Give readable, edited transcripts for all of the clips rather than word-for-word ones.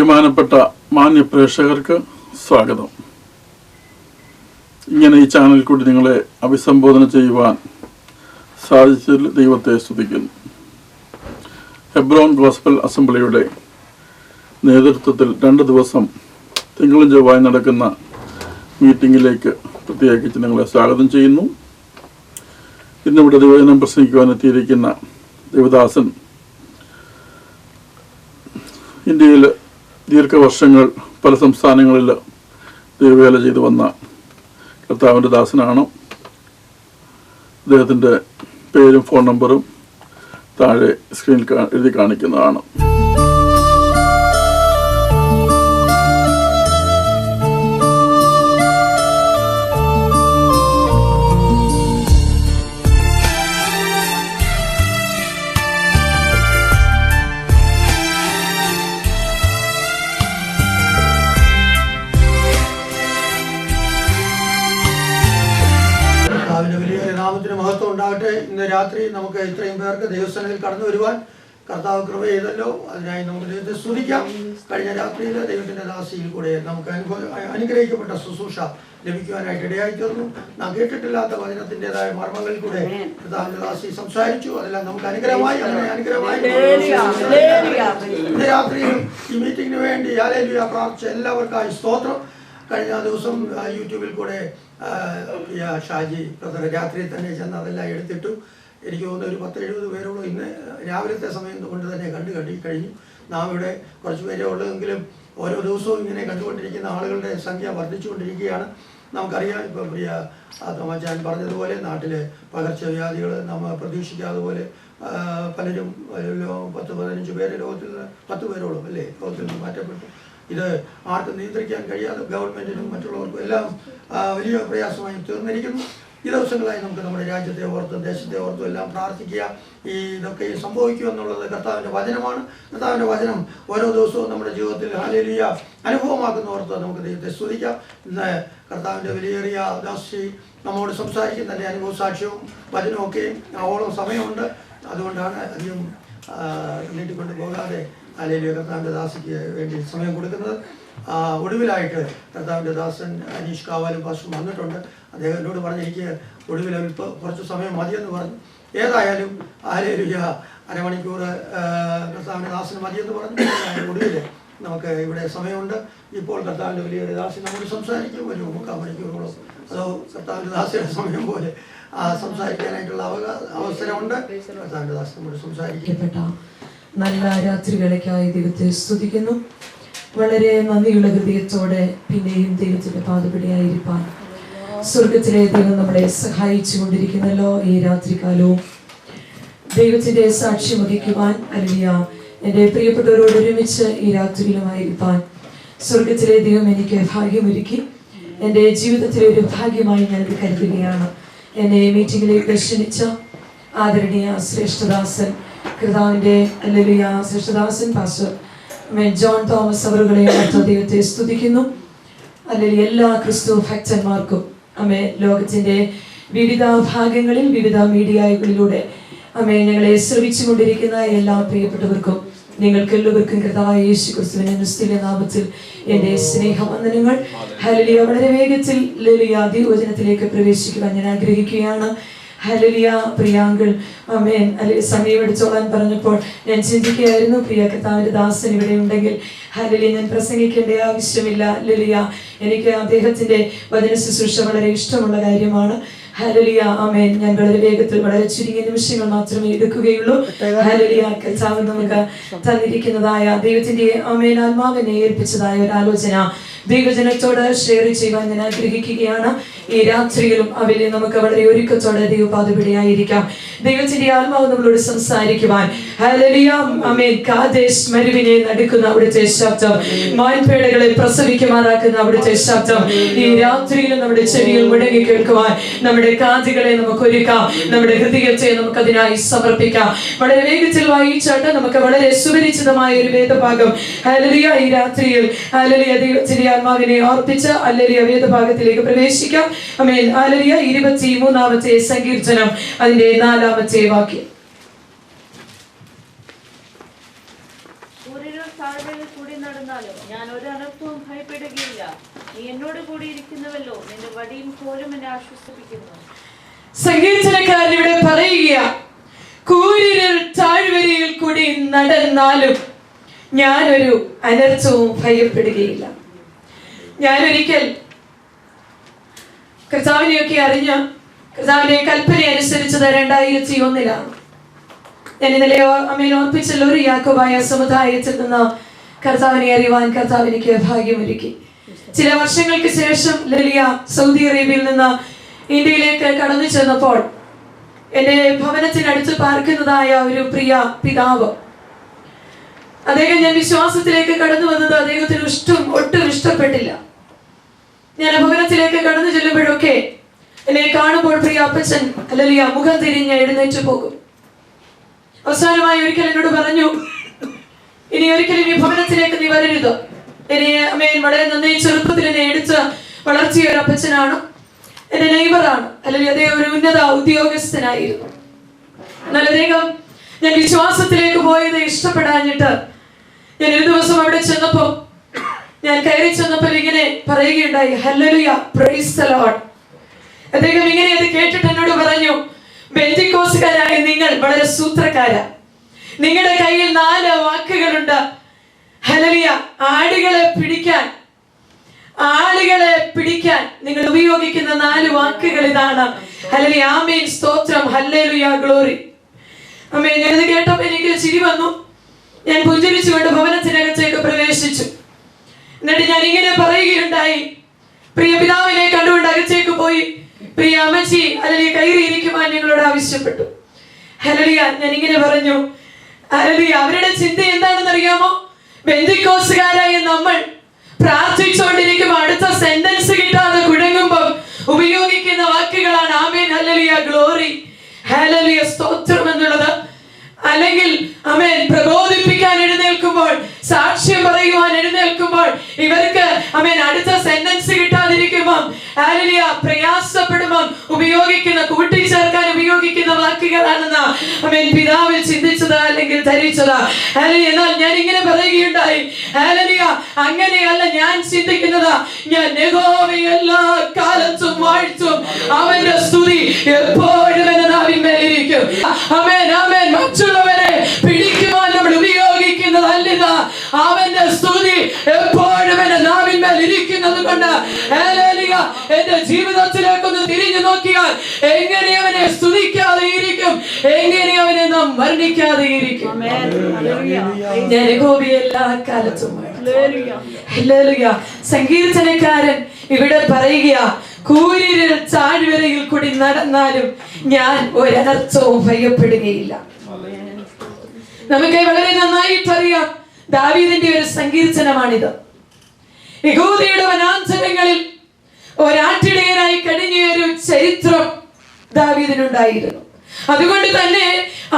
ബഹുമാനപ്പെട്ട മാന്യ പ്രേക്ഷകർക്ക് സ്വാഗതം. ഇങ്ങനെ ഈ ചാനൽ കൂടി നിങ്ങളെ അഭിസംബോധന ചെയ്യുവാൻ സാധിച്ചതിൽ ദൈവത്തെ സ്തുതിക്കുന്നു. ഹെബ്രോൻ ഗോസ്പൽ അസംബ്ലിയുടെ നേതൃത്വത്തിൽ 2 ദിവസം തിങ്കളും ചൊവ്വായും നടക്കുന്ന മീറ്റിങ്ങിലേക്ക് പ്രത്യേകിച്ച് നിങ്ങളെ സ്വാഗതം ചെയ്യുന്നു. ഇന്നിവിടെ ദൈവവചനം പ്രസംഗിക്കുവാൻ എത്തിയിരിക്കുന്ന ദേവദാസൻ ഇന്ത്യയിൽ ദീർഘവർഷങ്ങൾ പല സംസ്ഥാനങ്ങളിൽ ദൈവവേല ചെയ്തു വന്ന കർത്താവിൻ്റെ ദാസനാണ്. അദ്ദേഹത്തിൻ്റെ പേരും ഫോൺ നമ്പറും താഴെ സ്ക്രീനിൽ എഴുതി കാണിക്കുന്നതാണ്. മഹത്വം ഉണ്ടാകട്ടെ. ഇന്ന് രാത്രി നമുക്ക് ഇത്രയും പേർക്ക് ദൈവസ്ഥാനത്തിൽ കടന്നു വരുവാൻ കർത്താവ് കൃപ ചെയ്തല്ലോ. അതിനായി നമുക്ക് ദൈവത്തെ സ്തുതിക്കാം. കഴിഞ്ഞ രാത്രിയിൽ ദൈവത്തിന്റെ ദാസിയിൽ കൂടെ നമുക്ക് അനുഗ്രഹിക്കപ്പെട്ട ശുശ്രൂഷ ലഭിക്കുവാനായിട്ട് ഇടയായി തീർന്നു. നാം കേട്ടിട്ടില്ലാത്ത വചനത്തിൻ്റെതായ മർമ്മങ്ങളിൽ കൂടെ കർത്താവിന്റെ ദാസി സംസാരിച്ചു. അതെല്ലാം നമുക്ക് അനുഗ്രഹമായി ഇന്ന് രാത്രിയും ഈ മീറ്റിങ്ങിന് വേണ്ടി ഹല്ലേലൂയ പ്രാർത്ഥിച്ച എല്ലാവർക്കായി സ്തോത്രം. കഴിഞ്ഞ ദിവസം യൂട്യൂബിൽ കൂടെ ഷാജി ബ്രദർ രാത്രി തന്നെ ചെന്ന് അതെല്ലാം എടുത്തിട്ടു. എനിക്ക് തോന്നുന്നു ഒരു 10-70 പേരോളം ഇന്ന് രാവിലത്തെ സമയം കൊണ്ട് തന്നെ കഴിഞ്ഞു. നാം ഇവിടെ കുറച്ച് പേരേ ഉള്ളതെങ്കിലും ഓരോ ദിവസവും ഇങ്ങനെ കണ്ടുകൊണ്ടിരിക്കുന്ന ആളുകളുടെ സംഖ്യ വർദ്ധിച്ചുകൊണ്ടിരിക്കുകയാണ്. നമുക്കറിയാം, ഇപ്പം പ്രിയ തോമാച്ചാൻ പറഞ്ഞതുപോലെ നാട്ടിലെ പകർച്ചവ്യാധികൾ നമ്മൾ പ്രതീക്ഷിക്കാതെ പോലെ പലരും 10-15 പേര് ലോകത്തിൽ 10 പേരോളം അല്ലേ ലോകത്തിൽ നിന്ന് മാറ്റപ്പെട്ടു. ഇത് ആർക്കും നിയന്ത്രിക്കാൻ കഴിയാതെ ഗവൺമെൻറ്റിനും മറ്റുള്ളവർക്കും എല്ലാം വലിയ പ്രയാസമായി തീർന്നിരിക്കുന്നു. ഈ ദിവസങ്ങളായി നമുക്ക് നമ്മുടെ രാജ്യത്തെ ഓർത്തും ദേശത്തെ ഓർത്തും എല്ലാം പ്രാർത്ഥിക്കുക. ഇതൊക്കെ സംഭവിക്കുക എന്നുള്ളത് കർത്താവിൻ്റെ വചനമാണ്. കർത്താവിൻ്റെ വചനം ഓരോ ദിവസവും നമ്മുടെ ജീവിതത്തിൽ ഹല്ലേലൂയ അനുഭവമാക്കുന്ന ഓർത്ത് നമുക്ക് ദൈവത്തെ സ്തുതിക്കാം. ഇന്ന് കർത്താവിൻ്റെ വിലയേറിയ ദാസി നമ്മോട് സംസാരിക്കും. തൻ്റെ അനുഭവ സാക്ഷ്യവും വചനവും ഒക്കെയും ആവോളം സമയമുണ്ട്. അതുകൊണ്ടാണ് അധികം നീട്ടിക്കൊണ്ട് പോകാതെ ഹല്ലേലൂയ കർത്താവിൻ്റെ ദാസിക്ക് വേണ്ടി സമയം കൊടുക്കുന്നത്. ഒടുവിലായിട്ട് കർത്താവിൻ്റെ ദാസൻ അനീഷ് കാവാലും പാസ്റ്റർ വന്നിട്ടുണ്ട്. അദ്ദേഹം എന്നോട് പറഞ്ഞിരിക്കുക ഒടുവിൽ കുറച്ച് സമയം മതിയെന്ന് പറഞ്ഞു. ഏതായാലും ഹല്ലേലൂയ അരമണിക്കൂർ കർത്താവിൻ്റെ ദാസന് മതിയെന്ന് പറഞ്ഞു. ഒടുവിൽ നമുക്ക് ഇവിടെ സമയമുണ്ട്. ഇപ്പോൾ കർത്താവിൻ്റെ വലിയ ദാസൻ നമ്മോട് സംസാരിക്കും. ഒരു 3/4 മണിക്കൂറോളം അതോ കർത്താവിൻ്റെ ദാസിയുടെ സമയം പോലെ സംസാരിക്കാനായിട്ടുള്ള അവസരമുണ്ട്. കർത്താവിൻ്റെ ദാസൻ നമ്മോട് സംസാരിക്കപ്പെട്ട നല്ല രാത്രിവേളയ്ക്കായി ദൈവത്തെ സ്തുതിക്കുന്നു. വളരെ നന്ദിയുള്ള ഹൃദയത്തോടെ പിന്നെയും ദൈവത്തിന്റെ പാദപടിയായിരിക്കാൻ സ്വർഗത്തിലെ ദൈവം നമ്മളെ സഹായിച്ചു കൊണ്ടിരിക്കുന്നല്ലോ. ഈ രാത്രികാലവും ദൈവത്തിന്റെ സാക്ഷ്യം വഹിക്കുവാൻ അല്ലിയ എൻ്റെ പ്രിയപ്പെട്ടവരോട് ഒരുമിച്ച് ഈ രാത്രിയിലുമായിരിക്കാൻ സ്വർഗത്തിലെ ദൈവം എനിക്ക് ഭാഗ്യമൊരുക്കി. എൻ്റെ ജീവിതത്തിലെ ഒരു ഭാഗ്യമായി ഞാനിത് കരുതുകയാണ്. എന്നെ മീറ്റിങ്ങിലേക്ക് ക്ഷണിച്ച ആദരണീയ ശ്രേഷ്ഠദാസൻ കർത്താവിൻ്റെ ഹല്ലേലൂയ ശ്രേഷ്ഠദാസൻ പാസ്റ്റർ ജോൺ തോമസ് അവറുകളെ ദൈവത്തെ സ്തുതിക്കുന്നു. ഹല്ലേലൂയ എല്ലാ ക്രിസ്തു ഭക്തന്മാർക്കും ലോകത്തിന്റെ വിവിധ ഭാഗങ്ങളിൽ വിവിധ മീഡിയകളിലൂടെ ഞങ്ങളെ ശ്രവിച്ചു കൊണ്ടിരിക്കുന്ന എല്ലാ പ്രിയപ്പെട്ടവർക്കും നിങ്ങൾക്ക് എല്ലാവർക്കും കർത്താവായ യേശു ക്രിസ്തുവിന്റെ നിസ്തുല്യ നാമത്തിൽ എൻ്റെ സ്നേഹവന്ദനങ്ങൾ. ഹല്ലേലൂയ വളരെ വേഗത്തിൽ ഹല്ലേലൂയ ദൈവവചനത്തിലേക്ക് പ്രവേശിക്കുവാൻ ഞാൻ ആഗ്രഹിക്കുകയാണ്. ഹല്ലേലൂയ പ്രിയാങ്കൾ ആമേൻ സമയം എടുത്തോളാൻ പറഞ്ഞപ്പോൾ ഞാൻ ചിന്തിക്കുകയായിരുന്നു, പ്രിയ കർത്താവിൻ്റെ ദാസൻ ഇവിടെ ഉണ്ടെങ്കിൽ ഹല്ലേലൂയ ഞാൻ പ്രസംഗിക്കേണ്ട ആവശ്യമില്ല. ഹല്ലേലൂയ എനിക്ക് അദ്ദേഹത്തിൻ്റെ വചന ശുശ്രൂഷ വളരെ ഇഷ്ടമുള്ള കാര്യമാണ്. ഹല്ലേലൂയ ആമേൻ. ഞാൻ വളരെ വേഗത്തിൽ വളരെ ചുരുങ്ങിയ നിമിഷങ്ങൾ മാത്രമേ എടുക്കുകയുള്ളൂ. ഹല്ലേലൂയ കർത്താവ് നമുക്ക് തന്നിരിക്കുന്നതായ ദൈവത്തിന്റെ ആമേൻ ആത്മാവിനെ ഏൽപ്പിച്ചതായ ഒരു ആലോചന ദൈവജനത്തോട് ഷെയർ ചെയ്യുവാൻ ഞാൻ ആഗ്രഹിക്കുകയാണ്. ഈ രാത്രിയിലും അവരെ നമുക്ക് വളരെ ഒരുക്കത്തോടെ ദൈവപാദപിടിയായിരിക്കാം. ദൈവത്തിന്റെ ആത്മാവ് നമ്മളോട് സംസാരിക്കുവാൻ ഹല്ലേലൂയ ആമേൻ. കാദേശ് മരുവിനെ നടുക്കുന്ന അവിടുത്തെ ശബ്ദം, മാൻപേടകളെ പ്രസവിക്കുമാറാക്കുന്ന അവിടുത്തെ ശബ്ദം ഈ രാത്രിയിലും നമ്മുടെ ചെവിയിൽ മുഴങ്ങി കേൾക്കുവാൻ നമ്മുടെ കാതുകളെ നമുക്ക് ഒരുക്കാം. നമ്മുടെ ഹൃദയത്തെ നമുക്ക് അതിനായി സമർപ്പിക്കാം. വളരെ വേഗത്തിൽ വായിച്ചാട്ട് നമുക്ക് വളരെ സുപരിചിതമായ ഒരു വേദഭാഗം ഹല്ലേലൂയ ഈ രാത്രിയിൽ ഹല്ലേലൂയ ദൈവത്തിന്റെ ആത്മാവിനെ ഓർപ്പിച്ച് ഹല്ലേലൂയ വേദഭാഗത്തിലേക്ക് പ്രവേശിക്കാം. ആമേൻ. ഹല്ലേലൂയ 23-ാമത്തെ സങ്കീർത്തനം അതിന്റെ 4-ാമത്തെ വാക്യം. കൂരിരുൾ താഴ്വരയിൽ കൂടി നടന്നാലും ഞാൻ ഒരു അനർത്ഥവും ഭയപ്പെടുകയില്ല. നീ എന്നോട് കൂടി ഇരിക്കുന്നുവല്ലോ, നിന്റെ വടിയും കോലും എന്നെ ആശ്വസിപ്പിക്കുന്നു. സങ്കീർത്തനക്കാരൻ ഇവിടെ പറയുക, കൂരിരുൾ താഴ്വരയിൽ കൂടി നടന്നാലും ഞാനൊരു അനർത്ഥവും ഭയപ്പെടുകയില്ല. ഞാനൊരിക്കൽ കർത്താവിനെയൊക്കെ അറിഞ്ഞ കർത്താവിന്റെ കൽപ്പന അനുസരിച്ചത് 2001 ഞാൻ ഇന്നലെ ഓർപ്പിച്ചല്ലോ, ഒരു യാക്കോബായ സമുദായത്തിൽ നിന്ന് കർത്താവിനെ അറിയുവാൻ കർത്താവ് എനിക്ക് ഭാഗ്യമൊരുക്കി. ചില വർഷങ്ങൾക്ക് ശേഷം ലലിയ സൗദി അറേബ്യയിൽ നിന്ന് ഇന്ത്യയിലേക്ക് കടന്നു ചെന്നപ്പോൾ എൻ്റെ ഭവനത്തിനടുത്ത് പാർക്കുന്നതായ ഒരു പ്രിയ പിതാവ്, അദ്ദേഹം ഞാൻ വിശ്വാസത്തിലേക്ക് കടന്നു വന്നത് അദ്ദേഹത്തിന് ഒട്ടും ഇഷ്ടപ്പെട്ടില്ല. ഞാൻ ഭവനത്തിലേക്ക് കടന്നു ചെല്ലുമ്പോഴൊക്കെ എന്നെ കാണുമ്പോൾ പ്രിയ അപ്പച്ചൻ ലലിയ മുഖം തിരിഞ്ഞ് എഴുന്നേറ്റ് പോകും. അവസാനമായി ഒരിക്കൽ എന്നോട് പറഞ്ഞു, ഇനി ഒരിക്കലും ഈ ഭവനത്തിലേക്ക് നീ വരരുത്. എന്നെ അമ്മയൻ വളരെ നന്നായി ചെറുപ്പത്തിൽ എന്നെ എടുത്ത് വളർത്തിയ ഒരു അപ്പച്ചനാണ്, എന്റെ നെയ്ബറാണ്, അല്ലെങ്കിൽ അദ്ദേഹം ഒരു ഉന്നത ഉദ്യോഗസ്ഥനായിരുന്നു. എന്നാൽ അദ്ദേഹം ഞാൻ വിശ്വാസത്തിലേക്ക് പോയത് ഇഷ്ടപ്പെടാഞ്ഞിട്ട് ഞാൻ ഒരു ദിവസം അവിടെ ചെന്നപ്പോ ഞാൻ കയറി ചെന്നപ്പോൾ ഇങ്ങനെ പറയുകയുണ്ടായി, ഹല്ലേലൂയ, പ്രൈസ് ദി ലോർഡ്. അദ്ദേഹം ഇങ്ങനെ അത് കേട്ടിട്ട് എന്നോട് പറഞ്ഞു, ബെന്തിക്കോസുകാരായ നിങ്ങൾ വളരെ സൂത്രക്കാരാ, നിങ്ങളുടെ കയ്യിൽ 4 വാക്കുകളുണ്ട്. ഹല്ലേലൂയ, ആളുകളെ പിടിക്കാൻ നിങ്ങൾ ഉപയോഗിക്കുന്ന 4 വാക്കുകൾ ഇതാണ്. ഹല്ലേലൂയ, ആമേൻ, സ്തോത്രം, ഹല്ലേലൂയ, ഗ്ലോറി. ആമേൻ. ഞാനത് കേട്ടപ്പോൾ എനിക്ക് ചിരി വന്നു. ഞാൻ പുഞ്ചിരിച്ചുകൊണ്ട് ഭവനത്തിനകത്തേക്ക് പ്രവേശിച്ചു. എന്നിട്ട് ഞാൻ ഇങ്ങനെ പറയുകയുണ്ടായി, പ്രിയ പിതാവിനെ കണ്ടുകൊണ്ട് അകത്തേക്ക് പോയി പ്രിയ അമ്മച്ചി അല്ലെങ്കിൽ കയറിയിരിക്കുവാൻ ഞങ്ങളോട് ആവശ്യപ്പെട്ടു. ഹല്ലേലൂയ, ഞാൻ ഇങ്ങനെ പറഞ്ഞു, ഹല്ലേലൂയ, അവരുടെ ചിന്ത എന്താണെന്ന് അറിയാമോ? ബെന്തിക്കോസുകാരായ നമ്മൾ പ്രാർത്ഥിച്ചുകൊണ്ടിരിക്കുമ്പോൾ അടുത്ത സെന്റൻസ് കിട്ടാതെ കുഴങ്ങുമ്പോൾ ഉപയോഗിക്കുന്ന വാക്കുകളാണ് ആമേൻ, ഹല്ലേലൂയ, ഗ്ലോറി, ഹല്ലേലൂയ, സ്തോത്രം എന്നുള്ളത്. അല്ലെങ്കിൽ ആമേൻ പ്രബോധിപ്പിക്കാൻ എഴുന്നേൽക്കുമ്പോൾ, സാക്ഷ്യം പറയുവാൻ എഴുന്നേൽക്കുമ്പോൾ ഇവർക്ക് ആമേൻ അടുത്ത സെന്റൻസ് കിട്ടാതിരിക്കുമ്പോൾ ഹല്ലേലൂയ പ്രയാസപ്പെടുമ്പോൾ ഉപയോഗിക്കുന്ന, കൂട്ടിച്ചേർക്കാൻ ഉപയോഗിക്കുന്ന വാക്കുകളാണെന്ന് ആമേൻ പിതാവിൽ ചിന്തിച്ചത് അല്ലെങ്കിൽ ധരിച്ചത്. ഹല്ലേലൂയ. എന്നാൽ ഞാൻ ഇങ്ങനെ പറയുകയുണ്ടായി, ഹല്ലേലൂയ, അങ്ങനെയല്ല ഞാൻ ചിന്തിക്കുന്നത്. ഞാൻ യഹോവയെ എല്ലാ കാലത്തും വാഴ്ത്തും, അവന്റെ സ്തുതി എപ്പോഴും എന്റെ നാവിന്മേലിരിക്കും. ആമേൻ, ആമേൻ. മറ്റുള്ളവരെ പിടിക്കുവാൻ നമ്മൾ ഉപയോഗിക്കുന്നതല്ല, അവന്റെ സ്തുതി എപ്പോഴും എന്റെ നാവിന്മേൽ ഇരിക്കുന്നത് കൊണ്ട് ഹല്ലേലൂയ, എന്റെ ജീവിതത്തിലേക്കൊന്ന് തിരിഞ്ഞു നോക്കിയാൽ എങ്ങനെ അവനെ സ്തുതിക്കാതെ ഇരിക്കും, എങ്ങനെ അവനെ നാം വർണ്ണിക്കാതെ ഇരിക്കും. ഞാൻ യഹോവയെ എല്ലാ കാലത്തും ഹല്ലേലൂയ. സങ്കീർത്തനക്കാരൻ ഇവിടെ പറയുക, കൂരിരുൾ താഴ്വരയിൽ കൂടി നടന്നാലും ഞാൻ ഒരനർത്ഥവും ഭയപ്പെടുകയില്ല. നമുക്ക് വളരെ നന്നായിട്ട് അറിയാം, ദാവീദിന്റെ ഒരു സങ്കീർത്തനമാണിത്. യഹൂദയുടെ വനാന്തരങ്ങളിൽ ഒരാട്ടിടയനായി കഴിഞ്ഞ ഒരു ചരിത്രം ദാവീദിനുണ്ടായിരുന്നു. അതുകൊണ്ട് തന്നെ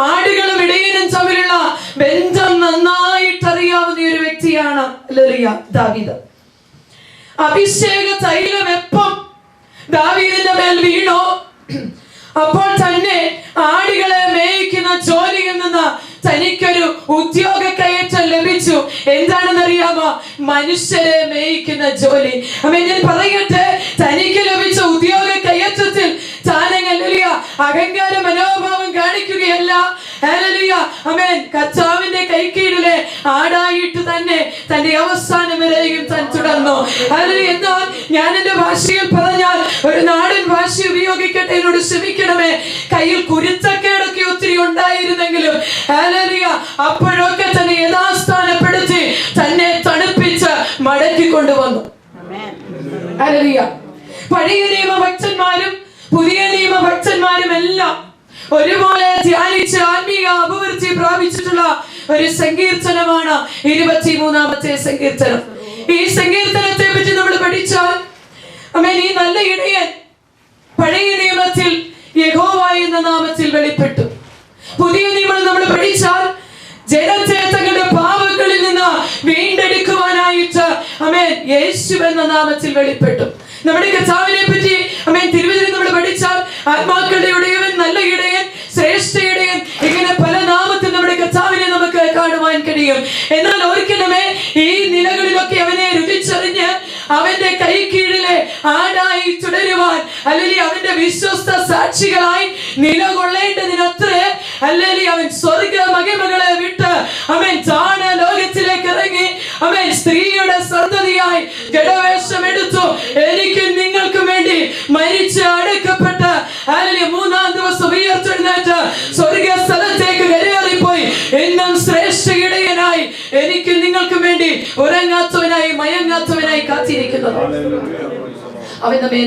ആടുകളും ഇടയനും തമ്മിലുള്ള ബന്ധം നന്നായിട്ട് അറിയാവുന്ന ഒരു വ്യക്തിയാണ് ദാവീദ്. അഭിഷേക തൈലം എപ്പം ദാവീദിന്റെ മേൽ വീണോ അപ്പോൾ തന്നെ ആടുകളെ മേയിക്കുന്ന ജോലിയിൽ നിന്ന് തനിക്കൊരു ഉദ്യോഗ കയറ്റം ലഭിച്ചു. എന്താണെന്നറിയാമോ? മനുഷ്യരെ മേയിക്കുന്ന ജോലി. ഞാൻ പറയട്ടെ, തനിക്ക് ലഭിച്ച ഉദ്യോഗ കയറ്റത്തിൽ താനങ്ങല്ലിയ അഹങ്കാര മനോഭാവം കാണിക്കുകയല്ല. കർത്താവിന്റെ കൈക്കീഴിലെ ആടായിട്ട് തന്നെ തന്റെ അവസാനം വരെയും താൻ തുടർന്നു. എന്നാൽ ഞാൻ എന്റെ ഭാഷയിൽ പറഞ്ഞാൽ, ഒരു നാടൻ ഭാഷ ഉപയോഗിക്കട്ടെ, എന്നോട് ക്ഷമിക്കണമേ, കയ്യിൽ കുരുത്തക്കേടൊക്കെ ഒത്തിരി ഉണ്ടായിരുന്നെങ്കിലും അപ്പോഴൊക്കെ തന്നെ യഥാസ്ഥാനപ്പെടുത്തി തന്നെ തണുപ്പിച്ച് മടക്കി കൊണ്ടുവന്നു. പഴയ നിയമ ഭക്തന്മാരും പുതിയ നിയമ ഭക്തന്മാരും എല്ലാം ഒരുപോലെ ധ്യാനിച്ച് ആത്മീയ അഭിവൃദ്ധി പ്രാപിച്ചിട്ടുള്ള ഒരു സങ്കീർത്തനമാണ് 23-ാമത്തെ സങ്കീർത്തനം. ഈ സങ്കീർത്തനത്തെ പറ്റി നമ്മൾ പഠിച്ചാൽ, ഈ നല്ല ഇടയൻ പഴയ നിയമത്തിൽ യഹോവ എന്ന നാമത്തിൽ വെളിപ്പെട്ടു. പുതിയ നിയമം നമ്മൾ പഠിച്ചാൽ ജനത്തെ തങ്ങളുടെ പാപങ്ങളിൽ നിന്ന് വീണ്ടെടുക്കുവാനായിട്ട് യേശു എന്ന നാമത്തിൽ വെളിപ്പെട്ടു. നമ്മുടെ കർത്താവിനെ പറ്റി തിരുവചനം നമ്മൾ പഠിച്ചാൽ ആത്മാക്കളുടെ ഇടയവൻ, നല്ല ഇടയൻ, ശ്രേഷ്ഠ ഇടയൻ, ഇങ്ങനെ പല നാമത്തിൽ നമ്മുടെ കർത്താവിനെ നമുക്ക് കാണുവാൻ കഴിയും. സാധിക്കും. എന്നാൽ ഒരിക്കലുമേ ഈ നിലകളിലൊക്കെ അവനെ രുചിച്ചറിഞ്ഞ് അവന്റെ കൈ കീഴിലെ ആടായി തുടരുവാൻ, അല്ലെങ്കിൽ അവന്റെ വിശ്വസ്ത സാക്ഷികളായി നിലകൊള്ളേണ്ടതിനത്രേ അല്ലെങ്കിൽ അവൻ സ്വർഗ മഹിമകളെ വിട്ട് അവൻ താണ ലോകത്തിലേക്ക് ഇറങ്ങി അവൻ സ്ത്രീയുടെ സന്തതിയായി ജഡവേഷമെടുത്തു. എനിക്കും നിങ്ങൾക്കും വേണ്ടി മരിച്ച് അടക്കപ്പെട്ട് അല്ലെങ്കിൽ മൂന്നാം ദിവസം ഉയർത്തെഴുന്നേറ്റ് സ്വർഗ സ്ഥലത്തേക്ക് കയറിപ്പോയി എന്നും ശ്രേഷ്ഠ ഇടയനായി എനിക്കും നിങ്ങൾക്കും വേണ്ടി ഉറങ്ങാത്തവനായി മയങ്ങാത്തവനായി കാത്തിരിക്കുന്നത്. അവൻ നമ്മെ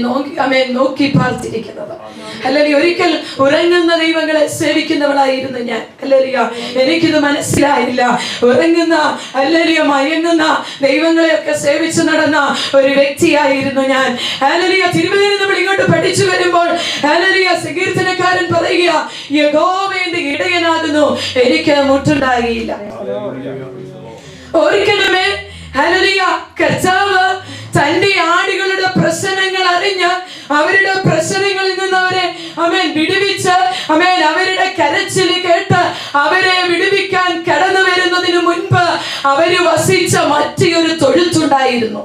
നോക്കി പാർത്തിരിക്കുന്നത്. അല്ലെങ്കിൽ ഒരിക്കൽ ഉറങ്ങുന്ന ദൈവങ്ങളെ സേവിക്കുന്നവളായിരുന്നു ഞാൻ. അല്ലലിയ, എനിക്കിത് മനസ്സിലായില്ല. ഉറങ്ങുന്ന അല്ലലിയ മയങ്ങുന്ന ദൈവങ്ങളെയൊക്കെ സേവിച്ചു നടന്ന ഒരു വ്യക്തിയായിരുന്നു ഞാൻ. അല്ലലിയ, തിരുവനന്തപുരം നമ്മൾ ഇങ്ങോട്ട് പഠിച്ചു വരുമ്പോൾ അല്ലലിയ സങ്കീർത്തനക്കാരൻ പറയുക, യഹോവയുടെ ഇടയനാകുന്നു, എനിക്ക് മുട്ടുണ്ടാകിയില്ല. ഒരിക്കലുമേ ഹല്ലേലൂയ കർത്താവ് തന്റെ ആടുകളുടെ പ്രശ്നങ്ങൾ അറിഞ്ഞ് അവരുടെ പ്രശ്നങ്ങളിൽ നിന്ന് അവരെ വിടുവിച്ച് അവരുടെ കരച്ചിൽ കേട്ട് അവരെ വിടുവിക്കാൻ കടന്നു വരുന്നതിന് മുൻപ് അവര് വസിച്ച മറ്റൊരു തൊഴുത്തുണ്ടായിരുന്നു.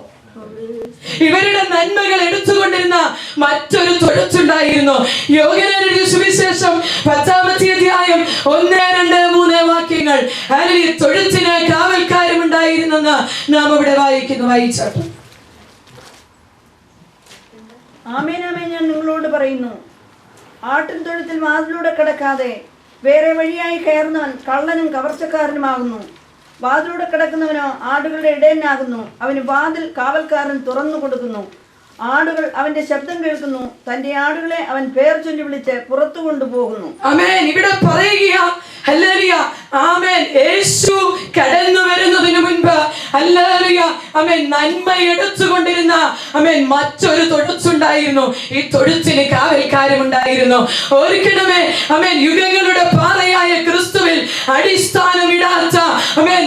ഇവരുടെ നന്മകൾ എടുത്തുകൊണ്ടിരുന്ന മറ്റൊരു തൊഴുത്തുണ്ടായിരുന്നു. യോഹന്നാന്റെ സുവിശേഷം 10-ാമത്തെ അധ്യായം 1-2-3 വാക്യങ്ങൾ. ഈ തൊഴുത്തിന് കാവൽക്കാരുണ്ടായിരുന്നെന്ന് നാം ഇവിടെ വായിച്ചാട്ട്. ആമേൻ ആമേൻ, ഞാൻ നിങ്ങളോട് പറയുന്നു, ആട്ടിൻ തൊഴുത്തിൽ വാതിലൂടെ കിടക്കാതെ വേറെ വഴിയായി കയറുന്നവൻ കള്ളനും കവർച്ചക്കാരനുമാകുന്നു. വാതിലൂടെ കിടക്കുന്നവനോ ആടുകളുടെ ഇടയനാകുന്നു. അവന് വാതിൽ കാവൽക്കാരൻ തുറന്നു കൊടുക്കുന്നു. ആടുകൾ അവന്റെ ശബ്ദം കേൾക്കുന്നു. തന്റെ ആടുകളെ അവൻ പേർ ചൊല്ലി വിളിച്ച് പുറത്തു കൊണ്ടുപോകുന്നു. ആമേൻ. ഇവിടെ പറയുക ഹല്ലേലൂയ ആമേൻ, യേശു കടന്നു വരുന്നതിന് മുൻപ് ഹല്ലേലൂയ ആമേൻ നന്മ എടുത്തുകൊണ്ടിരുന്ന ആമേൻ മറ്റൊരു തൊഴുത്തുണ്ടായിരുന്നു. ഈ തൊഴുത്തിന് കാവൽക്കാരുണ്ടായിരുന്നു. ഒരിക്കലുമേ ആമേൻ യുഗങ്ങളുടെ പാറയായ ക്രിസ്തുവിൽ അടിസ്ഥാനമിടാത്ത ആമേൻ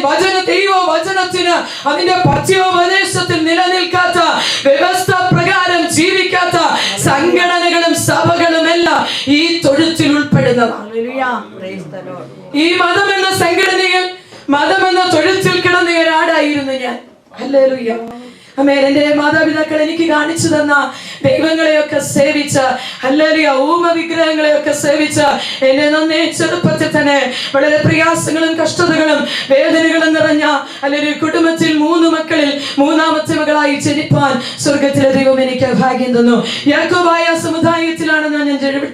ദൈവവചനത്തിന് അതിന്റെ പത്യോപദേശത്തിൽ നിലനിൽക്കാത്ത വ്യവസ്ഥ പ്രകാരം ജീവിക്കാത്ത സംഘടനകളും സഭകളും എല്ലാം ഈ തൊഴുത്തിൽ ഉൾപ്പെടുന്നതാണ്. ഈ മതം എന്ന സംഘടനയിൽ മതം എന്ന തൊഴുത്തിൽ കിടന്ന ഒരാടായിരുന്നു ഞാൻ. ഹല്ലേലൂയ. ആമേൻ. എൻ്റെ മാതാപിതാക്കൾ എനിക്ക് കാണിച്ചു തന്ന ദൈവങ്ങളെയൊക്കെ സേവിച്ച ഹല്ലേലൂയ വിഗ്രഹങ്ങളെയൊക്കെ സേവിച്ച എന്നെ നന്നേ ചെറുപ്പത്തിൽ തന്നെ വളരെ പ്രയാസങ്ങളും കഷ്ടതകളും വേദനകളും നിറഞ്ഞ അല്ലെങ്കിൽ കുടുംബത്തിൽ 3 മക്കളിൽ 3ാമത്തെ മകളായി ജനിപ്പാൻ സ്വർഗത്തിലെ ദൈവം എനിക്ക് ഭാഗ്യം തന്നു. യാക്കോബായ സമുദായത്തിലാണ് ഞാൻ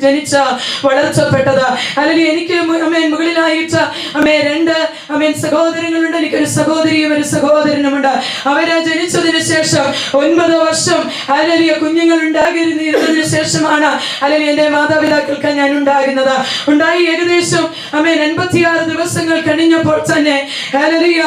ജനിച്ച വളർച്ചപ്പെട്ടത്. അല്ലെങ്കിൽ എനിക്ക് മുകളിലായിട്ട് 2 സഹോദരങ്ങളുണ്ട്. എനിക്കൊരു സഹോദരിയും ഒരു സഹോദരനുമുണ്ട്. അവരെ ജനിച്ചതിന് ശേഷം 9 വർഷം ഹല്ലേലൂയ കുഞ്ഞുങ്ങൾ ഉണ്ടാകുന്നതിന് ശേഷമാണ് ഹല്ലേലൂയ എൻ്റെ മാതാപിതാക്കൾക്ക് ഞാൻ ഉണ്ടായി. ഏകദേശം 86 ദിവസങ്ങൾ കഴിഞ്ഞപ്പോൾ തന്നെ ഹല്ലേലൂയ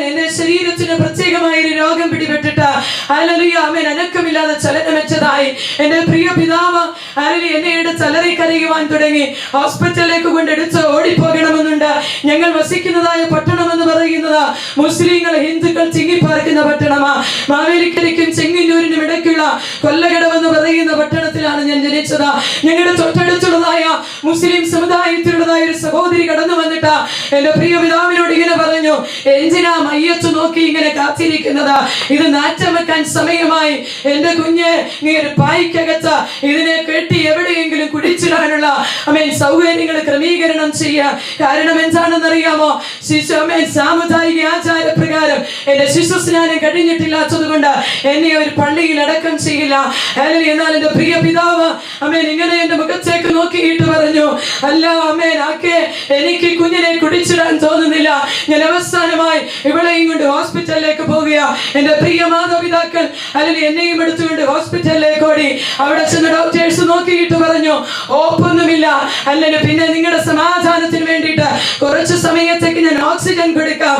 എൻ്റെ ശരീരത്തിന് പ്രത്യേകമായ ഒരു രോഗം പിടിപെട്ടിട്ട് ഹല്ലേലൂയ അനക്കമില്ലാതെ ചലനമറ്റതായി. എൻ്റെ പ്രിയ പിതാവ് ഹല്ലേലൂയ എന്നെ എടുത്ത് അലറി കരയുവാൻ തുടങ്ങി. ഹോസ്പിറ്റലിലേക്ക് കൊണ്ടെടുത്ത് ഓടിപ്പോകണമെന്നുണ്ട്. ഞങ്ങൾ വസിക്കുന്നതായ പട്ടണം എന്ന് പറയുന്നത് മുസ്ലിങ്ങൾ ഹിന്ദുക്കൾ തിങ്ങിപ്പാർക്കുന്ന പട്ടണമാണ്. മാവേലിക്കരയ്ക്കും ചെങ്ങന്നൂരിനും ഇടയ്ക്കുള്ള കൊല്ലകടവെന്ന് പറയുന്ന പട്ടണത്തിലാണ് ഞാൻ ജനിച്ചത്. ഞങ്ങളുടെ തൊട്ടടുത്തുള്ളതായ മുസ്ലിം സമുദായത്തിലുള്ളതായ ഒരു സഹോദരി കടന്നു വന്നിട്ട് എന്റെ പ്രിയ പിതാവിനോട് ഇങ്ങനെ പറഞ്ഞു, എന്തിനാ മയ്യത്ത് നോക്കി ഇങ്ങനെ കാത്തിരിക്കുന്നത്? ഇത് നാറ്റം വെക്കാൻ സമയമായി. എന്റെ കുഞ്ഞ് നീ ഒരു പായ്ക്കകത്ത് ഇതിനെ കെട്ടി എവിടെയെങ്കിലും കുടിച്ചിടാനുള്ള സൗകര്യങ്ങൾ ക്രമീകരണം ചെയ്യുക. കാരണം എന്താണെന്നറിയാമോ? സാമുദായിക ആചാരപ്രകാരം എന്റെ ശിശു സ്നാനം കഴിഞ്ഞിട്ടില്ലാത്തത് കൊണ്ട് എന്നെ അവർ പള്ളിയിൽ അടക്കം ചെയ്യില്ല. എന്നാൽ എന്റെ പ്രിയ പിതാവ് ഇങ്ങനെ എന്റെ മുഖത്തേക്ക് നോക്കിയിട്ട് പറഞ്ഞു, അല്ല ആക്കെ എനിക്ക് കുഞ്ഞിനെ കുടിച്ചിടാൻ തോന്നുന്നില്ല. ഞാൻ അവസാനമായി ഇവളെയും കൊണ്ട് ഹോസ്പിറ്റലിലേക്ക് പോവുക. എന്റെ പ്രിയ മാതാപിതാക്കൾ എന്നെയും എടുത്തുകൊണ്ട് ഹോസ്പിറ്റലിലേക്ക് ഓടി. അവിടെ ചെന്ന് ഡോക്ടേഴ്സ് നോക്കിയിട്ട് പറഞ്ഞു, ഓപ്പൊന്നുമില്ല. അല്ലെങ്കിൽ പിന്നെ നിങ്ങളുടെ സമാധാനത്തിന് വേണ്ടിയിട്ട് കുറച്ച് സമയത്തേക്ക് ഞാൻ ഓക്സിജൻ കൊടുക്കാം.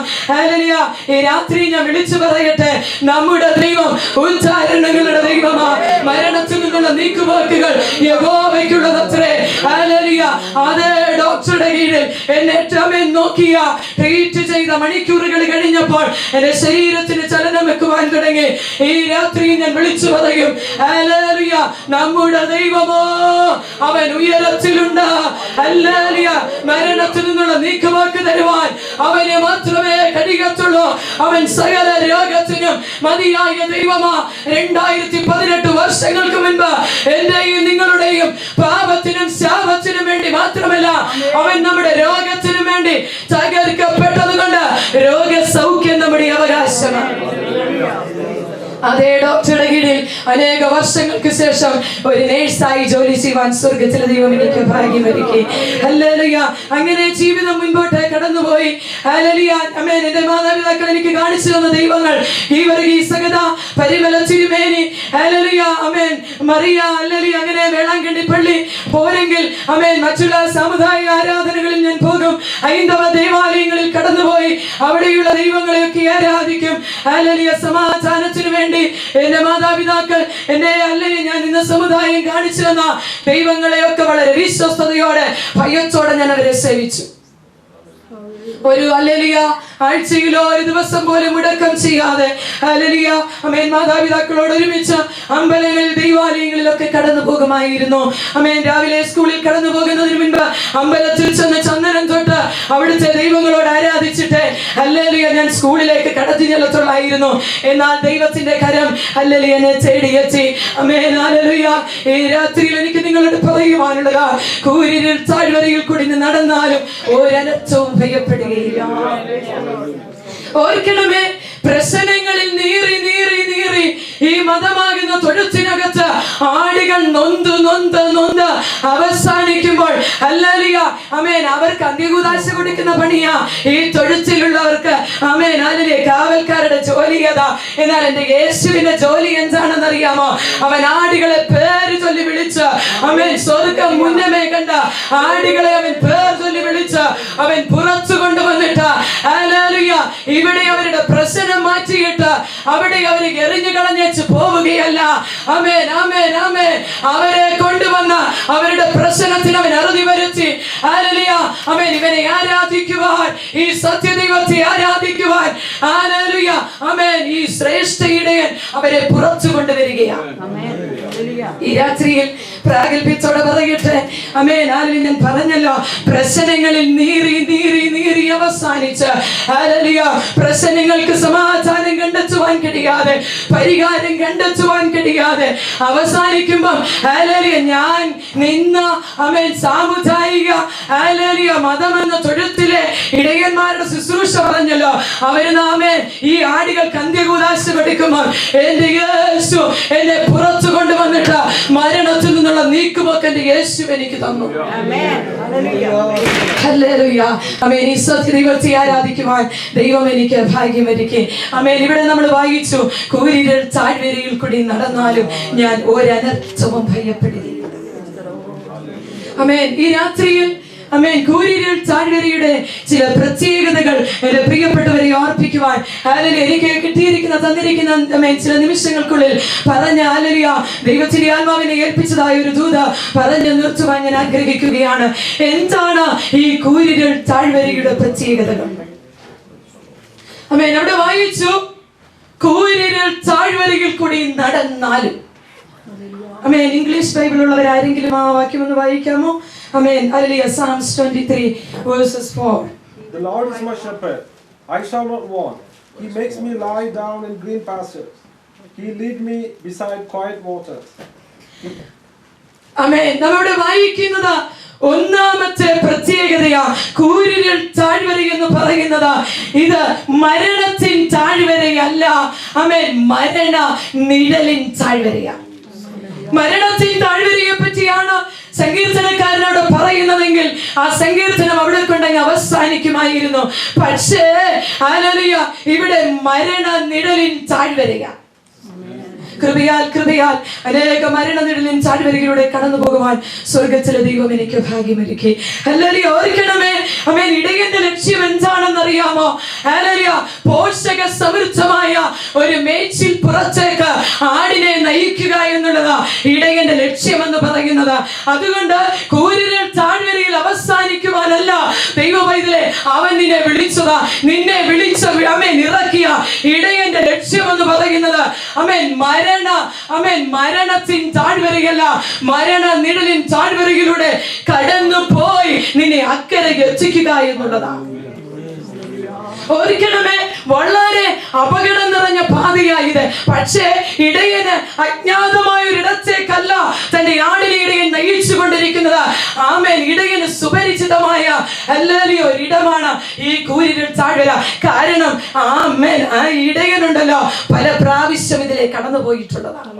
ഈ രാത്രി ഞാൻ വിളിച്ചു പറയട്ടെ, നമ്മുടെ ദൈവം ഉദ്ധാരണങ്ങളുടെ ദൈവമാണ്. മരണത്തിൽ നിന്നുള്ള നീക്കുപോക്കുകൾ യഹോവയ്ക്കുള്ളതത്രേ. അതേ ഡോക്ടറുടെ കീഴിൽ എന്നെ നോക്കിയ ട്രീറ്റ് ചെയ്ത മണിക്കൂറുകൾ കഴിഞ്ഞപ്പോൾ എന്റെ ശരീരത്തിന് ചലനം വെക്കുവാൻ തുടങ്ങി. ഈ രാത്രി ഞാൻ വിളിച്ചു പറയും, ഹല്ലേലൂയ, നമ്മുടെ ദൈവമോ അവൻ ഉയരത്തിലുണ്ട്. ഹല്ലേലൂയ, മരണത്തിൽ നിന്നുള്ള നീക്കുപോക്ക് തരുവാൻ അവന് മാത്രമേ കഴിയത്തുള്ളൂ. അവൻ സകല രോഗത്തിനും മതിയായ ദൈവമാ. 2018 വർഷങ്ങൾക്ക് മുൻപ് എന്റെയും നിങ്ങളുടെയും പാപത്തിനും ശാപത്തിനും വേണ്ടി മാത്രമല്ല, അവൻ നമ്മുടെ രോഗത്തിനും വേണ്ടി തകർക്കപ്പെട്ടത് കൊണ്ട് രോഗസൗഖ്യം നമ്മുടെ അവകാശമാണ്. അതേ ഡോക്ടറുടെ കീഴിൽ അനേക വർഷങ്ങൾക്ക് ശേഷം ഒരു നേഴ്സായി ജോലി ചെയ്യുവാൻ സ്വർഗത്തിലെ ദൈവം എനിക്ക് ഭാഗ്യമൊരുക്കി. ഹല്ലേലൂയ. അങ്ങനെ ജീവിതം മുൻപോട്ട് കടന്നുപോയി. ഹല്ലേലൂയ. ആമേൻ. എന്റെ മാതാപിതാക്കൾ എനിക്ക് കാണിച്ചു തന്ന ദൈവങ്ങൾ സകത പരിമല തിരുമേനി, ഹല്ലേലൂയ, ആമേൻ, മറിയ, ഹല്ലേലൂയ. അങ്ങനെ വേളാങ്കണ്ണി പള്ളി പോരെങ്കിൽ ആമേൻ മറ്റുള്ള സാമുദായിക ആരാധനകളിൽ ഞാൻ പോകും. ഹൈന്ദവ ദേവാലയങ്ങളിൽ കടന്നുപോയി അവിടെയുള്ള ദൈവങ്ങളെയൊക്കെ ആരാധിക്കും. ഹല്ലേലൂയ. സമാധാനത്തിനു വേണ്ടി എന്റെ മാതാപിതാക്കൾ എന്നെ അല്ലെങ്കിൽ ഞാൻ ഇന്ന സമുദായം കാണിച്ചു തന്ന ദൈവങ്ങളെയൊക്കെ വളരെ വിശ്വസ്തയോടെ ഭയത്തോടെ ഞാൻ അവരെ സേവിച്ചു. ഒരു ഹല്ലേലൂയ ആഴ്ചയിലോ ഒരു ദിവസം പോലും മുടക്കം ചെയ്യാതെ ഹല്ലേലൂയ ആമേൻ മാതാപിതാക്കളോട് ഒരുമിച്ച് അമ്പലങ്ങളിൽ ദൈവാലയങ്ങളിലൊക്കെ കടന്നു പോകുമായിരുന്നു. ആമേൻ. രാവിലെ സ്കൂളിൽ കടന്നു പോകുന്നതിന് മുൻപ് അമ്പലത്തിൽ ചെന്ന് ചന്ദനം തൊട്ട് അവിടുത്തെ ദൈവങ്ങളോട് ആരാധിച്ചിട്ട് ഹല്ലേലൂയ ഞാൻ സ്കൂളിലേക്ക് കടത്തി ചെല്ലത്തുള്ളായിരുന്നു. എന്നാൽ ദൈവത്തിന്റെ കരം ഹല്ലേലൂയ എന്നെ തേടിയെത്തി. ആമേൻ. ഹല്ലേലൂയ. ഈ രാത്രിയിൽ എനിക്ക് നിങ്ങളോട് പറയുവാനുള്ളത്, കൂരിരുൾ താഴ്വരയിൽ കൂടി നടന്നാലും ഒരനർത്ഥവും ഭയപ്പെടുകയില്ല. ഓർക്കണമേ, പ്രശ്നങ്ങളിൽ നീറി നീറി നീറി ഈ മതമാകുന്ന തൊഴുത്തിനകത്ത് ആടുകൾ നൊന്ത് നൊന്ത് നൊന്ത് അവസാനിക്കുമ്പോൾ ഹല്ലേലൂയ ആമേൻ അവർക്ക് അന്ത്യകൂദാശ കൊടുക്കുന്ന പണിയാ ഈ തൊഴുത്തിലുള്ളവർക്ക്. ആമേൻ. ഹല്ലേലൂയ. കാവൽക്കാരുടെ ജോലി ഏതാ? എന്നാൽ എന്റെ യേശുവിന്റെ ജോലി എന്താണെന്ന് അറിയാമോ? അവൻ ആടുകളെ പേര് ചൊല്ലി വിളിച്ച് ആമേൻ സ്വർഗ്ഗം മുന്നമേ കണ്ട ആടുകളെ അവൻ പേർ ചൊല്ലി വിളിച്ച് അവൻ പുറത്തു കൊണ്ടുവന്നിട്ട് ഹല്ലേലൂയ ഇവിടെ അവരുടെ പ്രശ്നം മാറ്റിയിട്ട് അവിടെ അവരെ എറിഞ്ഞു കളഞ്ഞേച്ച് പോവുകയല്ല. ആമേൻ, ആമേൻ, ആമേൻ. അവരെ കൊണ്ടുവന്ന അവരുടെ പ്രശ്നത്തിന് അവൻ അറുതി വരുത്തി. ഹല്ലേലൂയ. ആമേൻ. ഇവനെ ആരാധിക്കുവാൻ, ഈ സത്യദൈവത്തെ ആരാധിക്കുവാൻ ഹല്ലേലൂയ ആമേൻ ഈ ശ്രേഷ്ഠ ഇടയൻ അവരെ പുറത്തു കൊണ്ടുവരികയാണ്. ഈ രാത്രിയിൽ പ്രാഗൽഭ്യത്തോടെ പറയട്ടെ, ആമേൻ. ഞാൻ പറഞ്ഞല്ലോ, പ്രശ്നങ്ങളിൽ നീറി നീറി നീറി അവസാനിച്ച് ഹല്ലേലൂയ പ്രശ്നങ്ങൾക്ക് സമാധാനം കണ്ടെത്തുവാൻ കഴിയാതെ, പരിഹാരം കണ്ടെത്തുവാൻ കഴിയാതെ അവസാനിക്കുമ്പം ഹല്ലേലൂയ ഞാൻ നിന്ന ആമേൻ സാമുദായിക ഹല്ലേലൂയ മതമെന്ന തൊഴുത്തിലെ ഇടയന്മാരുടെ ശുശ്രൂഷ പറഞ്ഞല്ലോ, അവര് ആമേൻ ഈ ആടുകൾക്ക് അന്ത്യകൂദാശ കൊടുക്കുമ്പോൾ എന്റെ യേശു എന്നെ പുറത്തു കൊണ്ടുവന്നിട്ട് മരണത്തിൽ നിന്നുള്ള നീക്കുപോക്ക് എന്റെ യേശു എനിക്ക് തന്നു. ഹല്ലേലൂയ. ആമേൻ. ഈ സത്യദൈവത്തെ ആരാധിക്കുവാൻ ദൈവം എനിക്ക് ഭാഗ്യമൊരുക്കി. ആമേൻ. ഇവിടെ നമ്മൾ വായിച്ചു, കൂരിരുൾ താഴ്വരയിൽ കൂടി നടന്നാലും ഞാൻ ഒരനർത്ഥവും ഭയപ്പെടുകയില്ല. ആമേൻ. ഈ രാത്രിയിൽ ആമേൻ കൂരിരുൾ താഴ്വരയുടെ ചില പ്രത്യേകതകൾ എന്റെ പ്രിയപ്പെട്ടവരെ ഓർപ്പിക്കുവാൻ ഹല്ലേലൂയ എനിക്ക് കിട്ടിയിരിക്കുന്ന തന്നിരിക്കുന്ന ആമേൻ ചില നിമിഷങ്ങൾക്കുള്ളിൽ പറഞ്ഞ ഹല്ലേലൂയ ദൈവത്തിന്റെ ആത്മാവിനെ ഏൽപ്പിച്ചതായ ഒരു ദൂത പറഞ്ഞു നിർത്തുവാൻ ഞാൻ ആഗ്രഹിക്കുകയാണ്. എന്താണ് ഈ കൂരിരുൾ താഴ്വരയുടെ പ്രത്യേകതകൾ? ആമേൻ. അവിടെ വായിച്ചു, കൂരിരുൾ താഴ്വരയിൽ കൂടി നടന്നാലും. ആമേൻ. ഇംഗ്ലീഷ് ബൈബിൾ ഉള്ളവർ ആരെങ്കിലും ആ വാക്യം ഒന്ന് വായിക്കാമോ? Amen. Hallelujah. Psalms 23 verses 4. The Lord is my shepherd, I shall not want. He makes me lie down in green pastures. He lead me beside quiet waters. Amen. നമ്മളിവിടെ വായിക്കുന്നത് ഒന്നാമത്തെ പ്രത്യേകതയാ കൂരിരുൾ താഴ്വര എന്ന് പറയുന്നത്. ഇത് മരണത്തിൻ താഴ്വരയല്ല, ആമേൻ, മരണ നിഴലിൻ താഴ്വരയാ. മരണത്തിൻ താഴ്വരയെ പറ്റിയാണ് സങ്കീർത്തനക്കാരനോട് പറയുന്നതെങ്കിൽ ആ സങ്കീർത്തനം അവിടെ കൊണ്ടങ്ങ് അവസാനിക്കുമായിരുന്നു. പക്ഷേ ഹല്ലേലൂയ ഇവിടെ മരണ നിഴലിൻ താഴ്വരയാ. കൃപയാൽ അനേക മരണനിഴലിൻ താഴ്വരയിലൂടെ കടന്നു പോകുവാൻ സ്വർഗത്തിലെ ദൈവം എനിക്ക് ഭാഗ്യമൊരുക്കി. ഹല്ലേലൂയ. ഓർക്കണമേ, ആമേൻ, ഇടയന്റെ ലക്ഷ്യം എന്താണെന്ന് അറിയാമോ? ഹല്ലേലൂയ പോഷക സമൃദ്ധമായ ഒരു മേച്ചിൽ പുറത്തേക്ക് ആടിനെ നയിക്കുക എന്നുള്ളതാ ഇടയന്റെ ലക്ഷ്യമെന്ന് പറയുന്നത്. അതുകൊണ്ട് കൂരിരുൾ താഴ്വരയിൽ അവസാനിക്കുവാനല്ല ദൈവവൈതലേ അവൻ നിന്നെ വിളിച്ചതാ. നിന്നെ വിളിച്ച ആമേൻ ഇറക്കിയ ഇടയന്റെ ലക്ഷ്യമെന്ന് പറയുന്നത് ആമേൻ മരണത്തിൻ താഴ്വരയല്ല, മരണ നിഴലിൻ താഴ്വരയിലൂടെ കടന്നു പോയി നിന്നെ അക്കരെ എത്തിക്കുക എന്നുള്ളതാണ്. ഓർക്കണമേ, വളരെ അപകടം നിറഞ്ഞ പാതയായത്. പക്ഷേ ഇടയന് അജ്ഞാതമായ ഒരു ഇടത്തേക്കല്ല തന്റെ ആടിനെ ഇടയൻ നയിച്ചു കൊണ്ടിരിക്കുന്നത്. ആമേൻ. ഇടയന് സുപരിചിതമായ ഒരിടമാണ് ഈ കൂരിരുൾ താഴ്വര. കാരണം ആമേൻ, ആ ഇടയനുണ്ടല്ലോ പല പ്രാവശ്യം ഇതിലെ കടന്നു പോയിട്ടുള്ളതാണ്.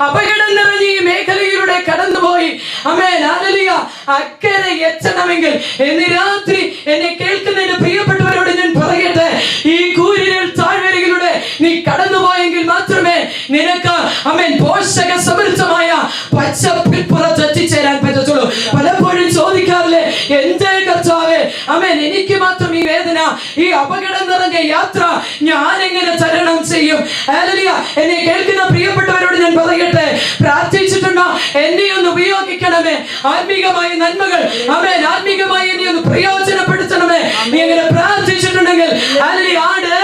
അപകടം നിറഞ്ഞ ഈ മേഖലയിലൂടെ കടന്നുപോയി. ആമേൻ. ഹല്ലേലൂയ. അക്കരെ എത്തണമെങ്കിൽ ഇന്ന് രാത്രി എന്നെ കേൾക്കുന്നതിന് പ്രിയപ്പെട്ടവരോട് ഞാൻ പറയട്ടെ, ഈ കൂരിരുൾ താഴ്വരയിലൂടെ നീ കടന്നുപോയെങ്കിൽ മാത്രമേ നിനക്ക് ആമേൻ പോഷക സമൃദ്ധമായ പച്ചപ്പിൽപ്പുറത്ത് എത്തിച്ചേരാൻ പറ്റത്തുള്ളൂ. പലപ്പോഴും ചോദിക്കാറില്ലേ, എന്തേ കർത്താവേ, ആമേൻ, എനിക്ക് മാത്രം ഈ വേദന, ഈ അപകടം നിറഞ്ഞ യാത്ര ഞാൻ എങ്ങനെ തരണം ചെയ്യും? ഹല്ലേലൂയ. എന്നെ കേൾക്കുന്ന പ്രിയപ്പെട്ടവരോട് ഞാൻ പറയട്ടെ, പ്രാർത്ഥിച്ചിട്ടുണ്ടോ? എന്നെ ഒന്ന് ഉപയോഗിക്കണമേ, ആത്മീകമായ നന്മകൾ, ആമേൻ, ആത്മീകമായി എന്നെ ഒന്ന് പ്രയോജനപ്പെടുത്തണമേ. നീ അങ്ങനെ പ്രാർത്ഥിച്ചിട്ടുണ്ടെങ്കിൽ ഹല്ലേലൂയ, ആട്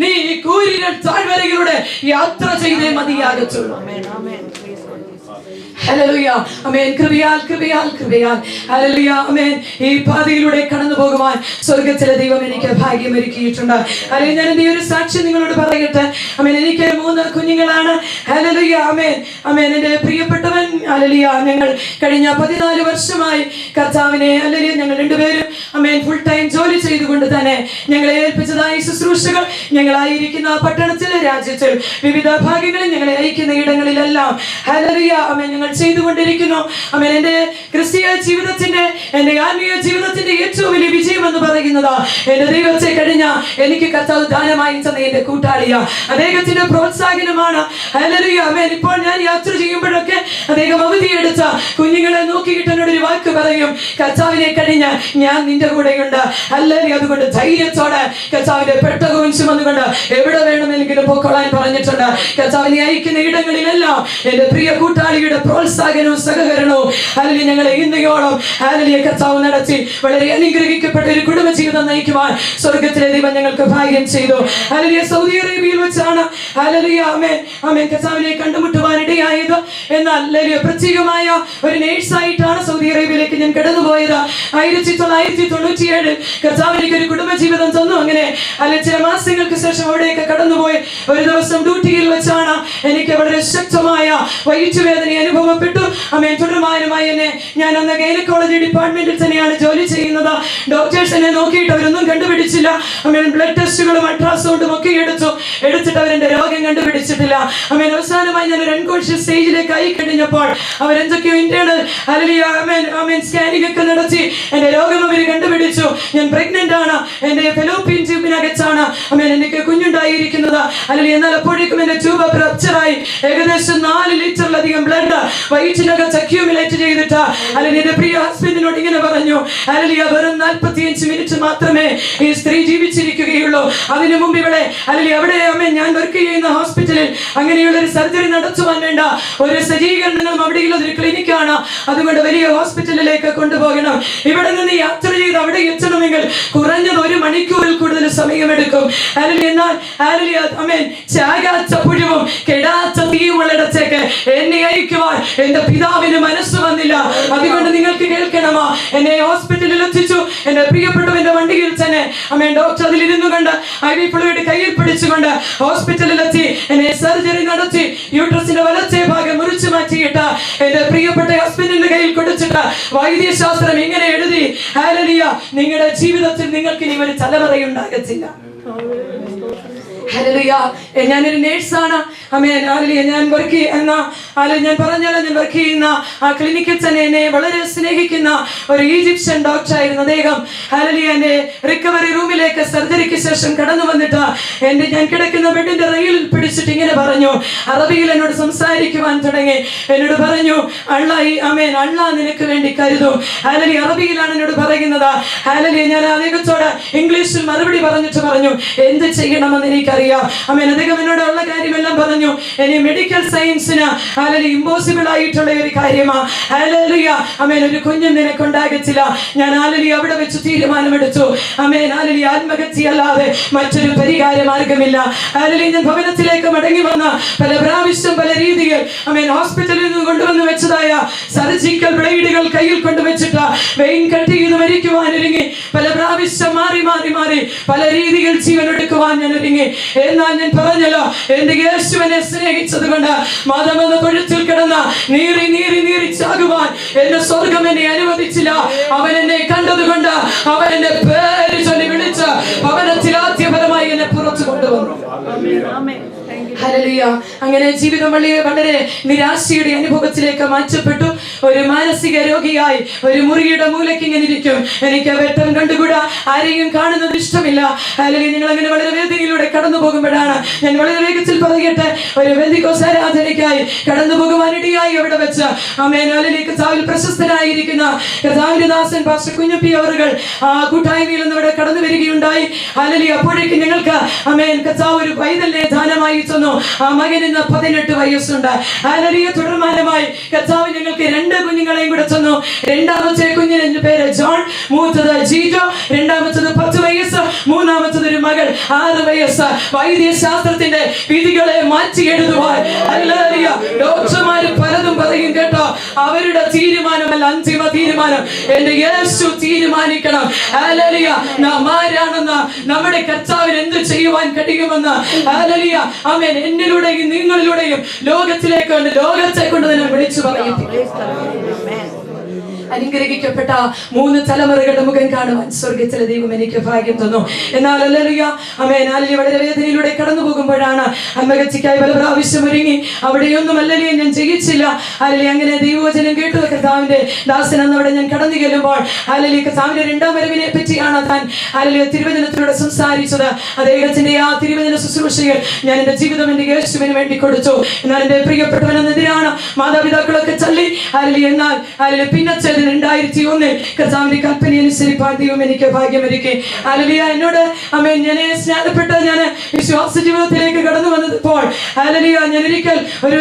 നീ ഈ കൂരിരുൾ താഴ്വരയിലൂടെ യാത്ര ചെയ്തേ മതിയാകത്തുള്ളൂ. ഹല്ലേലൂയ. ആമേൻ. കൃപയാൽ കൃപയാൽ കൃപയാൽ ഹല്ലേലൂയ. ആമേൻ. ഈ പാതയിലൂടെ കടന്നു പോകുവാൻ സ്വർഗ്ഗത്തിലെ ദൈവം എനിക്ക് ഭാഗ്യം ഒരുക്കിയിട്ടുണ്ട്. അല്ലെങ്കിൽ ഞാൻ എന്റെ ഒരു സാക്ഷ്യം നിങ്ങളോട് പറയട്ടെ. ആമേൻ. എനിക്ക് 3 കുഞ്ഞുങ്ങളാണ്. ഹല്ലേലൂയ. ആമേൻ. ആമേൻ. എന്റെ പ്രിയപ്പെട്ടവൻ ഹല്ലേലൂയ, ഞങ്ങൾ കഴിഞ്ഞ 14 വർഷമായി കർത്താവിനെ ഹല്ലേലൂയ ഞങ്ങൾ രണ്ടുപേരും ആമേൻ ഫുൾ ടൈം ജോലി ചെയ്തുകൊണ്ട് തന്നെ ഞങ്ങളെ ഏൽപ്പിച്ചതായ ശുശ്രൂഷകൾ ഞങ്ങളായിരിക്കുന്ന പട്ടണത്തിലെ രാജ്യത്തിൽ വിവിധ ഭാഗങ്ങളിൽ ഞങ്ങളെ അയക്കുന്ന ഇടങ്ങളിലെല്ലാം ഹല്ലേലൂയ ആമേൻ ഞങ്ങൾ ചെയ്തുകൊണ്ടിരിക്കുന്നു. ആമേൻ. എന്റെ ക്രിസ്തീയ ജീവിതത്തിന്റെ, എന്റെ ആത്മീയ ജീവിതത്തിന്റെ ഏറ്റവും വലിയ വിജയം എന്ന് പറയുന്നത് എന്റെ ദൈവത്തെ കഴിഞ്ഞ എനിക്ക് കർത്താവ് ദാനമായി തന്ന എന്റെ കൂട്ടാളിയ അദ്ദേഹത്തിന്റെ പ്രോത്സാഹനമാണ്. ഹല്ലേലൂയ. ആമേൻ. ഇപ്പോൾ ഞാൻ യാത്ര ചെയ്യുമ്പോഴൊക്കെ അദ്ദേഹം അവധിയെടുത്ത കുഞ്ഞുങ്ങളെ നോക്കിയിട്ട് എന്നോട് ഒരു വാക്ക് പറയും, കർത്താവിനെ കഴിഞ്ഞ ഞാൻ നിന്റെ കൂടെയുണ്ട്. ഹല്ലേലൂയ. അതുകൊണ്ട് ധൈര്യത്തോടെ കർത്താവിന്റെ പെട്ടകവും ചുമന്നുകൊണ്ട് എവിടെ വേണമെങ്കിലും പോക്കൊള്ളാൻ പറഞ്ഞിട്ടുണ്ട്. കർത്താവിനെ അയക്കുന്ന ഇടങ്ങളിലെല്ലാം എന്റെ പ്രിയ കൂട്ടാളിയുടെ പ്രോത്സാഹനവും സഹകരണവും ഹല്ലേലൂയ ഞങ്ങളെ ഇന്നയോളം ഹല്ലേലൂയ കർത്താവ് നടത്തി വളരെ അനുഗ്രഹിക്കപ്പെട്ട ഒരു കുടുംബജീവിതം നയിക്കുവാൻ സ്വർഗ്ഗത്തിലെ ദൈവം ഞങ്ങൾക്ക് ഭാഗ്യം ചെയ്തു. ഹല്ലേലൂയ. സൗദി അറേബ്യയിൽ വെച്ചാണ് ഹല്ലേലൂയ ആമേൻ ആമേൻ കർത്താവിനെ കണ്ടുമുട്ടുവാൻ ഇടയായത്. എന്നാൽ ഹല്ലേലൂയ പ്രത്യേകമായ ഒരു നേഴ്സായിട്ടാണ് സൗദി അറേബ്യയിലേക്ക് ഞാൻ കടന്നുപോയത്. 1997 കർത്താവ് എനിക്ക് ഒരു കുടുംബജീവിതം തന്നു. അങ്ങനെ അല്ലെങ്കിൽ ചില മാസങ്ങൾക്ക് ശേഷം അവിടെയൊക്കെ കടന്നുപോയി. ഒരു ദിവസം ഡ്യൂട്ടിയിൽ വെച്ചാണ് എനിക്ക് വളരെ ശക്തമായ വയറ്റുവേദന അനുഭവപ്പെട്ടു. ആമേൻ. തുടർമാനമായി എന്നെ, ഞാൻ അന്ന് ഗൈനക്കോളജി ഡിപ്പാർട്ട്മെന്റിൽ തന്നെയാണ് ജോലി ചെയ്യുന്നത്. ഡോക്ടേഴ്സ് എന്നെ നോക്കിയിട്ട് അവരൊന്നും കണ്ടുപിടിച്ചില്ല. ആമേൻ. ബ്ലഡ് ടെസ്റ്റുകളും അൾട്രാസൗണ്ടും ഒക്കെ എടുത്തിട്ട് അവരെന്റെ രോഗം കണ്ടുപിടിച്ചിട്ടില്ല. ആമേൻ. അവസാനമായി ഞാൻ ഒരു അൺകോൺഷ്യസ് സ്റ്റേജിലേക്ക് ആയി കഴിഞ്ഞപ്പോൾ അവരെന്തൊക്കെയോ ഇന്റേണൽ ഹല്ലേലൂയ ആമേൻ ആമേൻ സ്കാനിംഗ് ഒക്കെ നടത്തി എന്റെ രോഗം അവർ കണ്ടുപിടിച്ചു. ഞാൻ പ്രഗ്നന്റ് ആണ്. എന്റെ ഫെലോപ്പിയൻ ട്യൂബിനകത്താണ് ആമേൻ എനിക്ക് കുഞ്ഞുണ്ടായിരിക്കുന്നത്. ഹല്ലേലൂയ. എന്നാൽ അപ്പോഴേക്കും എന്റെ ട്യൂബ് റപ്ചറായി ഏകദേശം 4 ലിറ്ററിലധികം ബ്ലഡ് വയറ്റിനകത്ത് അക്യൂമുലേറ്റ് ചെയ്തിട്ട് ഹല്ലേലൂയ എന്റെ പ്രിയ ഹസ്ബൻഡിനോട് ഇങ്ങനെ പറഞ്ഞു, ഹല്ലേലൂയ വെറും 45 മിനിറ്റ് മാത്രമേ ഈ സ്ത്രീ ജീവിച്ചിരിക്കുകയുള്ളൂ. അതിനു മുമ്പ് ഇവിടെ ഹല്ലേലൂയ അവിടെ ആമേൻ ഞാൻ വർക്ക് ചെയ്യുന്ന ഹോസ്പിറ്റലിൽ അങ്ങനെയുള്ള ഒരു സർജറി നടത്തുവാൻ വേണ്ട ഒരു സജ്ജീകരണങ്ങളും അവിടെയുള്ള ഒരു ക്ലിനിക്കാണ്. അതുകൊണ്ട് വലിയ ഹോസ്പിറ്റലിലേക്ക് കൊണ്ടുപോകണം. ഇവിടെ നിന്ന് യാത്ര ചെയ്ത് അവിടെ എത്തണമെങ്കിൽ കുറഞ്ഞത് 1 മണിക്കൂറിൽ കൂടുതൽ സമയമെടുക്കും. ഹല്ലേലൂയ. എന്നാൽ ഹല്ലേലൂയ ആമേൻ ചാകാത്ത പുഴുവും കെടാത്ത തീയുമുള്ളിടത്തേക്ക് എന്നെ അയക്കുവാൻ എന്റെ പിതാവിന് മനസ്സ് വന്നില്ല. അതുകൊണ്ട് നിങ്ങൾക്ക് കേൾക്കണമോ, എന്നെ ഹോസ്പിറ്റലിൽ എത്തിച്ചു. എന്റെ പ്രിയപ്പെട്ടവന്റെ വണ്ടിയിൽ തന്നെ ആമേൻ ഡോക്ടർ അതിലിരുന്നു കൊണ്ട് IV ഫ്ലൂയിഡ് കയ്യിൽ പിടിച്ചുകൊണ്ട് ഹോസ്പിറ്റലിൽ എത്തി എന്നെ സർജറി നടത്തി യൂട്രസിന്റെ വലത്തെ ഭാഗം മുറിച്ചു മാറ്റിയിട്ട് എന്റെ പ്രിയപ്പെട്ട ഹസ്ബൻഡിന്റെ കയ്യിൽ കൊടുത്തിട്ട് വൈദ്യശാസ്ത്രം ഇങ്ങനെ എഴുതി, ഹല്ലേലൂയ നിങ്ങളുടെ ജീവിതത്തിൽ നിങ്ങൾക്ക് ഇനി ഒരു തലമുറയുണ്ടാകത്തില്ല. ഹല്ലേലൂയ. ഞാനൊരു നേഴ്സാണ്. ആമേൻ. ഹല്ലേലൂയ. ഞാൻ വർക്ക് ചെയ്യുന്ന ഞാൻ പറഞ്ഞാൽ ഞാൻ വർക്ക് ചെയ്യുന്ന ആ ക്ലിനിക്കിൽ തന്നെ എന്നെ വളരെ സ്നേഹിക്കുന്ന ഒരു ഈജിപ്ഷ്യൻ ഡോക്ടർ ആയിരുന്നു അദ്ദേഹം. ഹല്ലേലൂയ. എന്റെ റിക്കവറി റൂമിലേക്ക് സർജറിക്ക് ശേഷം കടന്നു വന്നിട്ട് ഞാൻ കിടക്കുന്ന ബെഡിന്റെ റെയിലിൽ പിടിച്ചിട്ട് ഇങ്ങനെ പറഞ്ഞു, അറബിയിൽ എന്നോട് സംസാരിക്കുവാൻ തുടങ്ങി. എന്നോട് പറഞ്ഞു, അള്ളാഹി ആമേൻ അള്ളാഹ് നിനക്ക് വേണ്ടി കരുതും. ഹല്ലേലൂയ. അറബിയിലാണ് എന്നോട് പറയുന്നത്. ഹല്ലേലൂയ. ഞാൻ അദ്ദേഹത്തോട് ഇംഗ്ലീഷിൽ മറുപടി പറഞ്ഞു, എന്ത് ചെയ്യണമെന്ന് എനിക്കറിയാം. ആമേൻ. അദ്ദേഹം എന്നോട് ഉള്ള കാര്യമെല്ലാം പറഞ്ഞു. പറഞ്ഞു, ഇനി മെഡിക്കൽ സയൻസിന് അല്ലെങ്കിൽ ഇമ്പോസിബിൾ ആയിട്ടുള്ള ഒരു കാര്യമാണ്. ഹല്ലേലൂയ. ആമേൻ. ഒരു കുഞ്ഞും നിനക്കുണ്ടാകത്തില്ല. ഞാൻ ഹല്ലേലൂയ അവിടെ വെച്ച് തീരുമാനമെടുത്തു. ആമേൻ. ഹല്ലേലൂയ. ആത്മഹത്യയല്ലാതെ മറ്റൊരു പരിഹാര മാർഗമില്ല. ഹല്ലേലൂയ. ഞാൻ ഭവനത്തിലേക്ക് മടങ്ങി വന്ന പല പ്രാവശ്യം പല രീതിയിൽ ആമേൻ ഹോസ്പിറ്റലിൽ നിന്ന് കൊണ്ടുവന്ന് വെച്ചതായ സർജിക്കൽ ബ്ലേഡുകൾ കയ്യിൽ കൊണ്ടുവച്ചിട്ട് വെയിൻ കട്ട് ചെയ്ത് മരിക്കുവാൻ ഒരുങ്ങി. പല പ്രാവശ്യം മാറി മാറി മാറി പല രീതിയിൽ ജീവൻ എടുക്കുവാൻ ഞാൻ ഒരുങ്ങി. എന്നാൽ ഞാൻ പറഞ്ഞല്ലോ, എന്റെ യേശുവിനെ സ്നേഹിച്ചത് കൊണ്ട് മതമെന്ന തൊഴുത്തിൽ കിടന്ന നീറി നീറി നീറി ചാകുവാൻ എന്റെ സ്വർഗം എന്നെ അനുവദിച്ചില്ല. അവൻ എന്നെ കണ്ടതുകൊണ്ട് അവൻ എന്റെ പേര് ചൊല്ലി വിളിച്ച് ഭവനത്തിൽ ആദ്യപരമായി എന്നെ പുറത്തു കൊണ്ടുവന്നു. ഹല്ലേലൂയ. അങ്ങനെ ജീവിതം വളരെ നിരാശയുടെ അനുഭവത്തിലേക്ക് മാറ്റപ്പെട്ടു. ഒരു മാനസിക രോഗിയായി ഒരു മുറിയുടെ മൂലയ്ക്ക് ഇങ്ങനെ ഇരിക്കും. എനിക്ക് വെട്ടം കണ്ടുകൂടാ, ആരെയും കാണുന്നത് ഇഷ്ടമില്ല. അല്ലെങ്കിൽ നിങ്ങൾ അങ്ങനെ വളരെ വേദനയിലൂടെ കടന്നു പോകുമ്പോഴാണ് ഞാൻ വളരെ വേഗത്തിൽ പറയട്ടെ, ഒരു പെന്തക്കോസ്ത് ആരാധനയ്ക്കായി കടന്നു പോകുവാനിടയായി അവിടെ വെച്ച് കർത്താവിൽ പ്രശസ്തനായിരിക്കുന്ന കർത്താവിന്റെ ദാസൻ പാസ്റ്റർ കുഞ്ഞപ്പി അവറുകൾ ആ കൂട്ടായ്മയിൽ നിന്ന് ഇവിടെ കടന്നു വരികയുണ്ടായി. ഹല്ലേലൂയ. അപ്പോഴേക്കും ഞങ്ങൾക്ക് കർത്താവ് ഒരു പൈതലിനെ ദാനമായി തന്നു. ആ മകൻ ഇന്ന് 18 വയസ്സുണ്ട്. ഹല്ലേലൂയ. തുടർമാനമായി കർത്താവ് ഞങ്ങൾക്ക് 2 കുഞ്ഞുങ്ങളെയും കൂടെ തന്നു. രണ്ടാമത്തെ കുഞ്ഞിന്റെ പേര് ജോൺ, മൂത്തത് ജീജോ, രണ്ടാമത്തത് 10 വയസ്സ്, മൂന്നാമത്തത് ഒരു മകൾ 6 വയസ്സ്. വൈദ്യശാസ്ത്രത്തിന്റെ വിധികളെ മാറ്റി എഴുതുവാൻ ഹല്ലേലൂയ ഡോക്ടർമാര് പലതും പറയും കേട്ടോ. അവരുടെ തീരുമാനമല്ല അന്തിമ തീരുമാനം. എന്റെ യേശു തീരുമാനിക്കണം. ഹല്ലേലൂയ. നാം ആരാണെന്ന്, നമ്മുടെ കർത്താവിന് എന്ത് ചെയ്യുവാൻ കഴിയുമെന്ന് ഹല്ലേലൂയ ആമേൻ എന്നിലൂടെയും നിങ്ങളിലൂടെയും ലോകത്തിലേക്ക് ലോകത്തെ കൊണ്ട് തന്നെ വിളിച്ചു പറയും. അനുഗ്രഹിക്കപ്പെട്ട 3 തലമുറകളുടെ മുഖം കാണുവാൻ സ്വർഗത്തിലെ ദൈവം എനിക്ക് ഭാഗ്യം തന്നു. എന്നാൽ ഹല്ലേലൂയ ആമേൻ ഹല്ലേലൂയ വളരെ വേദനയിലൂടെ കടന്നു പോകുമ്പോഴാണ് ആത്മഹത്യക്കായി പല പ്രാവശ്യം ഒരുങ്ങി. അവിടെയൊന്നും ഹല്ലേലൂയ ഞാൻ ജയിച്ചില്ല. ഹല്ലേലൂയ. അങ്ങനെ ദൈവവചനം കേട്ടു കർത്താവിന്റെ ദാസൻ എന്ന് അവിടെ ഞാൻ കടന്നു ചെല്ലുമ്പോൾ ഹല്ലേലൂയ കർത്താവിന്റെ 2ാം വരവിനെ പറ്റിയാണ് താൻ ഹല്ലേലൂയ തിരുവചനത്തിലൂടെ സംസാരിച്ചത്. അദ്ദേഹത്തിന്റെ ആ തിരുവചന ശുശ്രൂഷയിൽ ഞാൻ എന്റെ ജീവിതം എന്റെ യേശുവിന് വേണ്ടി കൊടുത്തു. എന്നാൽ എന്റെ പ്രിയപ്പെട്ടവനെതിരാണ് മാതാപിതാക്കളൊക്കെ ചൊല്ലി ഹല്ലേലൂയ. എന്നാൽ ഹല്ലേലൂയ പിന്നെ 2001 കർത്താവിന്റെ കൽപ്പന അനുസരിപ്പാൻ ദൈവം എനിക്ക് ഭാഗ്യമൊരുക്കി. ഹല്ലേലൂയ. എന്നോട് ആമേൻ ഞാൻ സ്നാനപ്പെട്ട ഞാൻ വിശ്വാസ ജീവിതത്തിലേക്ക് കടന്നു വന്നപ്പോൾ ഹല്ലേലൂയ ഞാൻ ഒരിക്കൽ ഒരു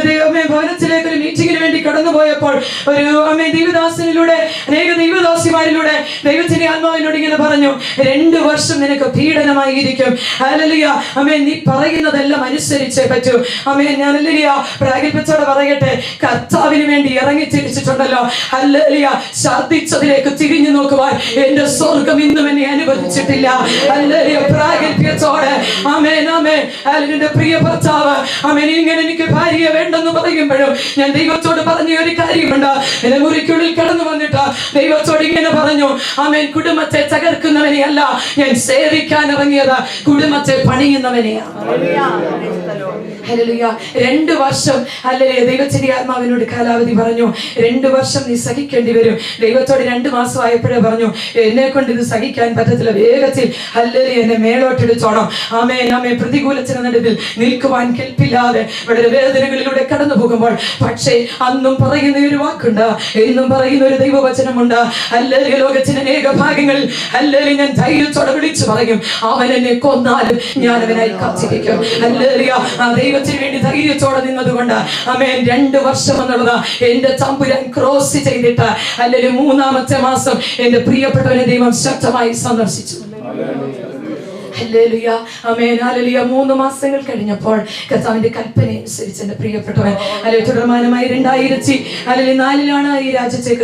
ഭവനത്തിലേക്ക് ഒരു മീറ്റിംഗിന് വേണ്ടി കടന്നു പോയപ്പോൾ ഒരു ആമേൻ ദൈവദാസനിലൂടെ അനേക ദൈവദാസിമാരിലൂടെ ദൈവത്തിന്റെ ആത്മാവിനോട് ഇങ്ങനെ പറഞ്ഞു, 2 വർഷം നിനക്ക് പീഡനമായിരിക്കും. ഹല്ലേലൂയ. ആമേൻ നീ പറയുന്നതെല്ലാം അനുസരിച്ചേ പറ്റൂ. ആമേൻ ഞാൻ ഹല്ലേലൂയ പ്രാഗൽഭ്യത്തോടെ പറയട്ടെ, കർത്താവിന് വേണ്ടി ഇറങ്ങി തിരിച്ചിട്ടുണ്ടല്ലോ. ഹല്ലേലൂയ. ഛർദ്ദിച്ചതിലേക്ക് തിരിഞ്ഞു നോക്കുവാൻ എന്റെ സ്വർഗം ഇന്നും എന്നെ അനുവദിച്ചിട്ടില്ല. ഹല്ലേലൂയ. പ്രാഗൽഭ്യത്തോടെ ആമേൻ ആമേൻ ഹല്ലേലൂയ. പ്രിയ ഭർത്താവ് ആമേൻ ഇങ്ങനെ എനിക്ക് ഭാര്യയെ വേണ്ടെന്ന് പറയുമ്പോഴും ഞാൻ ദൈവത്തോട് പറഞ്ഞ ഒരു കാര്യമുണ്ട്. എന്റെ മുറിക്കുള്ളിൽ കടന്നു വന്നിട്ട് ദൈവത്തോട് ഇങ്ങനെ പറഞ്ഞു, ആമേൻ കുടുംബത്തെ തകർക്കുന്നവനെ അല്ല ഞാൻ സേവിക്കാൻ ഇറങ്ങിയത്, കുടുംബത്തെ പണിയുന്നവനെയാണ്. ഹല്ലേലൂയ. 2 വർഷം ഹല്ലേലൂയ ദൈവത്തിന്റെ ആത്മാവിനോട് കാലാവധി പറഞ്ഞു. 2 വർഷം നീ സഹിക്കേണ്ടി വരും. ദൈവത്തോട് 2 മാസം ആയപ്പോഴേ പറഞ്ഞു, എന്നെ കൊണ്ട് ഇത് സഹിക്കാൻ പറ്റത്തില്ല, വേഗത്തിൽ ഹല്ലേലൂയ എന്നെ മേലോട്ടെടുത്തോണം. ആമേൻ ആമേൻ. പ്രതികൂലത്തിന് നടുവിൽ നിൽക്കുവാൻ കെൽപ്പില്ലാതെ വളരെ വേദനകളിലൂടെ കടന്നു പോകുമ്പോൾ പക്ഷേ അന്നും പറയുന്ന ഒരു വാക്കുണ്ട്, എന്നും പറയുന്ന ഒരു ദൈവവചനമുണ്ട്. ഹല്ലേലൂയ. ലോകത്തിന്റെ അനേക ഭാഗങ്ങളിൽ ഹല്ലേലൂയ ഞാൻ ധൈര്യത്തോടെ വിളിച്ചു പറയും, അവൻ എന്നെ കൊന്നാലും ഞാൻ അവനായി കാത്തിരിക്കും. ഹല്ലേലൂയ. ആ ദൈവത്തിന് വേണ്ടി ധൈര്യത്തോടെ നിന്നതുകൊണ്ട് ആമേൻ 2 വർഷം എന്നുള്ളത് എന്റെ തമ്പുരാൻ ക്രോസ് ചെയ്തിട്ട് ഹല്ലേലൂയ 3ാമത്തെ മാസം എന്റെ പ്രിയപ്പെട്ടവനെ ദൈവം ശക്തമായി സന്ദർശിച്ചു. ഹല്ലേലൂയ. Amen hallelujah. 3 മാസങ്ങൾ കഴിഞ്ഞപ്പോൾ കർത്താവിന്റെ കൽപ്പന അനുസരിച്ച് എന്റെ പ്രിയപ്പെട്ടവൻ ഹല്ലേലൂയ തുടർമാനമായി 2004 ഈ രാജ്യത്തേക്ക്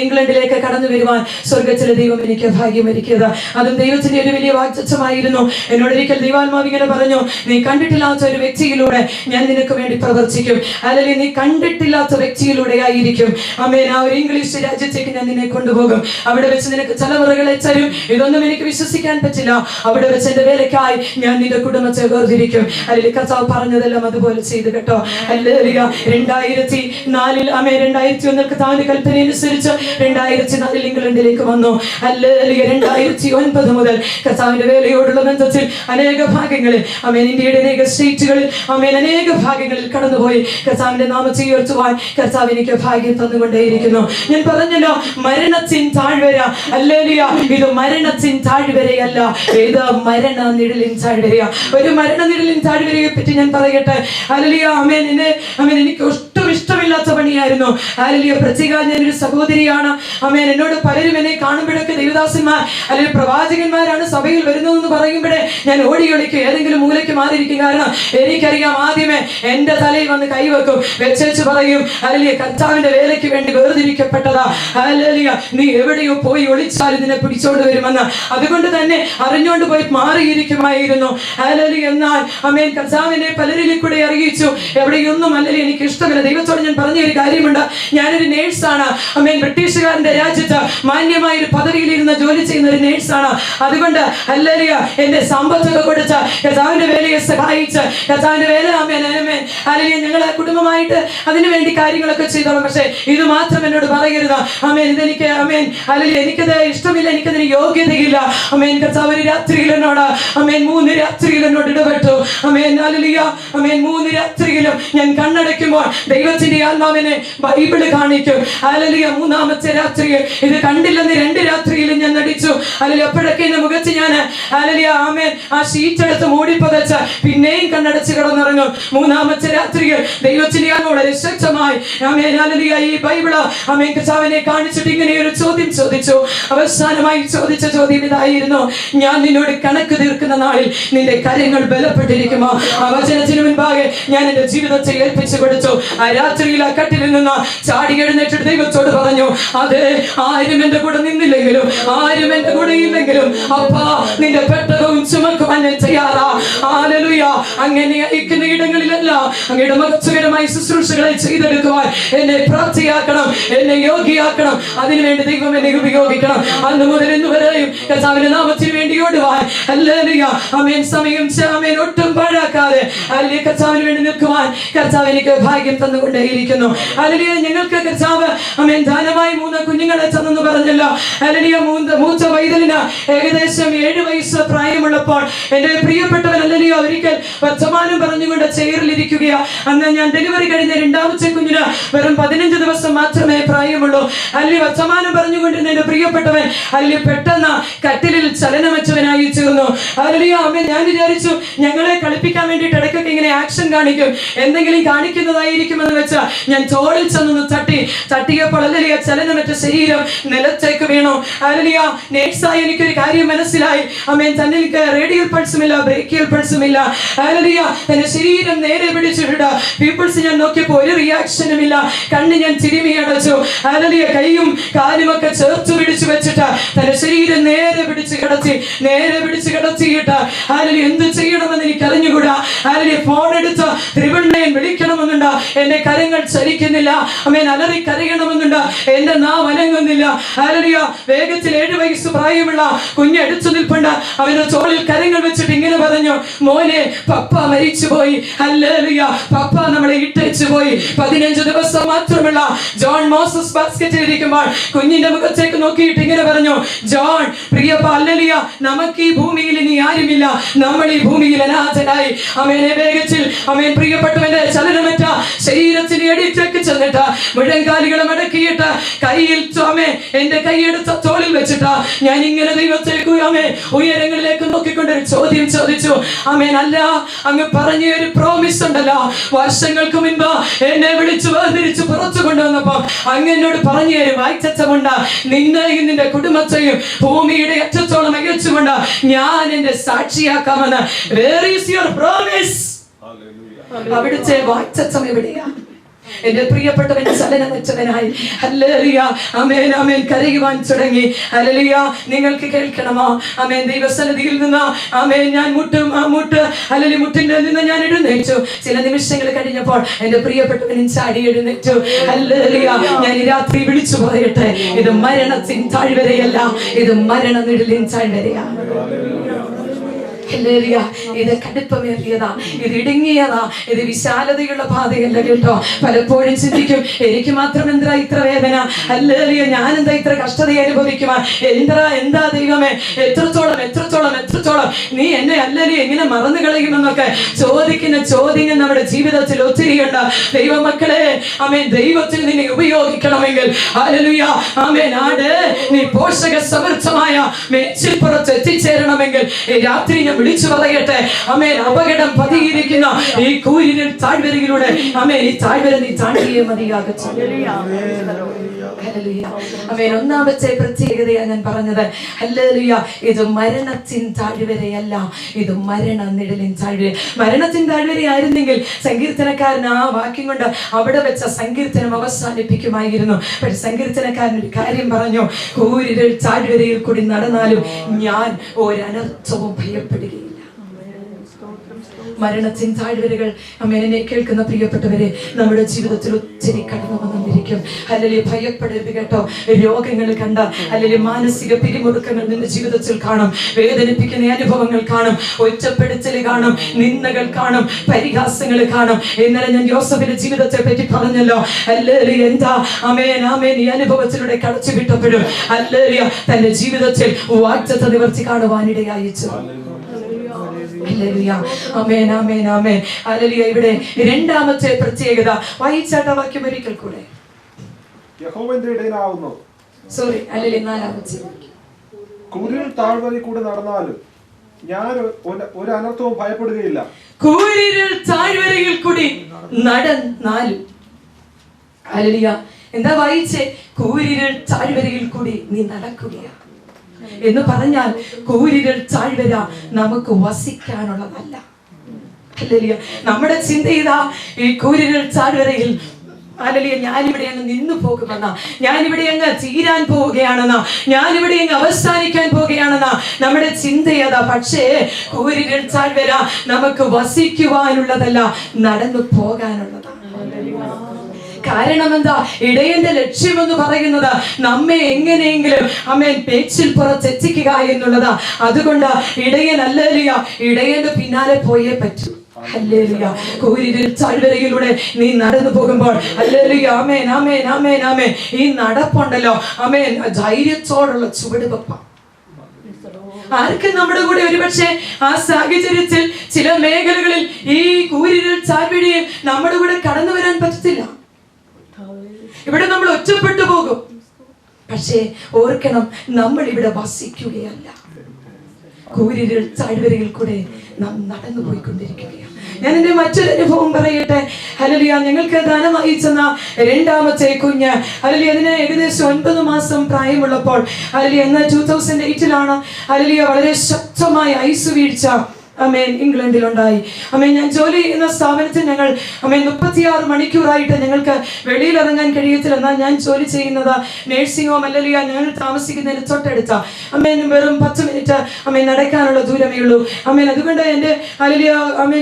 ഇംഗ്ലണ്ടിലേക്ക് കടന്നു വരുവാൻ സ്വർഗത്തിലെ ദൈവം എനിക്ക് ഭാഗ്യമൊരുക്കിയത്. അതും ദൈവത്തിന്റെ ഒരു വലിയ വാഗ്ദത്തമായിരുന്നു. എന്നോട് ഒരിക്കൽ ദൈവാത്മാവ് ഇങ്ങനെ പറഞ്ഞു, നീ കണ്ടിട്ടില്ലാത്ത ഒരു വ്യക്തിയിലൂടെ ഞാൻ നിനക്ക് വേണ്ടി പ്രവർത്തിക്കും. ഹല്ലേലൂയ. നീ കണ്ടിട്ടില്ലാത്ത വ്യക്തിയിലൂടെ ആയിരിക്കും. ആമേൻ. ആ ഒരു ഇംഗ്ലീഷ് രാജ്യത്തേക്ക് ഞാൻ നിന്നെ കൊണ്ടുപോകും. അവിടെ വെച്ച് നിനക്ക് തലമുറകളെ തരും. ഇതൊന്നും എനിക്ക് വിശ്വസിക്കാൻ പറ്റില്ല. അവിടെ വെച്ച് എന്റെ വേലക്കായി ഞാൻ നിന്റെ കുടുംബത്തെ വേർതിരിക്കും. അല്ലെങ്കിൽ കർത്താവ് പറഞ്ഞതെല്ലാം അതുപോലെ ചെയ്തു കേട്ടോ. ഹല്ലേലൂയ. 2004 ആമേൻ 2001 കർത്താവിന്റെ കൽപ്പന അനുസരിച്ച് 2004 ഇംഗ്ലണ്ടിലേക്ക് വന്നു. ഹല്ലേലൂയ. 2009 മുതൽ കർത്താവിന്റെ വേലയോടുള്ള ബന്ധത്തിൽ അനേക ഭാഗങ്ങളിൽ ആമേൻ ഇന്ത്യയുടെ അനേക സ്റ്റേറ്റുകളിൽ ആമേൻ അനേക ഭാഗങ്ങളിൽ കടന്നുപോയി കർത്താവിന്റെ നാമത്തെ ഉയർത്തുവാൻ കർത്താവ് എനിക്ക് ഭാഗ്യം തന്നുകൊണ്ടേയിരിക്കുന്നു. ഞാൻ പറഞ്ഞല്ലോ, മരണത്തിൻ താഴ്വര. ഹല്ലേലൂയ. ഇത് മരണത്തിൻ താഴ്വരയല്ല, ഇത് മരണ നിഴലിൻ താഴ്വരയാ. ഒരു മരണ നിഴലിൻ താഴ്വരയെ പറ്റി ഞാൻ പറയട്ടെ. ഹല്ലേലൂയ. ആമേൻ. എനിക്ക് ഒട്ടും ഇഷ്ടമില്ലാത്ത പണിയായിരുന്നു. ഹല്ലേലൂയ. പ്രത്യേക ഞാനൊരു സഹോദരിയാണ്. ആമേൻ. എന്നോട് പലരും എന്നെ കാണുമ്പോഴൊക്കെ ദൈവദാസന്മാർ അല്ലെങ്കിൽ പ്രവാചകന്മാരാണ് സഭയിൽ വരുന്നതെന്ന് പറയുമ്പോഴേ ഞാൻ ഓടി ഒളിക്കും, ഏതെങ്കിലും മൂലയ്ക്ക് മാറിയിരിക്കും. കാരണം എനിക്കറിയാം, ആദ്യമേ എന്റെ തലയിൽ വന്ന് കൈവെക്കും, വെച്ചു പറയും, ഹല്ലേലൂയ, കർത്താവിന്റെ വേലയ്ക്ക് വേണ്ടി വേർതിരിക്കപ്പെട്ടതാ, ഹല്ലേലൂയ, നീ എവിടെയോ പോയി ഒളിച്ചാലും നിന്നെ പിടിച്ചോണ്ട് വരുമെന്ന്. അതുകൊണ്ട് തന്നെ അറിഞ്ഞുകൊണ്ട് പോയി മാറിയിരിക്കുമായിരുന്നു. ഹല്ലേലൂയ. എന്നാൽ ആമേൻ, കർത്താവിനെ പലരിൽ കൂടെ അറിയിച്ചു. എവിടെയൊന്നും അല്ലെങ്കിൽ എനിക്ക് ഇഷ്ടമില്ല. ദൈവത്തോട് ഞാൻ പറഞ്ഞ ഒരു കാര്യമുണ്ട്, ഞാനൊരു നേഴ്സാണ്. ആമേൻ. ബ്രിട്ടീഷുകാരന്റെ രാജ്യത്ത് മാന്യമായ ഒരു പദവിയിലിരുന്ന് ജോലി ചെയ്യുന്ന ഒരു നേഴ്സാണ്. അതുകൊണ്ട് ഹല്ലേലൂയ, എന്റെ സമ്പത്തൊക്കെ കൊടുത്ത് കർത്താവിന്റെ വേലയെ സഹായിച്ച് കർത്താവിന്റെ വേല ആമേൻ ആമേൻ ഹല്ലേലൂയ ഞങ്ങളെ കുടുംബമായിട്ട് അതിനു വേണ്ടി കാര്യങ്ങളൊക്കെ ചെയ്തോളാം. പക്ഷേ ഇത് മാത്രം എന്നോട് പറയരുത്. ആമേൻ, ഇതെനിക്ക് ആമേൻ ഹല്ലേലൂയ എനിക്കത് ഇഷ്ടമില്ല, എനിക്കതിന് യോഗ്യതയില്ല. ആമേൻ. കർത്താവ് ഒരു രാത്രിയിൽ എന്നോട് ആമേൻ 3 രാത്രിയിൽ എന്നോട് ഇടപെട്ടു. Amen hallelujah. ആമേൻ 3 രാത്രിയിലും ഞാൻ കണ്ണടയ്ക്കുമ്പോൾ ദൈവത്തിന്റെ ആത്മാവിനെ ബൈബിള് കാണിക്കും. ഹല്ലേലൂയ. 3-ാമത്തെ രാത്രിയിൽ ഇത് കണ്ടില്ലെന്ന് 2 രാത്രിയിലും ഞാൻ നടിച്ചു. ഹല്ലേലൂയ. അപ്പോഴൊക്കെ എന്റെ മുഖത്ത് ഞാൻ ഹല്ലേലൂയ ആമേൻ ആ ഷീറ്റ് എടുത്ത് മൂടിപ്പതച്ച് പിന്നെയും കണ്ണടച്ച് കിടന്നിറങ്ങും. 3-ാമത്തെ രാത്രിയിൽ ദൈവത്തിന്റെ ആത്മാവ് വളരെ ശക്തമായി ആമേൻ ഹല്ലേലൂയ ഈ ബൈബിള് ആമേൻ കർത്താവിനെ കാണിച്ചിട്ട് ഇങ്ങനെ ഒരു ചോദ്യം ചോദിച്ചു. അവസാനമായി ചോദിച്ച ചോദ്യം ഇതായിരുന്നു, ഞാൻ നിന്നോട് കണക്ക് തീർക്കുന്ന നാളിൽ നിന്റെ കരങ്ങൾ ബലപ്പെട്ടിരിക്കുമോ? ആ വചനത്തിന് മുൻപാകെ ഞാൻ എന്റെ ജീവിതത്തെ ഏൽപ്പിച്ചു കൊടുത്തു. ആ രാത്രിയിൽ ആ കട്ടിലിൽ നിന്ന് ചാടി എഴുന്നേറ്റിട്ട് ദൈവത്തോട് പറഞ്ഞു, അതെ, ആരും എന്റെ കൂടെ നിന്നില്ലെങ്കിലും ആരും എന്റെ കൂടെ ഇല്ലെങ്കിലും അപ്പാ നിന്റെ പെട്ടകവും ചുമക്കുവാൻ ഞാൻ തയ്യാറാ. ഹല്ലേലൂയ. അങ്ങനെ അയക്കുന്ന ഇടങ്ങളിലെല്ലാം അങ്ങയുടെ മഹത്വകരമായ ശുശ്രൂഷകളെ ചെയ്തെടുക്കുവാൻ എന്നെ പ്രാപ്തിയാക്കണം, എന്നെ യോഗ്യയാക്കണം. അതിനുവേണ്ടി ദൈവം എന്നെ ഉപയോഗിക്കണം. അന്ന് മുതൽ ഇന്ന് വരെയും കർത്താവിന്റെ നാമത്തിന് വേണ്ടി ഓടുവാൻ ഹല്ലേലൂയ ആമേൻ സമയം ആമേൻ ഒട്ടും പാഴാക്കാതെ ഹല്ലേലൂയ കർത്താവിന് വേണ്ടി നിൽക്കുവാൻ കർത്താവ് എനിക്ക് ഭാഗ്യം തന്നുകൊണ്ടേയിരിക്കുന്നു. ഹല്ലേലൂയ. ഞങ്ങൾക്ക് കർത്താവ് ആമേൻ ദാനമായി 3 കുഞ്ഞുങ്ങളെ തന്നെന്ന് പറഞ്ഞല്ലോ. ഹല്ലേലൂയ. മൂത്ത വൈതലിന് ഏകദേശം 7 വയസ്സ് പ്രായമുള്ളപ്പോൾ എന്റെ പ്രിയപ്പെട്ടവൻ ഹല്ലേലൂയ ഒരിക്കൽ വർത്തമാനം പറഞ്ഞുകൊണ്ട് ചെയറിലിരിക്കുകയാ. അന്ന് ഞാൻ ഡെലിവറി കഴിഞ്ഞ 2-ാമത്തെ കുഞ്ഞിന് വെറും 15 ദിവസം മാത്രമേ പ്രായമുള്ളൂ. ഹല്ലേലൂയ. വർത്തമാനം പറഞ്ഞുകൊണ്ടിരുന്ന എന്റെ പ്രിയപ്പെട്ടവൻ ഹല്ലേലൂയ പെട്ടെന്ന് കട്ടിലിൽ ചലനമറ്റവനായി തീർന്നു. ഹല്ലേലൂയ. ആമേൻ. ഞാൻ വിചാരിച്ചു ഞങ്ങളെ കളിപ്പിക്കാൻ വേണ്ടിയിട്ട് ഇടയ്ക്കൊക്കെ ഇങ്ങനെ ആക്ഷൻ കാണിക്കും, എന്തെങ്കിലും കാണിക്കുന്നതായിരിക്കുമെന്ന് വെച്ചാൽ ഞാൻ തോളിൽ ചെന്നൊന്ന് തട്ടിയപ്പോൾ ഹല്ലേലൂയ ചലനമറ്റ ശരീരം നിലത്തേക്ക് വീണു. ഹല്ലേലൂയ. നേഴ്സായി എനിക്കൊരു കാര്യം മനസ്സിലായി. ആമേൻ. തന്നിൽ റേഡിയൽ പൾസുമില്ല, ബ്രേക്കിയൽ പൾസുമില്ല. ഹല്ലേലൂയ. തന്റെ ശരീരം നേരെ പിടിച്ചിട്ട് പീപ്പിൾസ് ഞാൻ നോക്കിയപ്പോൾ ഒരു റിയാക്ഷനും ഇല്ല. കണ്ണ് ഞാൻ തിരുമി അടച്ചു. ഹല്ലേലൂയ. കൈയും കാലും ഒക്കെ ചേർത്ത് പിടിച്ചു വെച്ചിട്ട് തന്റെ ശരീരം നേരെ പിടിച്ച് കിടത്തിയിട്ട് ഹല്ലേലൂയ എന്ത് ചെയ്യണമെന്ന് എനിക്ക് അറിഞ്ഞുകൂടാ. ഹല്ലേലൂയ. ഫോൺ എടുത്ത് ത്രിവണ്ണയൻ വിളിക്കണമെന്നുണ്ട്, എന്റെ കരങ്ങൾ ചലിക്കുന്നില്ല. ആമേൻ. അലറി കരയണമെന്നുണ്ട്, എന്റെ നാവ് അനങ്ങുന്നില്ല. ഹല്ലേലൂയ. വേഗത്തിൽ 7 വയസ്സ് പ്രായമുള്ള കുഞ്ഞ് എടുത്തു നിൽപ്പുണ്ട്. അവന്റെ തോളിൽ കരങ്ങൾ വെച്ചിട്ട് ഇങ്ങനെ പറഞ്ഞു, മോനെ, പപ്പ മരിച്ചുപോയി. ഹല്ലേലൂയ. പപ്പ നമ്മളെ ഇട്ടേച്ചു പോയി. 15 ദിവസം മാത്രമുള്ള ജോൺ മോസസ് ബാസ്കറ്റിൽ ഇരിക്കുമ്പോൾ കുഞ്ഞിന്റെ മുഖത്തേക്ക് നോക്കിയിട്ട് ഇങ്ങനെ പറഞ്ഞു, ജോൺ പ്രിയപ്പ, ഹല്ലേലൂയ, നമുക്ക് ഈ ഭൂമിയിൽ ഇനി ആരുമില്ല, നമ്മൾ ഈ ഭൂമിയിൽ അനാഥരായി. ആമേനെ. വേഗത്തിൽ ആമേൻ പ്രിയപ്പെട്ടവന്റെ ചലനമറ്റ ശരീരത്തിന് അടിച്ചേക്ക് ചെന്നിട്ട് മുഴങ്കാലുകളെ മടക്കിയിട്ട് കയ്യിൽ എന്റെ കൈയെടുത്ത തോളിൽ വെച്ചിട്ട് ഞാൻ ഇങ്ങനെ ദൈവത്തേക്ക് ഉയരങ്ങളിലേക്ക് നോക്കിക്കൊണ്ടൊരു ചോദ്യം ചോദിച്ചു. ആമേൻ. അല്ല, അങ്ങ് പറഞ്ഞ ഒരു പ്രോമിസ് ഉണ്ടല്ലോ, വർഷങ്ങൾക്ക് മുൻപ് എന്നെ വിളിച്ചു വേർതിരിച്ച് പുറത്തു കൊണ്ടുവന്നപ്പോ അങ്ങ് എന്നോട് പറഞ്ഞു ഒരു വാഗ്ദത്തമുണ്ട്, നിന്നെയും നിന്റെ കുടുംബത്തെയും ഭൂമിയുടെ അറ്റത്തോളം അയച്ചുകൊണ്ട് ഞാൻ എന്റെ സാക്ഷിയാക്കാമെന്ന്. Where is your promise? അവിടുത്തെ വാഗ്ദത്തം എവിടെയാ? എന്റെ പ്രിയപ്പെട്ടവൻ ചലനമറ്റവനായി ഹല്ലേലൂയ ആമേൻ ആമേൻ കരയുവാൻ തുടങ്ങി. ഹല്ലേലൂയ. നിങ്ങൾക്ക് കേൾക്കണമോ? ആമേൻ. ദൈവസന്നിധിയിൽ നിന്ന് ആമേൻ ഞാൻ ഹല്ലേലൂയ മുട്ടിന്റെ നിന്ന് ഞാൻ എഴുന്നേറ്റു. ചില നിമിഷങ്ങൾ കഴിഞ്ഞപ്പോൾ എന്റെ പ്രിയപ്പെട്ടവൻ ചാടി എഴുന്നേറ്റു. ഹല്ലേലൂയ. ഞാൻ ഈ രാത്രി വിളിച്ചു പറയട്ടെ, ഇത് മരണത്തിൻ താഴ്വരയല്ല, ഇത് മരണനിഴലിൻ താഴ്വരയാണ്. ഹല്ലേലൂയ. ഇത് കടുപ്പമേറിയതാ, ഇത് ഇടുങ്ങിയതാ, ഇത് വിശാലതയുള്ള പാതയല്ല കേട്ടോ. പലപ്പോഴും ചിന്തിക്കും, എനിക്ക് മാത്രം എന്താ ഇത്ര വേദന, ഹല്ലേലൂയ, ഞാൻ എന്താ ഇത്ര കഷ്ടത അനുഭവിക്കുവാൻ, എന്താ ദൈവമേ, എത്രത്തോളം നീ എന്നെ ഹല്ലേലൂയ എങ്ങനെ മറന്നു കളയുമെന്നൊക്കെ ചോദിക്കുന്ന ചോദ്യങ്ങൾ നമ്മുടെ ജീവിതത്തിൽ ഒത്തിരിയുണ്ട്. ദൈവമക്കളെ, ആമേൻ, ദൈവത്തിൽ നിന്നെ ഉപയോഗിക്കണമെങ്കിൽ ഹല്ലേലൂയ, ആമേൻ, നീ പോഷക സമൃദ്ധമായ മേച്ചിൽപ്പുറത്ത് എത്തിച്ചേരണമെങ്കിൽ രാത്രി ഞാൻ വിളിച്ചു പറയട്ടെ, ആമേൻ, അപകടം പതിയിരിക്കുന്ന ഈ കൂരിരുൾ താഴ്വരയിലൂടെ, ആമേൻ, ഈ താഴ്വര നീ താണ്ടിയേ മതിയാകട്ടെ. ആമേൻ. ഒന്നാമത്തെ പ്രത്യേകതയാ ഞാൻ പറഞ്ഞത്, ഹല്ലേലൂയ, ഇത് മരണത്തിൻ താഴ്വരയല്ല, ഇത് മരണ നിഴലിൻ താഴ്വര. മരണത്തിൻ താഴ്വരയായിരുന്നെങ്കിൽ സങ്കീർത്തനക്കാരൻ ആ വാക്യം കൊണ്ട് അവിടെ വെച്ച സങ്കീർത്തനം അവസാനിപ്പിക്കുമായിരുന്നു. പക്ഷെ സങ്കീർത്തനക്കാരൻ ഒരു കാര്യം പറഞ്ഞു, കൂരിരുൾ താഴ്വരയിൽ കൂടി നടന്നാലും ഞാൻ ഒരനർത്ഥവും ഭയപ്പെടുകയില്ല. മരണത്തിൻ താഴ്വരകൾ, അമ്മേനെ കേൾക്കുന്ന പ്രിയപ്പെട്ടവരെ, നമ്മുടെ ജീവിതത്തിൽ ഒത്തിരി കടന്നു വന്നിരിക്കും. അല്ലെങ്കിൽ ഭയപ്പെടരുത് കേട്ടോ. രോഗങ്ങൾ കണ്ട, അല്ലെങ്കിൽ മാനസിക പിരിമുറുക്കങ്ങൾ നിന്റെ ജീവിതത്തിൽ കാണും, വേദനിപ്പിക്കുന്ന അനുഭവങ്ങൾ കാണും, ഒറ്റപ്പെടുത്തൽ കാണും, നിന്ദകൾ കാണും, പരിഹാസങ്ങൾ കാണും. ഇന്നലെ ഞാൻ യോസഫിന്റെ ജീവിതത്തെ പറ്റി പറഞ്ഞല്ലോ. അല്ലെങ്കിൽ എന്താ ആമേൻ ഈ അനുഭവത്തിലൂടെ കടച്ചു വിട്ടപ്പോഴും അല്ലെങ്കിൽ തന്റെ ജീവിതത്തിൽ വാഗ്ദത്ത നിവർത്തി കാണുവാനിടയായിച്ചു. ഇവിടെ രണ്ടാമത്തെ പ്രത്യേകത വായിച്ചാട്ട വാക്യം ഒരിക്കൽ കൂടെ. യഹോവയുടെ ഇടയനാവുന്നു. സോറി, അല്ലെങ്കിൽ നാലാമത്തെ. കൂരിരുൾ താഴ്വരയിൽ കൂടെ നടന്നാലും ഞാൻ ഒരു അനർത്ഥവും ഭയപ്പെടുകയില്ല. കൂരിരുൾ താഴ്വരയിൽ കൂടി നടന്നാലും, ഹല്ലേലൂയ, എന്താ വായിച്ചേ? കൂരിരുൾ താഴ്വരയിൽ കൂടി നീ നടക്കുകയാണ് എന്ന് പറഞ്ഞാൽ കൂരിരുൾ താഴ്വര നമുക്ക് വസിക്കാനുള്ളതല്ല. ഹല്ലേലൂയ. നമ്മുടെ ചിന്ത ഇതാ, ഈ കൂരിരുൾ താഴ്വരയിൽ ഹല്ലേലൂയ ഞാനിവിടെ അങ്ങ് നിന്നു പോകുമെന്നാ, ഞാനിവിടെ അങ്ങ് തീരാൻ പോവുകയാണെന്നാ, ഞാനിവിടെ അങ്ങ് അവസാനിക്കാൻ പോവുകയാണെന്നാ നമ്മുടെ ചിന്തയതാ. പക്ഷേ കൂരിരുൾ താഴ്വര നമുക്ക് വസിക്കുവാനുള്ളതല്ല, നടന്നു പോകാനുള്ളതാണ്. കാരണം എന്താ? ഇടയന്റെ ലക്ഷ്യമെന്ന് പറയുന്നത് നമ്മെ എങ്ങനെയെങ്കിലും പേച്ചിൽ പുറത്തെത്തിക്കുക എന്നുള്ളതാ. അതുകൊണ്ട് ഇടയൻ ഹല്ലേലൂയ ഇടയന്റെ പിന്നാലെ പോയേ പറ്റൂ. ഹല്ലേലൂയ. കൂരിരുൾ താഴ്വരയിലൂടെ നീ നടന്നു പോകുമ്പോൾ ഹല്ലേലൂയ ആമേൻ ആമേൻ ആമേൻ ആമേൻ ഈ നടപ്പുണ്ടല്ലോ, ആമേൻ, ധൈര്യത്തോടുള്ള ചുവടുവെപ്പ. ആർക്കും നമ്മുടെ കൂടെ ഒരുപക്ഷെ ആ സാഹചര്യത്തിൽ ചില മേഖലകളിൽ ഈ കൂരിരുൾ താഴ്വരയിൽ നമ്മുടെ കൂടെ കടന്നു വരാൻ പറ്റത്തില്ല. ഇവിടെ നമ്മൾ ഒറ്റപ്പെട്ടു പോകും. പക്ഷേ ഓർക്കണം, നമ്മൾ ഇവിടെ വസിക്കുകയല്ല, കൂരിരുൾ താഴ്വരയിൽ കൂടെ നാം നടന്നു പോയിക്കൊണ്ടിരിക്കുകയാണ്. ഞാൻ എന്റെ മറ്റൊരു അനുഭവം പറയട്ടെ. ഹല്ലേലൂയ. ഞങ്ങൾക്ക് ദാനമായി ചെന്ന രണ്ടാമത്തെ കുഞ്ഞ്, ഹല്ലേലൂയ, അതിന് ഏകദേശം 9 മാസം പ്രായമുള്ളപ്പോൾ, ഹല്ലേലൂയ, എന്നാൽ 2008 ഹല്ലേലൂയ വളരെ ശക്തമായ ഐസ് വീഴ്ച ഇംഗ്ലണ്ടിലുണ്ടായി. ഞാൻ ജോലി ചെയ്യുന്ന സ്ഥാപനത്തിൽ ഞങ്ങൾ 36 മണിക്കൂറായിട്ട് ഞങ്ങൾക്ക് വെളിയിലിറങ്ങാൻ കഴിയത്തില്ല. എന്നാൽ ഞാൻ ജോലി ചെയ്യുന്നത് നേഴ്സിംഗ് ഹോം അല്ലല്ലോ, ഞങ്ങൾ താമസിക്കുന്നതിന് തൊട്ടടുത്ത വെറും 10 മിനിറ്റ് നടക്കാനുള്ള ദൂരമേ ഉള്ളൂ. അതുകൊണ്ട് എൻ്റെ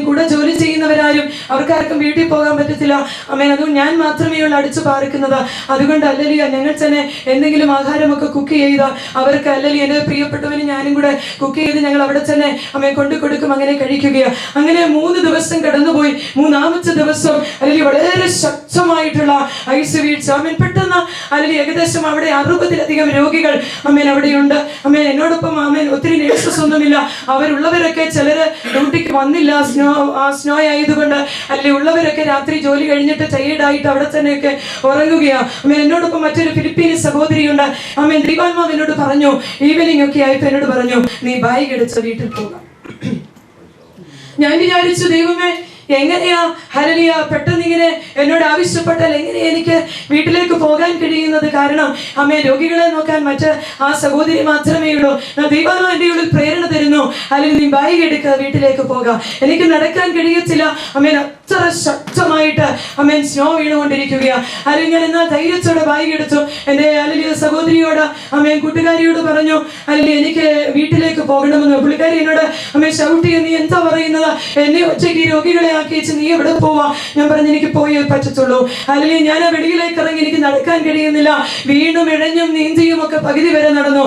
കൂടെ ജോലി ചെയ്യുന്നവരാരും അവർക്കാർക്കും വീട്ടിൽ പോകാൻ പറ്റത്തില്ല. അതുകൊണ്ട് ഞാൻ മാത്രമേ ഉള്ളൂ അടിച്ചു പാർക്കുന്നത്. അതുകൊണ്ട് അല്ലല്ലോ ഞങ്ങൾ തന്നെ എന്തെങ്കിലും ആഹാരമൊക്കെ കുക്ക് ചെയ്ത് അവർക്ക് അല്ലല്ലോ എൻ്റെ പ്രിയപ്പെട്ടവന് ഞാനും കൂടെ കുക്ക് ചെയ്ത് ഞങ്ങൾ അവിടെ തന്നെ കൊണ്ടു കൊടുക്കും. അങ്ങനെ കഴിക്കുകയാണ്. അങ്ങനെ 3 ദിവസം കടന്നുപോയി. 3-ാമത്തെ ദിവസം അല്ലെങ്കിൽ വളരെ ശക്തമായിട്ടുള്ള ഐസ് വീഴ്ച. പെട്ടെന്ന് അല്ലെങ്കിൽ ഏകദേശം അവിടെ 60-ലധികം രോഗികൾ അവിടെയുണ്ട്. എന്നോടൊപ്പം ഒത്തിരി നേഴ്സസ് ഒന്നുമില്ല. അവരുള്ളവരൊക്കെ ചിലര് ഡ്യൂട്ടിക്ക് വന്നില്ല, സ്നോ ആയതുകൊണ്ട്. അല്ലെങ്കിൽ ഉള്ളവരൊക്കെ രാത്രി ജോലി കഴിഞ്ഞിട്ട് ടയേർഡായിട്ട് അവിടെ തന്നെയൊക്കെ ഉറങ്ങുകയാണ്. എന്നോടൊപ്പം മറ്റൊരു ഫിലിപ്പീനി സഹോദരിയുണ്ട്. ദൈവാത്മാവ് എന്നോട് പറഞ്ഞു, ഈവനിങ് ഒക്കെ ആയപ്പോ എന്നോട് പറഞ്ഞു, നീ ബാഗ് എടുത്ത് വീട്ടിൽ പോകാം. ഞാൻ വിചാരിച്ചു, ദൈവമേ, എങ്ങനെയാ ഹല്ലേലൂയ പെട്ടെന്ന് ഇങ്ങനെ എന്നോട് ആവശ്യപ്പെട്ടാൽ എങ്ങനെ എനിക്ക് വീട്ടിലേക്ക് പോകാൻ കഴിയുന്നത്? കാരണം രോഗികളെ നോക്കാൻ മറ്റ് ആ സഹോദരി മാത്രമേ ഉള്ളൂ. ദൈവമേ എൻ്റെ ഉള്ളിൽ പ്രേരണ തരുന്നു, അല്ലെങ്കിൽ നീ ബാഗ് എടുക്കുക, വീട്ടിലേക്ക് പോകാം. എനിക്ക് നടക്കാൻ കഴിയത്തില്ല. അത്ര ശക്തമായിട്ട് സ്നോ വീണുകൊണ്ടിരിക്കുകയാണ്. അല്ലെങ്കിൽ ഞാൻ എന്നാൽ ധൈര്യത്തോടെ ബാഗ് എടുത്തു. എൻ്റെ അല്ലെങ്കിൽ സഹോദരിയോട് കൂട്ടുകാരിയോട് പറഞ്ഞു, അല്ലെങ്കിൽ എനിക്ക് വീട്ടിലേക്ക് പോകണമെന്ന്. പുള്ളിക്കാരി എന്നോട് ഷൗട്ട് ചെയ്യും, നീ എന്താ പറയുന്നത്? എന്നെ ഒറ്റയ്ക്ക് രോഗികളെ ആക്കിച്ച് നീ എവിടെ പോവാ? ഞാൻ പറഞ്ഞു, എനിക്ക് പോയേ പറ്റത്തുള്ളൂ. അല്ലെങ്കിൽ ഞാൻ ആ വെളിയിലേക്ക് ഇറങ്ങി, എനിക്ക് നടക്കാൻ കഴിയുന്നില്ല. വീണും ഇഴഞ്ഞും നീന്തിയും ഒക്കെ പകുതി വരെ നടന്നു.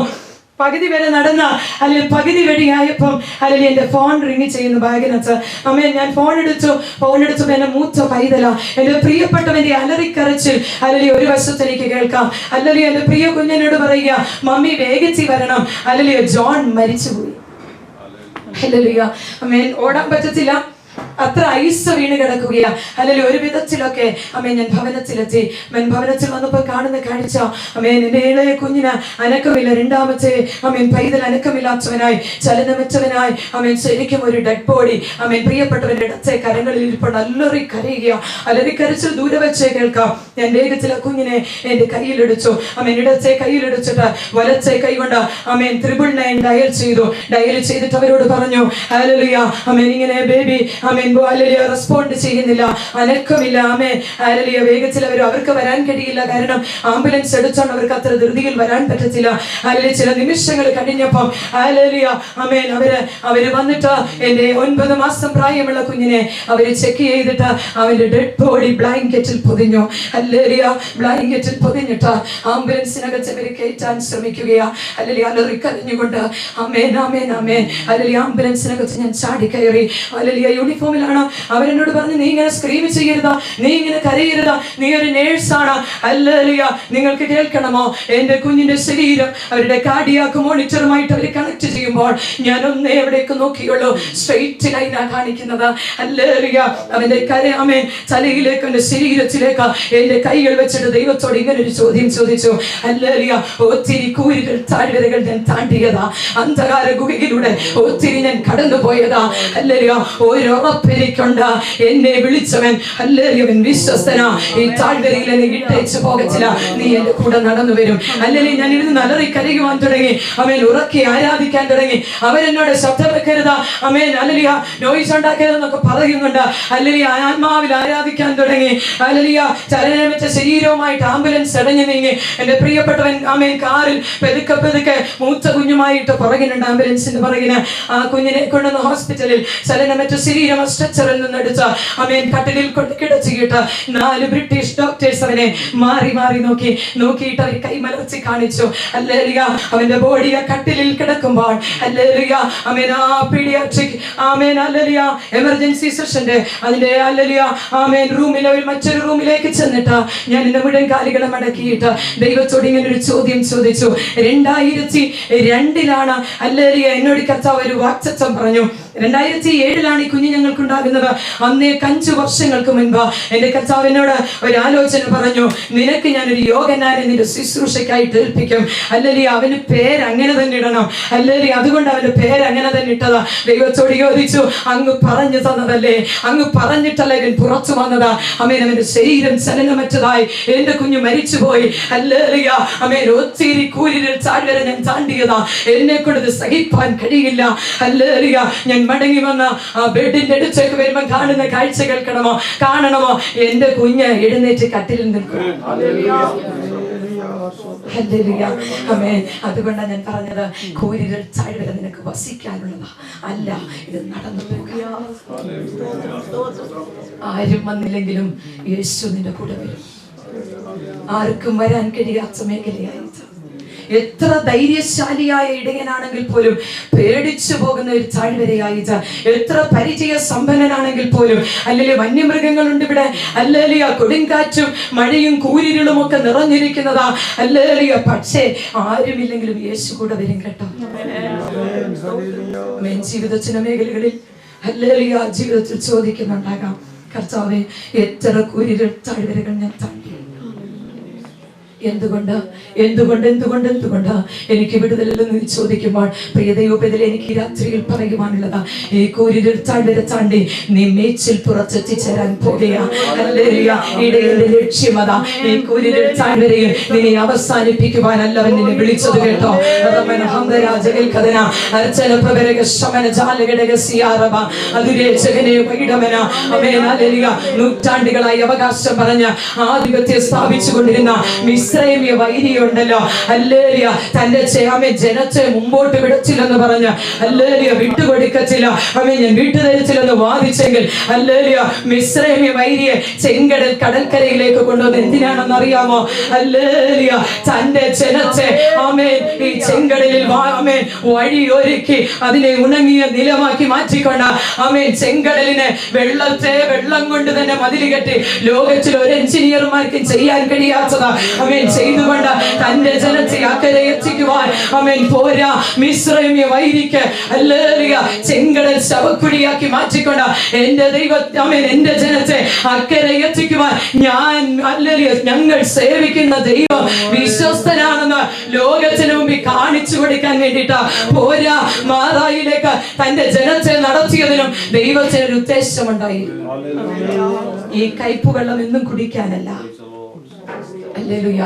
പകുതി വരെ നടന്ന അല്ലെങ്കിൽ പകുതി വഴിയായപ്പം അല്ലെങ്കിൽ എൻ്റെ ഫോൺ റിങ് ചെയ്യുന്നു ബാഗിനകത്ത്. അമ്മേ ഞാൻ ഫോൺ എടുത്തപ്പോൾ എന്റെ മൂത്ത പൈതല എൻ്റെ പ്രിയപ്പെട്ടവന്റെ അലറിക്കരച്ചിൽ അല്ലെങ്കിൽ ഒരു വശത്ത് എനിക്ക് കേൾക്കാം. അല്ലെങ്കിൽ എൻ്റെ പ്രിയ കുഞ്ഞിനോട് പറയുക, മമ്മി വേഗത്തിൽ വരണം, അല്ലെങ്കിൽ ജോൺ മരിച്ചുപോയി. ഹല്ലേലൂയ. അമ്മേൻ ഓടാൻ പറ്റത്തില്ല, അത്ര ഐസ് വീണ് കിടക്കുകയാ. അല്ലെങ്കിൽ ഒരു വിധത്തിലൊക്കെ അമ്മേ ഞാൻ ഭവനത്തിലെത്തി. ഭവനത്തിൽ വന്നപ്പോൾ കാണുന്ന കാഴ്ച, അമ്മേ എൻ്റെ ഇളയ കുഞ്ഞിന് അനക്കമില്ല. രണ്ടാമത്തെ അമ്മേൻ പൈതൽ അനക്കമില്ലാത്തവനായി ചലനമറ്റവനായി അമ്മേൻ ശരിക്കും ഒരു ഡെഡ് ബോഡി അമ്മേൻ പ്രിയപ്പെട്ടവന്റെ ഇടത്തെ കരങ്ങളിൽ ഇരിപ്പുണ്ട്. അല്ലറി കരയുക. അലറി കരച്ചിൽ ദൂരെ വെച്ചേ കേൾക്കാം. ഞാൻ വേഗത്തിൽ ആ കുഞ്ഞിനെ എൻ്റെ കയ്യിലെടുത്തു. അമ്മേൻ ഇടത്തെ കയ്യിലെടുത്തിട്ട് വലത്തെ കൈ കൊണ്ട് അമ്മേൻ 999 ഡയൽ ചെയ്തിട്ട് അവരോട് പറഞ്ഞു, ഹല്ലേലൂയ. അമ്മേൻ ഇങ്ങനെ ബേബി അമ്മേൻ ഹല്ലേലൂയ റെസ്പോണ്ട് ചെയ്യുന്നില്ല, അനക്കമില്ല. Amen hallelujah. വേഗത്തിൽ അവർക്ക് വരാൻ കഴിയില്ല, കാരണം ആംബുലൻസ് എടുത്തോണ്ട് അവർക്ക് അത്ര ധൃതിയിൽ വരാൻ പറ്റത്തില്ല. ഹല്ലേലൂയ. ചില നിമിഷങ്ങൾ കഴിഞ്ഞപ്പം ഹല്ലേലൂയ ആമേൻ അവര് വന്നിട്ട് എൻ്റെ 9 മാസം പ്രായമുള്ള കുഞ്ഞിനെ അവര് ചെക്ക് ചെയ്തിട്ട് അവന്റെ ഡെഡ് ബോഡി ബ്ലാങ്കറ്റിൽ പൊതിഞ്ഞു. ഹല്ലേലൂയ. ബ്ലാങ്കറ്റിൽ പൊതിഞ്ഞിട്ട് ആംബുലൻസിനകത്ത് അവര് കയറ്റാൻ ശ്രമിക്കുകയാ. ഹല്ലേലൂയ. അലറി കരഞ്ഞുകൊണ്ട് ആമേൻ ആമേൻ ആമേൻ. ഹല്ലേലൂയ. ആംബുലൻസിനകത്ത് ഞാൻ ചാടി കയറി. ഹല്ലേലൂയ. യൂണിഫോമിലാണ്. അവരെന്നോട് പറഞ്ഞു, നീ ഇങ്ങനെ സ്ക്രീം ചെയ്യരുത്, നീ ഇങ്ങനെ കരയരുത്, നീ ഒരു നേഴ്സാണ്. ഹല്ലേലൂയ. നിങ്ങൾക്ക് കേൾക്കണമോ, എൻ്റെ കുഞ്ഞിന്റെ ശരീരം അവരുടെ കാർഡിയാക്ക് മോണിറ്ററുമായിട്ട് അവർ കണക്ട് ചെയ്യുമ്പോൾ ഞാൻ ഒന്നേ എവിടേക്ക് നോക്കിയുള്ളൂ, സ്ട്രെയിറ്റ് ലൈനാ കാണിക്കുന്നത്. ഹല്ലേലൂയ. അവന്റെ ആമേൻ തലയിലേക്ക് എൻ്റെ ശരീരത്തിലേക്ക് എൻ്റെ കൈകൾ വെച്ചിട്ട് ദൈവത്തോട് ഇങ്ങനെ ഒരു ചോദ്യം ചോദിച്ചു. ഹല്ലേലൂയ. ഒത്തിരി കൂരികൾ താഴ്വരകൾ ഞാൻ താണ്ടിയതാ, അന്ധകാര ഗുഹയിലൂടെ ഒത്തിരി ഞാൻ കടന്നുപോയതാ. ഹല്ലേലൂയ. ഉറപ്പെനിക്കുണ്ട്, എന്നെ വിളിച്ചവൻ ഹല്ലേലൂയ വിശ്വസ്തനാ. ഈ താഴ്വരയിൽ എന്നെ ഇട്ടേച്ച് പോകത്തില്ല, നീ എന്റെ കൂടെ നടന്നു വരും. അല്ലെങ്കിൽ ഞാൻ ഇരുന്ന് അലറി കരയുവാൻ തുടങ്ങി. അവൻ ഉറക്കി ആരാധിക്കാൻ തുടങ്ങി. അവരെന്നോട് ശബ്ദം വെക്കരുത്, അമേൻ ഹല്ലേലൂയ നോയിസ് ഉണ്ടാക്കരുതെന്നൊക്കെ പറയുന്നുണ്ട്. ഹല്ലേലൂയ. ആത്മാവിൽ ആരാധിക്കാൻ തുടങ്ങി. ഹല്ലേലൂയ. ചലനമറ്റ ശരീരവുമായിട്ട് ആംബുലൻസ് ഇടഞ്ഞു നീങ്ങി. എന്റെ പ്രിയപ്പെട്ടവൻ അമേൻ കാറിൽ പെതുക്കെ പെതുക്കെ മൂത്ത കുഞ്ഞുമായിട്ട് പുറകിനുണ്ട്, ആംബുലൻസിന്റെ പുറകിന്. ആ കുഞ്ഞിനെ കൊണ്ടുവന്ന് ഹോസ്പിറ്റലിൽ ചലനമറ്റ ശരീരം സ്ട്രെച്ചറിൽ നിന്നെടുത്ത് അമേൻ കട്ടിലിൽ കൊണ്ട് കിടച്ചിട്ട് 4 ബ്രിട്ടീഷ് ഡോക്ടേഴ്സ് അവനെ മാറി മാറി നോക്കിയിട്ട് അവർ കൈമലർച്ചി കാണിച്ചു. ഹല്ലേലൂയ. അവന്റെ ബോഡി ആ കട്ടിലിൽ കിടക്കുമ്പോൾ ഹല്ലേലൂയ അമേൻ ആ പീഡിയാട്രിക് ആമേൻ ഹല്ലേലൂയ എമർജൻസി സെക്ഷന്റെ അതിന്റെ ഹല്ലേലൂയ ആമേൻ റൂമിലെ മറ്റൊരു റൂമിലേക്ക് ചെന്നിട്ട് ഞാൻ എന്റെ മുഴുവൻ കാലുകളെ മടക്കിയിട്ട് ദൈവത്തോട് ഇങ്ങനെ ഒരു ചോദ്യം ചോദിച്ചു. 2002 ഹല്ലേലൂയ എന്നോട് കർത്താവ് ഒരു വാക്തത്വം പറഞ്ഞു. 2007 ഈ കുഞ്ഞ് ഞങ്ങൾക്കുണ്ടാകുന്നത്. അന്നേ 5 വർഷങ്ങൾക്ക് മുൻപ് എന്റെ കർത്താവ് എന്നോട് ഒരു ആലോചന പറഞ്ഞു, നിനക്ക് ഞാനൊരു യോഗനാരെ നിന്റെ ശുശ്രൂഷയ്ക്കായിട്ട് ഏൽപ്പിക്കും. ഹല്ലേലൂയ. അവന് പേര് അങ്ങനെ തന്നെ ഇടണം. ഹല്ലേലൂയ. അതുകൊണ്ട് അവന്റെ പേര് അങ്ങനെ തന്നെ ഇട്ടതാ. ദൈവത്തോട് ചോദിച്ചു, അങ്ങ് പറഞ്ഞു തന്നതല്ലേ, അങ്ങ് പറഞ്ഞിട്ടല്ലേ ഇവൻ പുറത്തു വന്നതാ. അമേൻ. അവന്റെ ശരീരം ചലനമറ്റതായി, എന്റെ കുഞ്ഞ് മരിച്ചുപോയി. ഹല്ലേലൂയ. അമേൻ. ഒത്തിരി കൂരിരുൾ താഴ്വര ഞാൻ താണ്ടിയതാ, എന്നെ കൊണ്ട് സഹിപ്പാൻ കഴിയില്ല. ഹല്ലേലൂയ. ഞാൻ മടങ്ങി വന്ന ആ ബെഡിന്റെ അടുത്തേക്ക് വരുമ്പോൾ കാണുന്ന കാഴ്ച കാണണമോ, എന്റെ കുഞ്ഞ് എഴുന്നേറ്റ് കട്ടിലിൽ നിൽക്കും. അതുകൊണ്ടാണ് ഞാൻ പറഞ്ഞത്, കൂരിരുൾ താഴ്വര നിനക്ക് വസിക്കാനുള്ളതാ അല്ല, ഇത് നടന്നു പോകുക. ആരും വന്നില്ലെങ്കിലും യേശു നിന്റെ കൂടെ വരും. ആർക്കും വരാൻ കഴിയാത്ത മേഖലയായിട്ട്, എത്ര ധൈര്യശാലിയായ ഇടയനാണെങ്കിൽ പോലും പേടിച്ചു പോകുന്ന ഒരു താഴ്വരയായിട്ട്, എത്ര പരിചയ സമ്പന്നനാണെങ്കിൽ പോലും, അല്ലെങ്കിൽ വന്യമൃഗങ്ങളുണ്ട് ഇവിടെ, അല്ലെങ്കിൽ കൊടുങ്കാറ്റും മഴയും കൂരിരുളും ഒക്കെ നിറഞ്ഞിരിക്കുന്നതാ, അല്ലെങ്കിൽ പക്ഷേ ആരുമില്ലെങ്കിലും യേശു കൂടെ വരും കേട്ടോ. ജീവിത ചില മേഖലകളിൽ അല്ലെങ്കിൽ ആ ജീവിതത്തിൽ ചോദിക്കുന്നുണ്ടാകാം, കർത്താവേ എത്ര കൂരിരുൾ താഴ്വരകൾ ഞാൻ താണ്ടി, എന്തുകൊണ്ട് എനിക്ക് വിടുതലെന്ന് ചോദിക്കുമ്പോൾ പ്രിയ ദൈവത്തിൽ എനിക്ക് രാത്രിയിൽ പറയുവാനുള്ളതാ, ഈ കൂരിരുൾ താഴ്വര താണ്ടി നീ മേച്ചിൽ പുറത്തെത്തിച്ചേരാൻ പോകുകയാ. ഹല്ലേലൂയ. ഇടയന്റെ ലക്ഷ്യമതാ, ഈ കൂരിരുൾ താഴ്വരയിൽ നിന്നെ അവസാനിപ്പിക്കുവാനല്ല അവൻ നിന്നെ വിളിച്ചത് കേട്ടോ. നൂറ്റാണ്ടുകളായി അവകാശം പറഞ്ഞ ആധിപത്യം സ്ഥാപിച്ചു കൊണ്ടിരുന്ന മിസ്രൈമ്യ വൈരിയുണ്ടല്ലോ, ഹല്ലേലൂയ, തന്റെ ജനത്തെ മുമ്പോട്ട് വിടച്ചില്ലെന്ന് പറഞ്ഞ് ഹല്ലേലൂയ വിട്ടുകൊടുക്കത്തില്ല, ഞാൻ വിട്ടുതരിച്ചില്ലെന്ന് വാദിച്ചെങ്കിൽ ഹല്ലേലൂയ മിസ്രൈമ്യ വൈരിയെ ചെങ്കടൽ കടൽക്കരയിലേക്ക് കൊണ്ടുവന്ന് എന്തിനാണെന്ന് അറിയാമോ? ഹല്ലേലൂയ തന്റെ ജനത്തെ ഈ ചെങ്കടലിൽ വഴിയൊരുക്കി അതിനെ ഉണങ്ങിയ നിലമാക്കി മാറ്റിക്കൊണ്ട് ചെങ്കടലിനെ വെള്ളം കൊണ്ട് തന്നെ മതിൽ കെട്ടി ലോകത്തിൽ ഒരു എഞ്ചിനീയർമാർക്കും ചെയ്യാൻ കഴിയാത്തത് ചെയ്തുകൊണ്ട് തന്റെ ജനത്തെ അക്കരെ എത്തിക്കുവാൻ പോരാ മിസ്രൈമ്യ വൈരിക്ക് ഹല്ലേലൂയ ചെങ്കടൽ ശവക്കുഴിയാക്കി മാറ്റിക്കൊണ്ട് എന്റെ ദൈവം എന്റെ ജനത്തെ അക്കരെ എത്തിക്കുവാൻ ഞങ്ങൾ സേവിക്കുന്ന ദൈവം വിശ്വസ്തനാണെന്ന് ലോകത്തിന് മുമ്പിൽ കാണിച്ചു കൊടുക്കാൻ വേണ്ടിയിട്ട് പോരാ മാറായിലേക്ക് തന്റെ ജനത്തെ നടത്തിയതിനും ദൈവത്തിനൊരു ഉദ്ദേശമുണ്ടായി. ഈ കയ്പുവെള്ളം എന്നും കുടിക്കാനല്ല, ഹല്ലേലൂയ,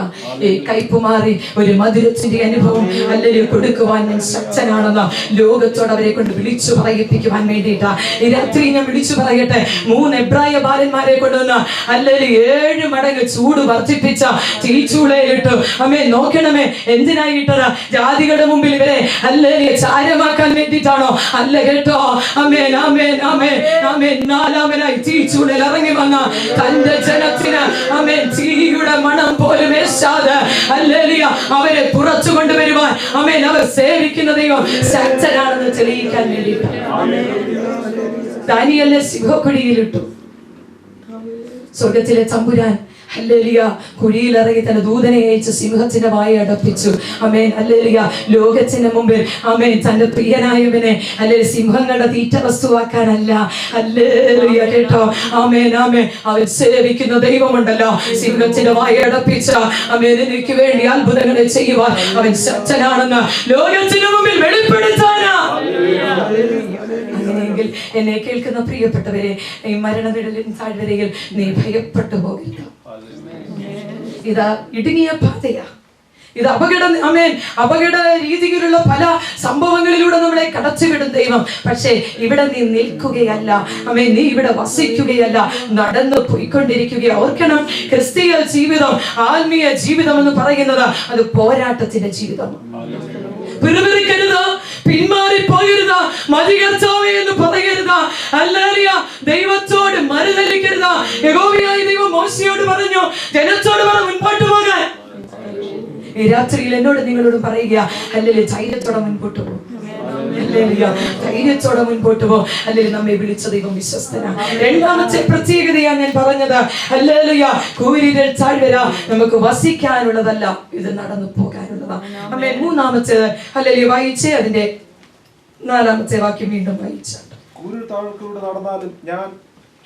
ഈ കയ്പ് മാറി ഒരു മധുരത്തിന്റെ അനുഭവം ഹല്ലേലൂയ കൊടുക്കുവാൻ ഞാൻ ശക്തനാണെന്ന് ലോകത്തോട് അവരെ കൊണ്ട് വിളിച്ചു പറയിപ്പിക്കുവാൻ വേണ്ടിയിട്ടാ ഈ രാത്രി ഞാൻ വിളിച്ചു പറയട്ടെ. 3 എബ്രായ ബാലന്മാരെ കൊണ്ടുവന്ന് ഹല്ലേലൂയ 7 മടങ്ങ് ചൂട് വർദ്ധിപ്പിച്ച തീച്ചൂളയിലിട്ടു. നോക്കണമേ, എന്തിനായിട്ടത്? ജാതികളുടെ മുമ്പിൽ ഇവരെ ഹല്ലേലൂയ ചാരമാക്കാൻ വേണ്ടിയിട്ടാണോ? അല്ല കേട്ടോ. ആമേൻ ആമേൻ ആമേൻ ആമേൻ. 4-ാമനായി തീച്ചൂളയിൽ ഇറങ്ങി വന്ന തന്റെ ജനത്തിന് തീയുടെ മണം പോലും ഏശാതെ ഹല്ലേലൂയ അവരെ പുറത്തു കൊണ്ടുവരുവാൻ അവർ സേവിക്കുന്ന ദൈവം ശക്തനാണെന്ന് തെളിയിക്കാൻ വേണ്ടിയിട്ട് ദാനിയേലിനെ സിംഹക്കുഴിയിലിട്ടു. സ്വർഗത്തിലെ തമ്പുരാൻ ഹല്ലേലൂയ കുഴിയിലിറങ്ങി തന്റെ ദൂതനെ അയച്ച് സിംഹത്തിന്റെ വായ അടപ്പിച്ചു. ഹല്ലേലൂയ ലോകത്തിന് മുമ്പിൽ തന്റെ പ്രിയനായവനെ സിംഹങ്ങളുടെ തീറ്റ വസ്തുവാക്കാനല്ല. ഹല്ലേലൂയ കേട്ടോ. അവൻ സേവിക്കുന്ന ദൈവമുണ്ടല്ലോ, സിംഹത്തിന്റെ വായ അടപ്പിച്ച എനിക്ക് വേണ്ടി അത്ഭുതങ്ങളെ ചെയ്യുവാൻ അവൻ ശക്തനാണെന്ന് ലോകത്തിന് മുമ്പിൽ വെളിപ്പെടുത്താനാ. അങ്ങനെയെങ്കിൽ എന്നെ കേൾക്കുന്ന പ്രിയപ്പെട്ടവരെ, ഈ മരണനിഴലിൻ താഴ്വരയിൽ നീ ഭയപ്പെട്ടു പോകരുത്. ഇതാ ഇടുങ്ങിയ പാതയാ, ഇത് അപകട രീതിയിലുള്ള പല സംഭവങ്ങളിലൂടെ നമ്മളെ കടത്തിവിടും ദൈവം. പക്ഷേ ഇവിടെ നീ നിൽക്കുകയല്ല, നീ ഇവിടെ വസിക്കുകയല്ല, നടന്നു പോയിക്കൊണ്ടിരിക്കുകയാ. ഓർക്കണം, ക്രിസ്തീയ ജീവിതം, ആത്മീയ ജീവിതം എന്ന് പറയുന്നത് അത് പോരാട്ടത്തിന്റെ ജീവിതം. പിറുപിറുക്കരുത്, പിന്മാറിപ്പോകരുത്, മതി കർത്താവേ എന്ന് പറയരുത്. ഹല്ലേലൂയ, ദൈവത്തോട് മറുതലിക്കരുത്. യഹോവയായ ദൈവം മോശയോട് പറഞ്ഞു, ജനത്തോട് പറഞ്ഞു മുൻപോട്ട് പോകാൻ. ഈ രാത്രിയിൽ എന്നോട് നിങ്ങളോട് പറയുക, ഹല്ലേലൂയ ധൈര്യത്തോടെ മുൻപോട്ട് പോകും. ധൈര്യത്തോടെ മുൻപോട്ട് പോ. അല്ലെങ്കിൽ നമ്മെ വിളിച്ച ദൈവം വിശ്വസ്തനാണ്. 2ാമത്തെ പ്രത്യേകതയാണ് ഞാൻ പറഞ്ഞത്. ഹല്ലേലൂയ കൂരിരുൾ താഴ്വര നമുക്ക് വസിക്കാനുള്ളതല്ല, ഇത് നടന്നു പോകാനുള്ളതാണ്. 3ാമത്തേത് ഹല്ലേലൂയ വായിച്ചേ, അതിന്റെ 4ാമത്തെ വാക്യം വീണ്ടും വായിച്ചാണ്. കൂരിരുൾ താഴ്വരയിലൂടെ നടന്നാലും ഞാൻ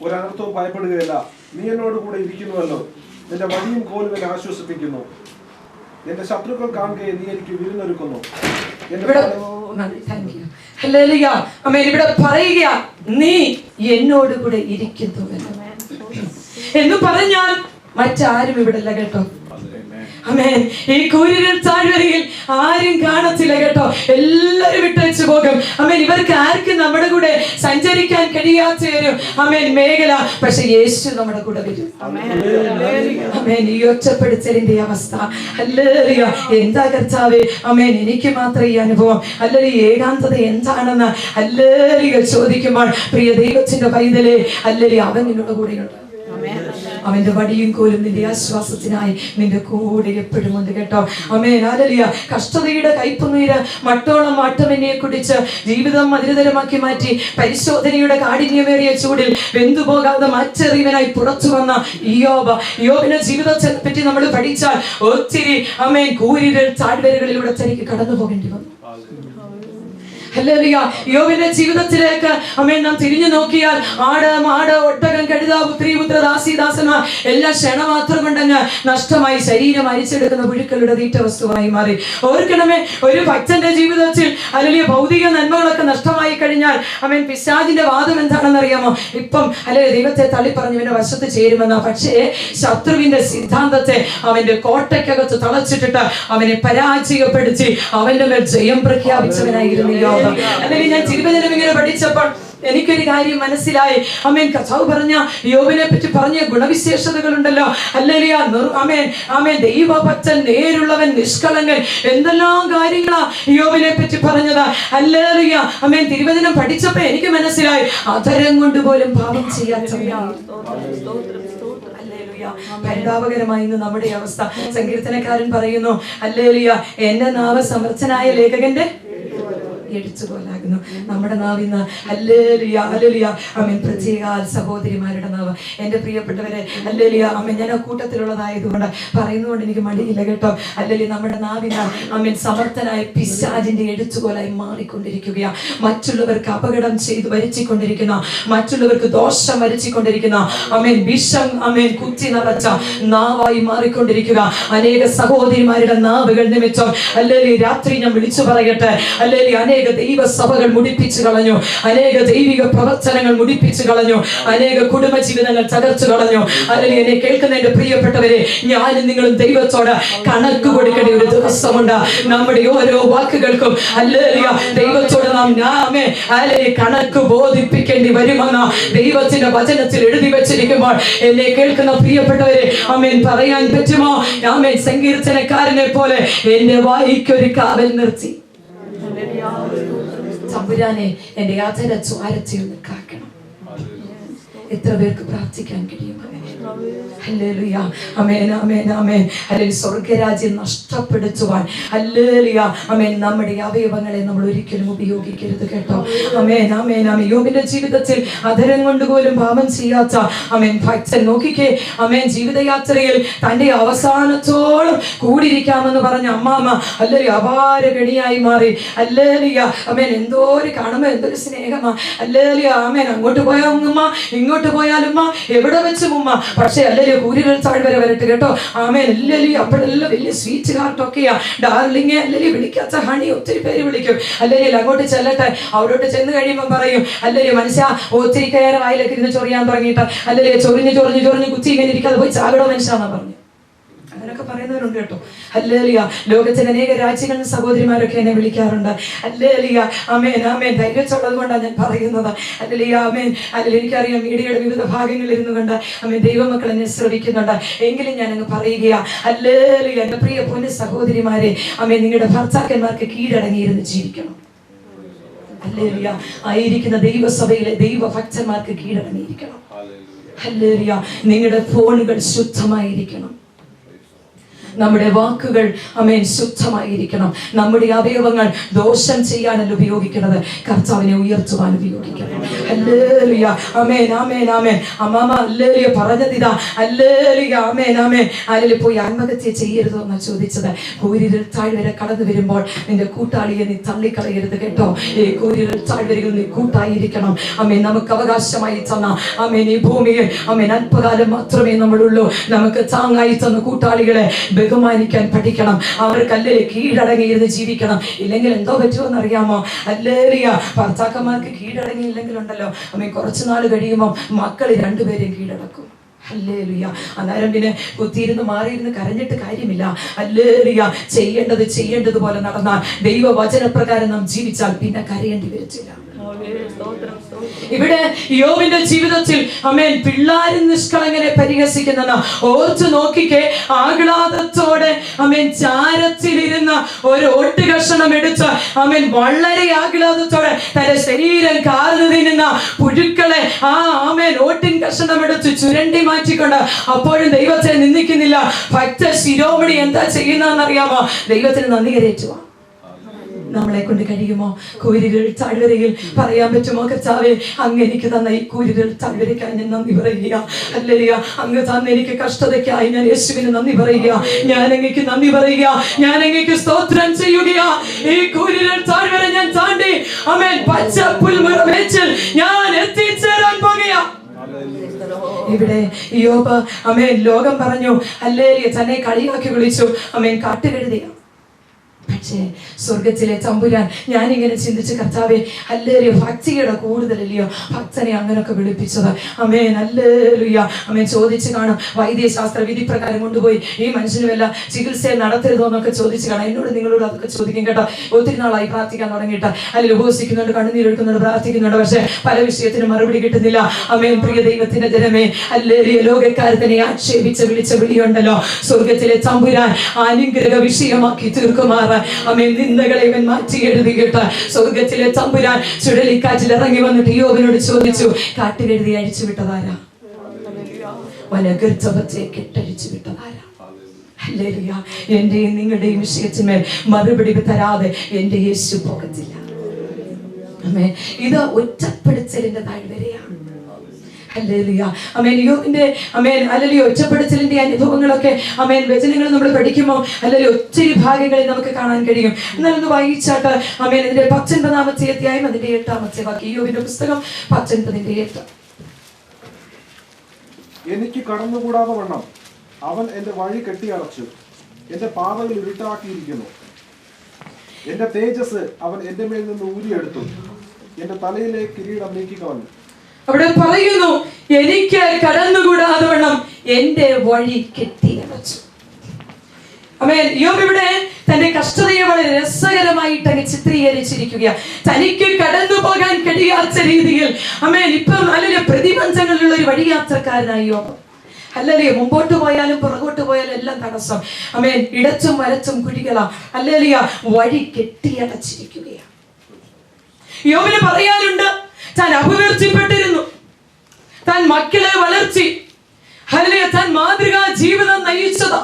ഒരനർത്ഥവും ഭയപ്പെടുകയില്ല. നീ എന്നോട് കൂടെ ഇരിക്കുന്നുവല്ലോ, നിന്റെ വടിയും കോലും എന്നെ ആശ്വസിപ്പിക്കുന്നു. എന്റെ ശത്രുക്കൾ കാണുകയെ നീ എനിക്ക് വിരുന്നൊരുക്കുന്നു. ഇവിടെ പറയുക, നീ എന്നോട് കൂടെ ഇരിക്കുന്നു എന്ന് പറഞ്ഞാൽ മറ്റാരും ഇവിടെ അല്ല കേട്ടോ. ഈ കൂരിരുൾ താഴ്വരയിൽ ആരും കാണത്തില്ല കേട്ടോ, എല്ലാരും വിട്ടു പോകും. ഇവർക്ക് ആർക്കും നമ്മുടെ കൂടെ സഞ്ചരിക്കാൻ കഴിയാത്ത ഒരു മേഖല, പക്ഷെ യേശു നമ്മുടെ കൂടെ വരും. ഈ ഒറ്റപ്പെടുത്തലിന്റെ അവസ്ഥ, ഹല്ലേലൂയ എന്താ കർത്താവേ, എനിക്ക് മാത്രം ഈ അനുഭവം, അല്ലെങ്കിൽ ഏകാന്തത എന്താണെന്ന് ഹല്ലേലൂയ ചോദിക്കുമ്പോൾ പ്രിയ ദൈവത്തിന്റെ പൈതലേ, ഹല്ലേലൂയ അവൻ നിന്നോട് കൂടെയുണ്ട്. അവന്റെ വടിയും കോലും നിന്റെ ആശ്വാസത്തിനായി നിന്റെ കൂടെ എപ്പോഴും ഉണ്ട് കേട്ടോ. ഹല്ലേലൂയ. കഷ്ടതയുടെ കയ്പുനീര് മട്ടോളം മാട്ടമെന്നെ കുടിച്ച് ജീവിതം മധുരതരമാക്കി മാറ്റി പരിശോധനയുടെ കാഠിന്യമേറിയ ചൂടിൽ വെന്തുപോകാതെ മറ്റെറിയവനായി പുറത്തു വന്ന യോബിന്റെ ജീവിതത്തെ പറ്റി നമ്മൾ പഠിച്ചാൽ ഒത്തിരി കൂരിരുൾ താഴ്വരകളിലൂടെ തനിക്ക് കടന്നു പോകേണ്ടി വന്നു. ഹല്ലേലൂയ. യോബിന്റെ ജീവിതത്തിലേക്ക് നാം തിരിഞ്ഞു നോക്കിയാൽ ആട്, മാട്, ഒട്ടകം, കഴുത, പുത്രി, പുത്ര, ദാസി, ദാസന്മാർ എല്ലാം ക്ഷണമാത്രം കൊണ്ടങ്ങ് നഷ്ടമായി ശരീരം അരിച്ചെടുക്കുന്ന പുഴുക്കളുടെ തീറ്റ വസ്തുവായി മാറി. ഓർക്കണമേ, ഒരു ഭക്തന്റെ ജീവിതത്തിൽ അല്ലെങ്കിൽ ഭൗതിക നന്മകളൊക്കെ നഷ്ടമായി കഴിഞ്ഞാൽ പിശാചിന്റെ വാദം എന്താണെന്ന് അറിയാമോ? ഇപ്പം അല്ലെങ്കിൽ ദൈവത്തെ തള്ളിപ്പറഞ്ഞു ഇവന്റെ വശത്ത് ചേരുമെന്ന. പക്ഷേ ശത്രുവിന്റെ സിദ്ധാന്തത്തെ അവന്റെ കോട്ടയ്ക്കകത്ത് തളച്ചിട്ടിട്ട് അവനെ പരാജയപ്പെടുത്തി അവന്റെ മേൽ ജയം പ്രഖ്യാപിച്ചവനായിരുന്നു യോബ്. അല്ലെങ്കിൽ ഞാൻ തിരുവചനം ഇങ്ങനെ പഠിച്ചപ്പോൾ എനിക്കൊരു കാര്യം മനസ്സിലായി. ആമേൻ. കർത്താവ് പറഞ്ഞ യോബിനെ പറ്റി പറഞ്ഞ ഗുണവിശേഷതകളുണ്ടല്ലോ. ഹല്ലേലൂയ. ആമേൻ ആമേൻ. ദൈവഭക്തൻ, നേരുള്ളവൻ, നിഷ്കളങ്കൻ, എന്തെല്ലാം കാര്യങ്ങളാ യോബിനെ പറ്റി പറഞ്ഞത്. ഹല്ലേലൂയ. ആമേൻ. തിരുവചനം പഠിച്ചപ്പോ എനിക്ക് മനസ്സിലായി അധരം കൊണ്ട് പോലും പാപം ചെയ്യാത്തവനാണ്. പരിതാപകരമായി ഇന്ന് നമ്മുടെ അവസ്ഥ. സങ്കീർത്തനക്കാരൻ പറയുന്നു, ഹല്ലേലൂയ, എന്റെ നാവ് സമർത്ഥനായ ലേഖകന്റെ എഴുത്തുപോലാകുന്നു. നമ്മുടെ നാവിന്ന് ഹല്ലേലൂയ ഹല്ലേലൂയ ആമേൻ. പ്രത്യേക സഹോദരിമാരുടെ നാവ്, എൻ്റെ പ്രിയപ്പെട്ടവരെ, ഹല്ലേലൂയ ആമേൻ. ഞാൻ ആ കൂട്ടത്തിലുള്ളതായതുകൊണ്ട് പറയുന്നതുകൊണ്ട് എനിക്ക് മടിയില്ല കേട്ടോ. ഹല്ലേലൂയ. നമ്മുടെ നാവിന് ആമേൻ സമർത്ഥനായ പിശാചിന്റെ എഴുത്തുപോലായി മാറിക്കൊണ്ടിരിക്കുകയാ. മറ്റുള്ളവർക്ക് അപകടം ചെയ്ത് വരുത്തിക്കൊണ്ടിരിക്കുന്ന, മറ്റുള്ളവർക്ക് ദോഷം വരുത്തിക്കൊണ്ടിരിക്കുന്ന ആമേൻ വിഷം ആമേൻ കുത്തി നിറച്ച നാവായി മാറിക്കൊണ്ടിരിക്കുക. അനേക സഹോദരിമാരുടെ നാവുകൾ നിമിത്തം ഹല്ലേലൂയ രാത്രി ഞാൻ വിളിച്ചു പറയട്ടെ, ഹല്ലേലൂയ, അനേക ദൈവസഭകൾ മുടിപ്പിച്ചു കളഞ്ഞു, അനേക ദൈവിക പ്രവർത്തനങ്ങൾ മുടിപ്പിച്ചു കളഞ്ഞു, അനേക കുടുംബ ജീവിതങ്ങൾ തകർച്ചു കളഞ്ഞു. അല്ലെങ്കിൽ എന്നെ കേൾക്കുന്ന എന്റെ പ്രിയപ്പെട്ടവരെ, ഞാനും നിങ്ങളും ദൈവത്തോട് കണക്ക് കൊടുക്കേണ്ട ഒരു ദിവസമുണ്ട്. നമ്മുടെ ഓരോ വാക്കുകൾക്കും ഹല്ലേലൂയ ദൈവത്തോട് നാം കണക്ക് ബോധിപ്പിക്കേണ്ടി വരുമെന്ന് ദൈവത്തിന്റെ വചനത്തിൽ എഴുതി വെച്ചിരിക്കുമ്പോൾ എന്നെ കേൾക്കുന്ന പ്രിയപ്പെട്ടവരെ, ആമേൻ, പറയാൻ പറ്റുമോ? ആമേൻ. സങ്കീർത്തനക്കാരനെ പോലെ എന്റെ വായിക്കൊരു കാവൽ നിർത്തി. തമ്പുരാനെ, എന്റെ യാത്ര ദ്വാരത്തെ ഒന്ന് കാക്കണം. എത്ര പേർക്ക് പ്രാർത്ഥിക്കാൻ കഴിയും? ഹല്ലേലൂയ. ആമേൻ ആമേൻ ആമേൻ. ഹല്ലേലൂയ. സ്വർഗ്ഗരാജ്യം നഷ്ടപ്പെടുത്തുവാൻ ഹല്ലേലൂയ ആമേൻ നമ്മുടെ അവയവങ്ങളെ നമ്മൾ ഒരിക്കലും ഉപയോഗിക്കരുത് കേട്ടോ. ആമേൻ ആമേൻ ആമേൻ. യോബിന്റെ ജീവിതത്തിൽ അധരം കൊണ്ട് പോലും പാപം ചെയ്യാത്ത ആമേൻ ഭക്തൻ നോക്കിക്കേ. ആമേൻ. ജീവിതയാത്രയിൽ തന്റെ അവസാനത്തോളം കൂടിയിരിക്കാമെന്ന് പറഞ്ഞ അമ്മാമ്മ ഹല്ലേലൂയ അപാര ഗണിയായി മാറി. ഹല്ലേലൂയ ആമേൻ. എന്തോ ഒരു കാണുമ്പോ എന്തൊരു സ്നേഹമാ. ഹല്ലേലൂയ ആമേൻ. അങ്ങോട്ട് പോയാ ഉമ്മ, ഇങ്ങോട്ട് പോയാലുമ്മ, എവിടെ വെച്ചും ഉമ്മ. പക്ഷെ അല്ലെങ്കിൽ കൂരികൾ താഴ്വര വരട്ടെ കേട്ടോ. ആമേൻ. അല്ലെങ്കിൽ അപ്പോഴെല്ലാം വലിയ സ്വീറ്റ് ഹാർട്ടൊക്കെയാ. ഡാർലിങ് അല്ലെങ്കിൽ വിളിക്കാത്ത ഹണി ഒത്തിരി പേര് വിളിക്കും. അല്ലെങ്കിൽ അങ്ങോട്ട് ചെല്ലട്ടെ. അവിടോട്ട് ചെന്ന് കഴിയുമ്പോൾ പറയും, അല്ലെങ്കിൽ മനുഷ്യ ഒത്തിരി കയറി വായിലേക്ക് ഇരുന്ന് ചൊറിയാൻ തുടങ്ങിയിട്ട് അല്ലെങ്കിൽ ചൊറിഞ്ഞ് ചൊറിഞ്ഞ് ചൊറിഞ്ഞ് കുത്തി ഇങ്ങനെ ഇരിക്കാതെ പോയി ചാകടോ മനുഷ്യാന്നാ പറഞ്ഞു. അങ്ങനൊക്കെ പറയുന്നവരുണ്ട് കേട്ടോ. ഹല്ലേലൂയ. ലോകത്തിലെ അനേക രാജ്യങ്ങളിൽ സഹോദരിമാരൊക്കെ എന്നെ വിളിക്കാറുണ്ട്. ഹല്ലേലൂയ ആമേൻ ആമേൻ. ധൈര്യമുള്ളത് കൊണ്ടാണ് ഞാൻ പറയുന്നത്. ഹല്ലേലൂയ ആമേൻ. അല്ലെങ്കിൽ എനിക്കറിയാം മീഡിയയുടെ വിവിധ ഭാഗങ്ങളിൽ ഇരുന്നു കൊണ്ട് ആമേൻ ദൈവമക്കൾ എന്നെ ശ്രവിക്കുന്നുണ്ട്. എങ്കിലും ഞാൻ അങ്ങ് പറയുകയാ, ഹല്ലേലൂയ, എന്റെ പ്രിയ പൊന്നു സഹോദരിമാരെ, ആമേൻ, നിങ്ങളുടെ ഭർത്താക്കന്മാർക്ക് കീഴടങ്ങിയിരുന്ന് ജീവിക്കണം. ഹല്ലേലൂയ. ആയിരിക്കുന്ന ദൈവസഭയിലെ ദൈവഭക്തന്മാർക്ക് കീഴടങ്ങിയിരിക്കണം. ഹല്ലേലൂയ. നിങ്ങളുടെ ഫോണുകൾ ശുദ്ധമായിരിക്കണം. നമ്മുടെ വാക്കുകൾ ആമേൻ ശുദ്ധമായിരിക്കണം. നമ്മുടെ അവയവങ്ങൾ ദോഷം ചെയ്യാനല്ല ഉപയോഗിക്കുന്നത്, കർത്താവിനെ ഉയർത്തുവാൻ ഉപയോഗിക്കണം. ഹല്ലേലൂയ ആമേൻ ആമേൻ ആമേൻ. അമ്മാമ ഹല്ലേലൂയ പറഞ്ഞതിതാ. ഹല്ലേലൂയ ആമേൻ ആമേൻ. ഹല്ലേലൂയ. പോയി ആത്മഹത്യ ചെയ്യരുതോ എന്നാ ചോദിച്ചത്. കൂരിരുൾ താഴ്വര കടന്നു വരുമ്പോൾ നിന്റെ കൂട്ടാളിയെ നീ തള്ളിക്കളയരുത് കേട്ടോ. ഈ കൂരിരുൾ താഴ്വരയിൽ നീ കൂട്ടായിരിക്കണം. ആമേൻ. നമുക്ക് അവകാശമായി തന്ന ആമേൻ ഈ ഭൂമിയിൽ ആമേൻ അല്പകാലം മാത്രമേ നമ്മളുള്ളൂ. നമുക്ക് താങ്ങായി തന്ന കൂട്ടാളികളെ ബഹുമാനിക്കാൻ പഠിക്കണം. അവർക്ക് അല്ലെങ്കിൽ കീഴടങ്ങിയിരുന്ന് ജീവിക്കണം. ഇല്ലെങ്കിൽ എന്തോ പറ്റുമെന്ന് അറിയാമോ? ഹല്ലേലൂയ. ഭർത്താക്കന്മാർക്ക് കീഴടങ്ങിയില്ലെങ്കിൽ ഉണ്ടല്ലോ അമ്മ കുറച്ചു നാൾ കഴിയുമ്പോൾ മക്കൾ രണ്ടുപേരെയും കീഴടക്കും. ഹല്ലേലൂയ. അന്നേരം പിന്നെ കുത്തിയിരുന്ന് മാറിയിരുന്ന് കരഞ്ഞിട്ട് കാര്യമില്ല. ഹല്ലേലൂയ. ചെയ്യേണ്ടതുപോലെ നടന്നാൽ ദൈവവചനപ്രകാരം നാം ജീവിച്ചാൽ പിന്നെ കരയേണ്ടി വരത്തില്ല. ഇവിടെ യോബിന്റെ ജീവിതത്തിൽ ആമേൻ പിള്ളാരും നിഷ്കളങ്കനെ പരിഹസിക്കുന്ന ഓർത്തു നോക്കിക്കേ. ആഹ്ലാദത്തോടെ ആമേൻ ചാരത്തിലിരുന്ന ഒരു ഒട്ട് കഷണം എടുത്ത് ആമേൻ വളരെ ആഹ്ലാദത്തോടെ തന്റെ ശരീരം കാർന്നു തിന്നുന്ന പുഴുക്കളെ ആമേൻ ഓട്ടിൻ കഷണം എടുത്ത് ചുരണ്ടി മാറ്റിക്കൊണ്ട് അപ്പോഴും ദൈവത്തെ നിന്ദിക്കുന്നില്ല. ഭക്ത ശിരോമണി എന്താ ചെയ്യുന്നറിയാമോ? ദൈവത്തിന് നന്ദി കരയറ്റുക. നമ്മളെ കൊണ്ട് കഴിയുമോ? കൂരിരുൾ താഴ്വരയിൽ പറയാൻ പറ്റുമോ, കർത്താവേ, അങ്ങ് എനിക്ക് തന്ന ഈ കൂരിരുൾ താഴ്വരയ്ക്കായി ഞാൻ നന്ദി പറയുക. ഹല്ലേലൂയ. അങ്ങ് തന്ന എനിക്ക് കഷ്ടതയ്ക്കായി ഞാൻ യേശുവിന് നന്ദി പറയുക. ഞാൻ അങ്ങേക്ക് നന്ദി പറയുക. ഞാൻ അങ്ങേക്ക് സ്തോത്രം ചെയ്യുക. ഈ കൂരിരുൾ താഴ്വര ഞാൻ താണ്ടി ആമേൻ പച്ച പുൽമേച്ചിൽ ഞാൻ എത്തിച്ചേരാൻ പോകുക. ഇവിടെ യോബ് ആമേൻ ലോകം പറഞ്ഞു ഹല്ലേലൂയ തന്നെ കളിയാക്കി വിളിച്ചു. ആമേൻ കാട്ടുകഴുതിയ പക്ഷേ സ്വർഗത്തിലെ തമ്പുരാൻ, ഞാനിങ്ങനെ ചിന്തിച്ച് കർത്താവേ, ഹല്ലേലൂയ, ഭക്തിയുടെ കൂടുതലല്ലയോ ഭക്തനെ അങ്ങനൊക്കെ വിളിപ്പിച്ചത്. ആമേൻ, ഹല്ലേലൂയ. ആമേൻ. ചോദിച്ചു കാണും, വൈദ്യശാസ്ത്ര വിധി പ്രകാരം കൊണ്ടുപോയി ഈ മനുഷ്യന് വല്ല ചികിത്സയെ നടത്തരുതോ എന്നൊക്കെ ചോദിച്ചു കാണാം. എന്നോട് നിങ്ങളോട് അതൊക്കെ ചോദിക്കും കേട്ടോ. ഒത്തിരി നാളായി പ്രാർത്ഥിക്കാൻ തുടങ്ങിയിട്ട്, അല്ലെങ്കിൽ ഉപവസിക്കുന്നുണ്ട്, കണ്ണുനീരെടുക്കുന്നുണ്ട്, പ്രാർത്ഥിക്കുന്നുണ്ട്, പക്ഷെ പല വിഷയത്തിനും മറുപടി കിട്ടുന്നില്ല. ആമേൻ. പ്രിയ ദൈവത്തിന്റെ ജനമേ, ഹല്ലേലൂയ, ലോകക്കാരത്തിനെ ആക്ഷേപിച്ച് വിളിച്ച വിളിയുണ്ടല്ലോ, സ്വർഗത്തിലെ തമ്പുരാൻ അനുഗ്രഹ വിഷയമാക്കി തീർക്കുമാറ്. ആമേൻ. നിന്ദകളെ ഇവൻ മാറ്റി എഴുതിയിട്ട് സ്വർഗത്തിലെ തമ്പുരാൻ ചുഴലിക്കാറ്റിൽ ഇറങ്ങി വന്നിട്ട് യോബിനോട് ചോദിച്ചു, കാട്ടിലെഴുതി അഴിച്ചു വിട്ടതാരാ? വനഗർഭത്തെ കെട്ടഴിച്ചു വിട്ടതാരാ? ഹല്ലേലൂയ. എന്റെയും നിങ്ങളുടെയും വിഷയത്തിന്മേൽ മറുപടി തരാതെ എന്റെ യേശു പോകത്തില്ല. ആമേൻ. ഇത് ഒറ്റപ്പെടുത്തലിന്റെ താഴ്വരയാണ്. ഹല്ലേലൂയ. ആമേൻ. യോബിന്റെ ആമേൻ ഹല്ലേലൂയ ഒറ്റപ്പെടുത്തലിന്റെ അനുഭവങ്ങളൊക്കെ ആമേൻ വചനങ്ങൾ നമ്മൾ പഠിക്കുമ്പോൾ ഹല്ലേലൂയ ഒത്തിരി ഭാഗങ്ങളിൽ നമുക്ക് കാണാൻ കഴിയും. എന്നാൽ ഒന്ന് വായിച്ചാട്ട് ആമേൻ ഇതിന്റെ 19-ാമത്തെ അധ്യായം അതിന്റെ 8-ാമത്തെ വാക്യം. യോബിന്റെ പുസ്തകം 19:8. എനിക്ക് കടന്നുകൂടാതെ വണ്ണം അവൻ എന്റെ വഴി കെട്ടിയടച്ചു, എന്റെ പാതകൾ ഇരുട്ടാക്കിയിരിക്കുന്നു. എന്റെ തേജസ് അവൻ എന്റെ മേൽ നിന്ന് ഊരിയെടുത്തു, എന്റെ തലയിലെ കിരീടം നീക്കിക്കളഞ്ഞു. അവിടെ പറയുന്നു, എനിക്ക് കടന്നുകൂടാതെ വണ്ണം എന്റെ വഴി കെട്ടിയടച്ചു. ആമേൻ. യോബ് ഇവിടെ തന്റെ കഷ്ടതയെ വളരെ രസകരമായിട്ട് അങ്ങ് ചിത്രീകരിച്ചിരിക്കുക. തനിക്ക് കടന്നു പോകാൻ കഴിയാത്ത രീതിയിൽ ആമേൻ ഇപ്പം അല്ലെങ്കിൽ പ്രതിബന്ധങ്ങളുള്ള ഒരു വഴിയാത്രക്കാരനായി യോബ്. ഹല്ലേലൂയ. മുമ്പോട്ട് പോയാലും പുറകോട്ട് പോയാലും എല്ലാം തടസ്സം. ആമേൻ. ഇടച്ചും വലച്ചും കുഴികളാ. ഹല്ലേലൂയ. വഴി കെട്ടിയടച്ചിരിക്കുകയാണ്. യോബിന് പറയാനുണ്ട്, താൻ അപകീർത്തിപ്പെട്ടിരുന്നു, താൻ മക്കളെ വളർത്തി, ഹല്ലേലൂയ, താൻ മാതൃകാ ജീവിതം നയിച്ചതാ,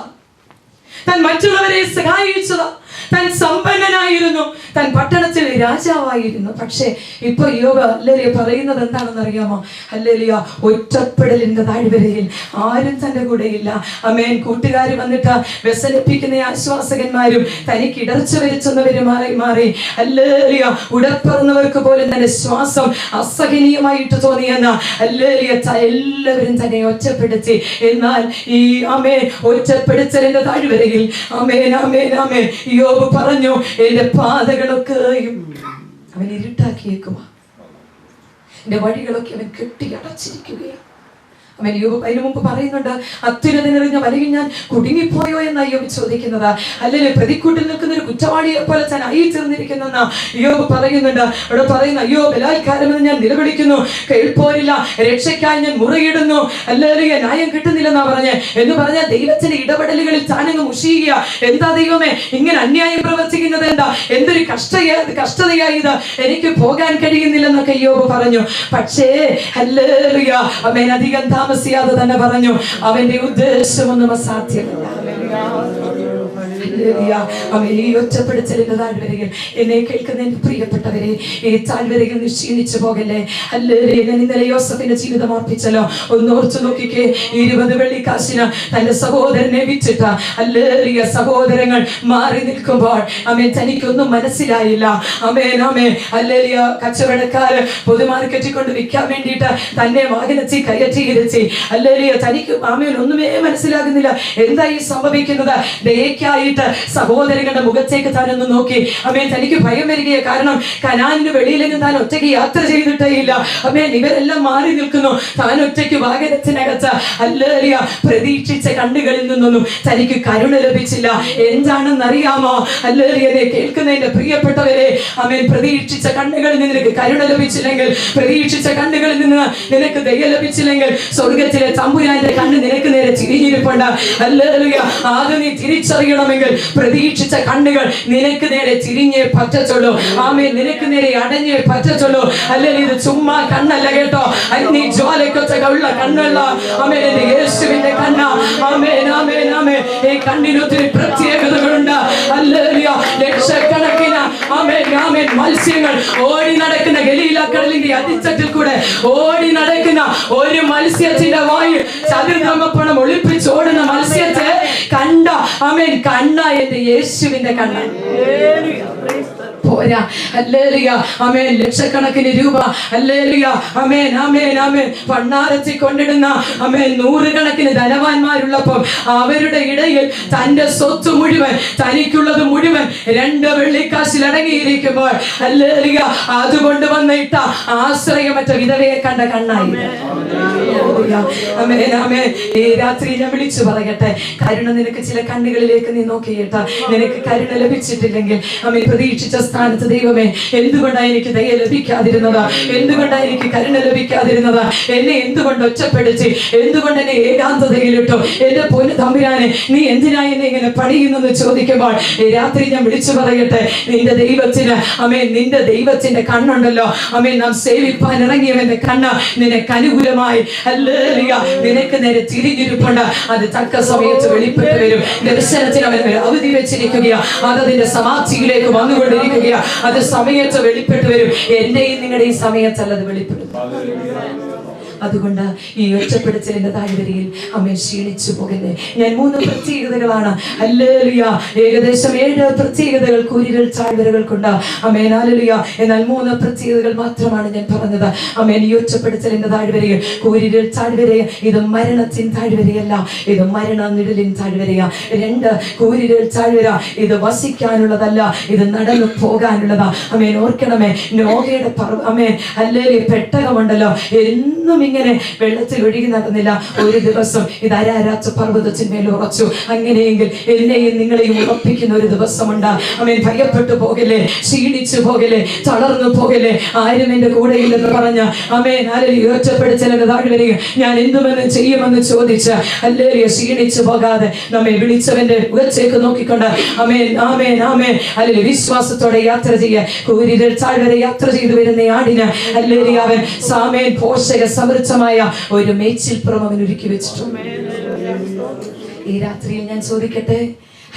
താൻ മറ്റുള്ളവരെ സഹായിച്ചതാ, താൻ സമ്പന്നനായിരുന്നു, താൻ പട്ടണത്തിൽ രാജാവായിരുന്നു. പക്ഷേ ഇപ്പൊ യോബ് ഹല്ലേലൂയ പറയുന്നത് എന്താണെന്ന് അറിയാമോ? ഹല്ലേലൂയ, ഒറ്റപ്പെടലിന്റെ താഴ്വരയിൽ ആരും തന്റെ കൂടെയില്ല. ആമേൻ. കൂട്ടുകാർ വന്നിട്ട് വ്യസനിപ്പിക്കുന്ന ആശ്വാസകന്മാരും തനിക്ക് ഇടർച്ച വരുത്തുന്നവരുമായി മാറി. ഹല്ലേലൂയ. ഉടപ്പറന്നവർക്ക് പോലും തന്റെ ശ്വാസം അസഹനീയമായിട്ട് തോന്നിയെന്ന ഹല്ലേലൂയ എല്ലാവരും തന്നെ ഒറ്റപ്പെടുത്തി. എന്നാൽ ഈ ആമേൻ ഒറ്റപ്പെടുത്തലിന്റെ താഴ്വരയിൽ ആമേൻ ആമേൻ ആമേൻ യോബ് പറഞ്ഞു, എന്റെ പാതകളൊക്കെയും അവൻ ഇരുട്ടാക്കിയേക്കുവാ, എന്റെ വഴികളൊക്കെ അവൻ കെട്ടി അടച്ചിരിക്കുകയാണ്. അവൻ യോബ് അതിനു മുമ്പ് പറയുന്നുണ്ട്, അത്യുന്നതനെറിഞ്ഞ വലയിൽ ഞാൻ കുടുങ്ങിപ്പോയോ എന്നാണ് യോബ് ചോദിക്കുന്നത്. അല്ലെങ്കിൽ പ്രതിക്കൂട്ടിൽ നിൽക്കുന്ന ഒരു കുറ്റവാളിയെ പോലെ താൻ ആയി തീർന്നിരിക്കുന്നെന്ന് യോബ് പറയുന്നുണ്ട്. അവിടെ പറയുന്ന, അയ്യോ ബലാത്കാരമെന്ന് ഞാൻ നിലവിളിക്കുന്നു, കേൾപ്പോരില്ല, രക്ഷയ്ക്കായി ഞാൻ മുറയിടുന്നു, അല്ലെങ്കിൽ ന്യായം കിട്ടുന്നില്ലെന്നാ പറഞ്ഞ് എന്ന് പറഞ്ഞാൽ ദൈവത്തിന്റെ ഇടപെടലുകളിൽ താനങ്ങ് മുഷിയുക. എന്താ ദൈവമേ ഇങ്ങനെ അന്യായം പ്രവർത്തിക്കുന്നത്? എന്താ എന്തൊരു കഷ്ടതയായി ഇത്, എനിക്ക് പോകാൻ കഴിയുന്നില്ലെന്നൊക്കെ യോബ് പറഞ്ഞു. പക്ഷേ ഹല്ലേലൂയ അവൻ അധികം താമസിയാതെ തന്നെ പറഞ്ഞു, അവന്റെ ഉദ്ദേശമൊന്നും അസാധ്യമല്ല. അവൻ ഈ ഒറ്റപ്പെടുത്തലിന്റെ താഴ്വരയിൽ എന്നെ കേൾക്കുന്ന എന്റെ പ്രിയപ്പെട്ടവരെ, ഈ താഴ്വരയിൽ നിശ്ചയിച്ചു പോകല്ലേ. ഹല്ലേലൂയ. ഞാൻ ഇന്നലെ യോസഫിന്റെ ജീവിതം ഓർപ്പിച്ചല്ലോ. ഒന്ന് ഓർത്തു നോക്കിക്കേ. 20 വെള്ളിക്കാശിന് തന്റെ സഹോദരനെ വിറ്റിട്ട് ഹല്ലേലൂയ സഹോദരങ്ങൾ മാറി നിൽക്കുമ്പോൾ ആമേൻ തനിക്കൊന്നും മനസ്സിലായില്ല. ആമേൻ ആമേൻ ഹല്ലേലൂയ. കച്ചവടക്കാര് പൊതുമാർക്കറ്റിൽ കൊണ്ട് വിൽക്കാൻ വേണ്ടിയിട്ട് തന്നെ വാഹനത്തിൽ കയറ്റിയിരുത്തി. ഹല്ലേലൂയ. തനിക്ക് ആമേൻ ഒന്നുമേ മനസ്സിലാകുന്നില്ല, എന്താ ഈ സംഭവിക്കുന്നത്. ദയക്കായിട്ട് സഹോദരങ്ങളുടെ മുഖത്തേക്ക് താനൊന്ന് നോക്കി. ആമേൻ തനിക്ക് ഭയം വരികയെ. കാരണം കനാനിന് വെളിയിലെങ്കിലും താൻ ഒറ്റയ്ക്ക് യാത്ര ചെയ്തിട്ടേ ഇല്ല. ആമേൻ ഇവരെല്ലാം മാറി നിൽക്കുന്നു, താൻ ഒറ്റയ്ക്ക് വാഹനത്തിനകത്ത്. ഹല്ലേലൂയ. പ്രതീക്ഷിച്ച കണ്ണുകളിൽ നിന്നൊന്നും തനിക്ക് കരുണ ലഭിച്ചില്ല. എന്താണെന്ന് അറിയാമോ? ഹല്ലേലൂയ. കേൾക്കുന്നതിന്റെ പ്രിയപ്പെട്ടവരെ, ആമേൻ പ്രതീക്ഷിച്ച കണ്ണുകളിൽ നിന്ന് നിനക്ക് കരുണ ലഭിച്ചില്ലെങ്കിൽ, പ്രതീക്ഷിച്ച കണ്ണുകളിൽ നിന്ന് നിനക്ക് ദയ ലഭിച്ചില്ലെങ്കിൽ, സ്വർഗത്തിലെ തമ്പുരാന്റെ കണ്ണ് നിനക്ക് നേരെ തിരിഞ്ഞിരിപ്പുണ്ട്. ഹല്ലേലൂയ. അത് നീ തിരിച്ചറിയണമെങ്കിൽ പ്രതീക്ഷിച്ച കണ്ണുകൾ നിനക്ക് നേരെ തിരിഞ്ഞേ പറ്റത്തുള്ളൂ. ആമേൻ നിനക്ക് നേരെ അടഞ്ഞേ പറ്റത്തുള്ളൂ. അല്ലെങ്കിൽ ഇത് ചുമ്മാ കണ്ണല്ല കേട്ടോ, നീ ജ്വാലക്കൊക്കെ ഉള്ള കണ്ണല്ല. ആമേൻ എന്റെ യേശുവിന്റെ കണ്ണ. ആമേൻ ആമേൻ ആമേൻ. ഈ കണ്ണിന് ഒത്തിരി പ്രത്യേകതകളുണ്ട്. ഹല്ലേലൂയ. ലക്ഷക്കണക്കിന് ആമേൻ ആമേൻ മത്സ്യങ്ങൾ ഓടി നടക്കുന്ന ഗലീല കടലിന്റെ അതിർത്തട്ടിൽ കൂടെ ഓടി നടക്കുന്ന ഒരു മത്സ്യത്തിന്റെ വായിൽ ചതുർഗമപ്പണം ഒളിപ്പിച്ചോടുന്ന മത്സ്യത്തെ കണ്ട ആമേൻ കണ്ണ എന്റെ യേശുവിന്റെ കണ്ണ. പോരാ. ഹല്ലേലൂയ. ആമേൻ. ലക്ഷക്കണക്കിന് രൂപ ഹല്ലേലൂയ ആമേൻ ആമേൻ ആമേൻ പണ്ണാരത്തിൽ കൊണ്ടിടുന്ന ആമേൻ നൂറുകണക്കിന് ധനവാന്മാരുള്ളപ്പോൾ അവരുടെ ഇടയിൽ തന്റെ സ്വത്ത് മുഴുവൻ, തനിക്കുള്ളത് മുഴുവൻ 2 വെള്ളിക്കാശിൽ അടങ്ങിയിരിക്കുമ്പോൾ ഹല്ലേലൂയ അതുകൊണ്ട് വന്നിട്ട ആശ്രയമറ്റ വിധവയെ കണ്ട കണ്ണായി. ആമേൻ ആമേൻ. ഈ രാത്രി ഞാൻ വിളിച്ചു പറയട്ടെ, കരുണ നിനക്ക് ചില കണ്ണുകളിലേക്ക് നീ നോക്കിയിട്ട നിനക്ക് കരുണ ലഭിച്ചിട്ടില്ലെങ്കിൽ ആമേൻ പ്രതീക്ഷിച്ച സ്ഥാനത്ത് ദൈവമേ എന്തുകൊണ്ടാണ് എനിക്ക് ദയ ലഭിക്കാതിരുന്നത്, എന്തുകൊണ്ടാണ് എനിക്ക് കരുണ ലഭിക്കാതിരുന്നത്, എന്നെ എന്തുകൊണ്ട് ഒറ്റപ്പെടുത്തി, എന്തുകൊണ്ട് എന്നെ ഏകാന്തതയിലിട്ടു, എന്റെ പൊന്നു തമ്പുരാനെ നീ എന്തിനായി എന്നെ ഇങ്ങനെ പണിയുന്നെന്ന് ചോദിക്കുമ്പോൾ ഈ രാത്രി ഞാൻ വിളിച്ചു പറയട്ടെ, നിന്റെ ദൈവത്തിന് ആമേൻ നിന്റെ ദൈവത്തിന്റെ കണ്ണുണ്ടല്ലോ ആമേൻ. നാം സേവിപ്പാൻ ഇറങ്ങിയവന്റെ കണ്ണ് നിനക്ക് അനുകൂലമായി ഹല്ലേലൂയ നിനക്ക് നേരെ തിരിഞ്ഞിരിപ്പുണ്ട്. അത് തക്ക സമയത്ത് വെളിപ്പെട്ട് വരും. ദർശനത്തിന് അവൻ അവധി വെച്ചിരിക്കുകയാ, അതതിന്റെ സമാധിയിലേക്ക് വന്നുകൊണ്ടിരിക്കുകയാ. അത് സമയത്ത് വെളിപ്പെട്ട് വരും. എന്റെയും നിങ്ങളുടെയും സമയത്തല്ലത് വെളിപ്പെടും. അതുകൊണ്ട് ഈ ഒറ്റപ്പെടുത്തലിന്റെ താഴ്വരയിൽ അമ്മ ക്ഷീണിച്ചു പോകല്ലേ. ഞാൻ 3 പ്രത്യേകതകളാണ് ഹല്ലേലൂയ ഏകദേശം 7 പ്രത്യേകതകൾ കൂരിരുൾ താഴ്വരകൾക്കുണ്ട്. Amen hallelujah. എന്നാൽ 3 പ്രത്യേകതകൾ മാത്രമാണ് ഞാൻ പറഞ്ഞത്. ആമേൻ. ഈ ഒറ്റപ്പെടുത്തലിന്റെ താഴ്വരയിൽ കൂരിരുൾ താഴ്വര ഇത് മരണത്തിൻ താഴ്വരയല്ല, ഇത് മരണ നിഴലിൻ താഴ്വരയാ. 2 കൂരിരുൾ താഴ്വര ഇത് വസിക്കാനുള്ളതല്ല, ഇത് നടന്നു പോകാനുള്ളതാ. ആമേൻ. ഓർക്കണമേ, നോഹയുടെ ആമേൻ ഹല്ലേലൂയ പെട്ടകമുണ്ടല്ലോ എന്നും ഇങ്ങനെ വെള്ളത്തിൽ ഒഴുകി നടന്നില്ല. ഒരു ദിവസം ഇത് അരാരാച്ച പർവ്വതത്തിന്മേൽ ഉറച്ചു. അങ്ങനെയെങ്കിൽ എന്നെയും നിങ്ങളെയും ഉറപ്പിക്കുന്ന ഒരു ദിവസമുണ്ട്. ആമേൻ. ഭയപ്പെട്ടു പോകല്ലേ, ക്ഷീണിച്ചു പോകല്ലേ, തളർന്നു പോകല്ലേ, ആരും എന്റെ കൂടെ ഇല്ലെന്ന് പറഞ്ഞ ആമേൻ ഹല്ലേലൂയ ഒറ്റപ്പെടുത്തലിന്റെ താഴ്വരയിൽ ഞാൻ എന്തുമെന്ന് ചെയ്യുമെന്ന് ചോദിച്ച് ഹല്ലേലൂയ ക്ഷീണിച്ചു പോകാതെ നമ്മെ വിളിച്ചവന്റെ മുഖത്തേക്ക് നോക്കിക്കൊണ്ട് ആമേൻ ആമേൻ ആമേൻ ഹല്ലേലൂയ വിശ്വാസത്തോടെ യാത്ര ചെയ്യുക. കൂരിരുൾ താഴ്വര യാത്ര ചെയ്തു വരുന്ന ആടിന് ഹല്ലേലൂയ അവൻ സാമേൻ പോഷക സമൃദ്ധമായ ഒരു മേച്ചിൽപ്പുറം അവൻ ഒരുക്കി വെച്ചിട്ടുണ്ട്. ഈ രാത്രിയിൽ ഞാൻ ചോദിക്കട്ടെ,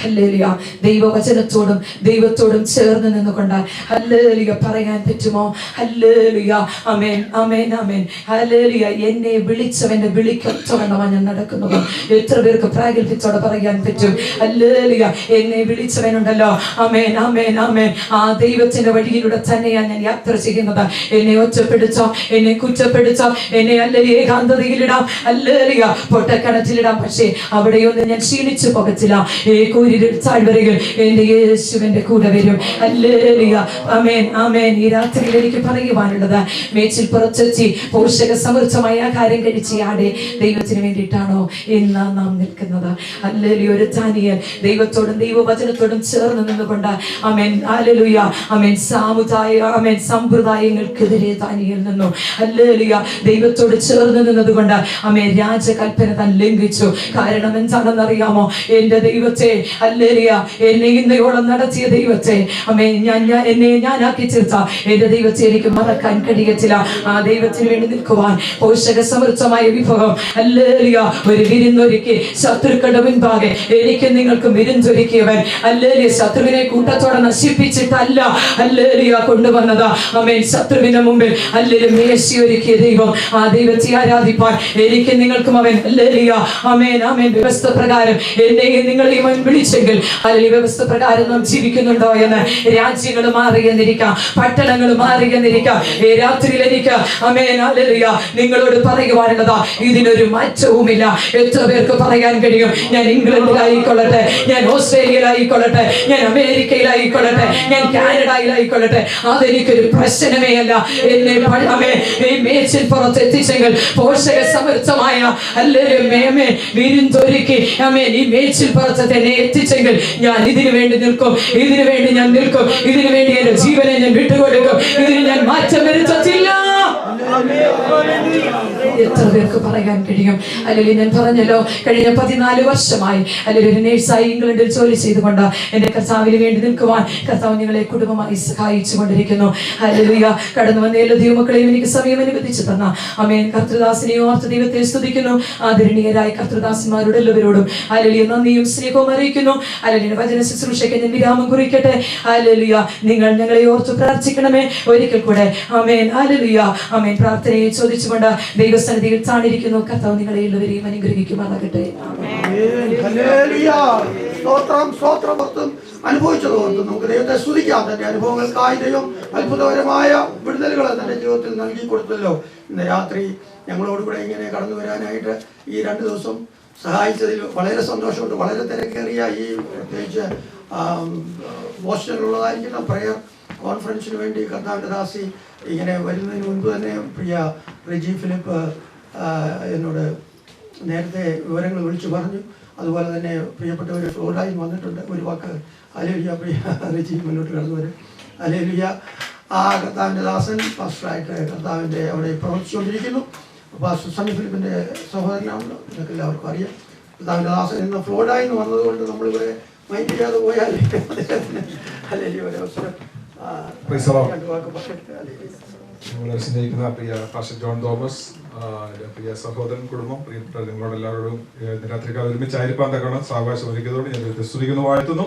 ഹല്ലേലൂയ ദൈവവചനത്തോടും ദൈവത്തോടും ചേർന്ന് നിന്നുകൊണ്ട് ഹല്ലേലൂയ പറയാൻ പറ്റുമോ? ഹല്ലേലൂയ ആമേൻ ആമേൻ ആമേൻ ഹല്ലേലൂയ എന്നെ വിളിച്ചവന്റെ വിളിക്കൊത്തവണ്ണമാണ് ഞാൻ നടക്കുന്നത്. എത്ര പേർക്ക് പ്രാഗൽഭ്യത്തോടെ പറയാൻ പറ്റും? ഹല്ലേലൂയ എന്നെ വിളിച്ചവനുണ്ടല്ലോ ആമേൻ ആമേൻ ആമേൻ ആ ദൈവത്തിന്റെ വഴിയിലൂടെ തന്നെയാണ് ഞാൻ യാത്ര ചെയ്യുന്നത്. എന്നെ ഒറ്റപ്പെടുത്താം, എന്നെ കുറ്റപ്പെടുത്താം, എന്നെ ഹല്ലേലൂയ ഏകാന്തതയിലിടാം, ഹല്ലേലൂയ പൊട്ടക്കണത്തിലിടാം, പക്ഷേ അവിടെയൊന്നും ഞാൻ ക്ഷീണിച്ചു പോകത്തില്ല. താഴ്വരകൾ എന്റെ യേശുവിന്റെ കൂടെ വരും. ഹല്ലേലൂയ ആമേൻ ആമേൻ. ഈ രാത്രിയിൽ എനിക്ക് പറയുവാനുള്ളത്, മേച്ചിൽ പുറത്തെത്തി പോഷക സമൃദ്ധമായ ആഹാരം കഴിച്ച് ആടെ ദൈവത്തിന് വേണ്ടിയിട്ടാണോ ഇന്ന് നാം നിൽക്കുന്നത്? ഹല്ലേലൂയ. ഒരു ദാനിയേൽ ദൈവത്തോടും ദൈവവചനത്തോടും ചേർന്ന് നിന്നുകൊണ്ട് ആമേൻ ഹല്ലേലൂയ ആമേൻ ആമേൻ സമ്പ്രദായങ്ങൾക്കെതിരെ ദാനിയേൽ നിന്നു. ഹല്ലേലൂയ ദൈവത്തോട് ചേർന്ന് നിന്നതുകൊണ്ട് ആമേൻ രാജകൽപ്പന താൻ ലംഘിച്ചു. കാരണം എന്താണെന്നറിയാമോ? എന്റെ ദൈവത്തെ ഹല്ലേലൂയ എന്നെ ഇന്നയോളം നടത്തിയ ദൈവത്തെ ആമേൻ എന്നെ ഞാനാക്കി തീർത്ത എന്റെ ദൈവത്തെ എനിക്ക് മറക്കാൻ കഴിയത്തില്ല. ആ ദൈവത്തിന് വേണ്ടി നിൽക്കുവാൻ പോഷക സമൃദ്ധമായ വിഭവം ഹല്ലേലൂയ ഒരു വിരുന്നൊരുക്കി ശത്രുക്കളുടെ മുൻപാകെ എനിക്ക് നിങ്ങൾക്ക് വിരുന്നൊരുക്കിയവൻ ഹല്ലേലൂയ ശത്രുവിനെ കൂട്ടത്തോടെ നശിപ്പിച്ചിട്ടല്ല ഹല്ലേലൂയ കൊണ്ടുവന്നത്. ആമേൻ ശത്രുവിന്റെ മുമ്പിൽ ഹല്ലേലൂയ മേശയൊരുക്കിയ ദൈവം. ആ ദൈവത്തെ ആരാധിപ്പാൻ എനിക്ക് നിങ്ങൾക്കും അവൻ ഹല്ലേലൂയ ആമേൻ ആമേൻ വ്യവസ്ഥ പ്രകാരം എന്നെയും നിങ്ങളെയും അവൻ വിളിച്ചെങ്കിൽ അല്ലെങ്കിൽ വ്യവസ്ഥ പ്രകാരം നാം ജീവിക്കുന്നുണ്ടോ എന്ന്. രാജ്യങ്ങൾ മാറിയെന്നിരിക്കാം, പട്ടണങ്ങൾ മാറിയെന്നിരിക്കാം. ഈ രാത്രിയിൽ എനിക്ക് ആമേൻ ഹല്ലേലൂയ നിങ്ങളോട് പറയുവാനുള്ളതാ, ഇതിനൊരു മാറ്റവുമില്ല. എത്ര പേർക്ക് പറയാൻ കഴിയും, ഞാൻ ഇംഗ്ലണ്ടിലായിക്കൊള്ളട്ടെ, ഞാൻ ഓസ്ട്രേലിയയിലായിക്കൊള്ളട്ടെ, ഞാൻ അമേരിക്കയിലായിക്കൊള്ളട്ടെ, ഞാൻ കാനഡയിലായിക്കൊള്ളട്ടെ, അതെനിക്കൊരു പ്രശ്നമേ അല്ല. എന്നെ ഈ മേച്ചിൽ പുറത്ത് എത്തിച്ചെങ്കിൽ പോഷക സമൃദ്ധമായ ഹല്ലേലൂയ വിരുന്നൊരുക്കി ആമേൻ ഈ മേച്ചിൽ പുറത്ത് എന്നെ എത്തിച്ചെങ്കിൽ ഞാൻ ഇതിനു വേണ്ടി നിൽക്കും, ഇതിനു വേണ്ടി ഞാൻ നിൽക്കും, ഇതിനു വേണ്ടി എന്റെ ജീവനെ ഞാൻ വിട്ടുകൊടുക്കും, ഇതിന് ഞാൻ മാറ്റം വരുത്തത്തില്ല. എത്ര പേർക്ക് പറയാൻ കഴിയും? അല്ലെങ്കിൽ ഞാൻ പറഞ്ഞല്ലോ, കഴിഞ്ഞ 14 വർഷമായി അല്ലെങ്കിൽ ഒരു നേഴ്സായി ഇംഗ്ലണ്ടിൽ ജോലി ചെയ്തുകൊണ്ട് എന്റെ കർത്താവിന് വേണ്ടി നിൽക്കുവാൻ കർത്താവ് ഞങ്ങളെ കുടുംബമായി സഹായിച്ചു കൊണ്ടിരിക്കുന്നു. ഹല്ലേലൂയ. കടന്നു വന്ന എല്ലാ ദൈവമക്കളെയും എനിക്ക് സമയം അനുവദിച്ചു തന്ന ആമേൻ കർത്തൃദാസിനെ ഓർത്ത് ദൈവത്തെ സ്തുതിക്കുന്നു. ആദരണീയരായ കർത്തൃദാസന്മാരോട് എല്ലാവരോടും ഹല്ലേലൂയ നന്ദിയും സ്നേഹവും അറിയിക്കുന്നു. ഹല്ലേലൂയ വചന ശുശ്രൂഷയ്ക്ക് ഞാൻ വിരാമം കുറിക്കട്ടെ. ഹല്ലേലൂയ നിങ്ങൾ ഞങ്ങളെ ഓർത്ത് പ്രാർത്ഥിക്കണമേ. ഒരിക്കൽ കൂടെ ആമേൻ ഹല്ലേലൂയ ആമേൻ പ്രാർത്ഥനയെ ചോദിച്ചുകൊണ്ട് ദൈവസന്നിധിയിൽ താണിരിക്കുന്നു. കർത്താവ് നിങ്ങളെ എല്ലാവരെയും അനുഗ്രഹിക്കുമാറാകട്ടെ. ഹല്ലേലൂയ. സ്തോത്രം സ്തോത്രം ഓർത്തും അനുഭവിച്ചത് ഓർത്തും നമുക്ക് ദൈവത്തെ സ്തുതിക്കാം. തന്റെ അനുഭവങ്ങൾക്കായി ദൈവം അത്ഭുതകരമായ വിടുതലുകൾ തന്റെ ജീവിതത്തിൽ നൽകി കൊടുത്തല്ലോ. ഇന്ന് രാത്രി ഞങ്ങളോടുകൂടെ ഇങ്ങനെ കടന്നു വരാനായിട്ട് ഈ 2 ദിവസം സഹായിച്ചതിൽ വളരെ സന്തോഷമുണ്ട്. വളരെ തിരക്കേറിയ ഈ പ്രത്യേകിച്ച് ബോസ്റ്റണിലുള്ളതായിരിക്കുന്ന പ്രയർ കോൺഫറൻസിന് വേണ്ടി കർത്താവിൻ്റെ ദാസി ഇങ്ങനെ വരുന്നതിന് മുൻപ് തന്നെ പ്രിയ റെജി ഫിലിപ്പ് എന്നോട് നേരത്തെ വിവരങ്ങൾ വിളിച്ചു പറഞ്ഞു. അതുപോലെ തന്നെ പ്രിയപ്പെട്ടവർ ഫ്ലോറിഡായി വന്നിട്ടുണ്ട്. ഒരു വാക്ക് ഹല്ലേലൂയ. പ്രിയ റെജി മുന്നോട്ട് കടന്നു വരും. ഹല്ലേലൂയ. ആ കർത്താവിൻ്റെ ദാസൻ പാസ്റ്ററായിട്ട് കർത്താവിൻ്റെ അവിടെ പ്രവർത്തിച്ചുകൊണ്ടിരിക്കുന്നു. പാസ്റ്റർ സണ്ണി ഫിലിപ്പിൻ്റെ സഹോദരനാണല്ലോ, നിങ്ങൾക്ക് എല്ലാവർക്കും അറിയാം. കർത്താവിൻ്റെ ദാസൻ ഇന്ന് ഫ്ലോറിഡായി നിന്ന് വന്നതുകൊണ്ട് നമ്മളിവിടെ മൈൻഡ് ചെയ്യാതെ പോയാൽ അദ്ദേഹത്തിന് ഹല്ലേലൂയ ഒരു അവസരം ഞങ്ങളെ സ്നേഹിക്കുന്ന പ്രിയ പാസ്റ്റർ ജോൺ തോമസ്, പ്രിയ സഹോദരൻ, കുടുംബം, പ്രിയപ്പെട്ട നിങ്ങളോട് എല്ലാവരോടും രാത്രിക്കാലം ഒരുമിച്ചായിരിക്കാൻ തക്കണം സാവകാശം ഒരുക്കിയതോട് ഞാൻ സ്തുതിക്കുന്നു, വാഴ്ത്തുന്നു.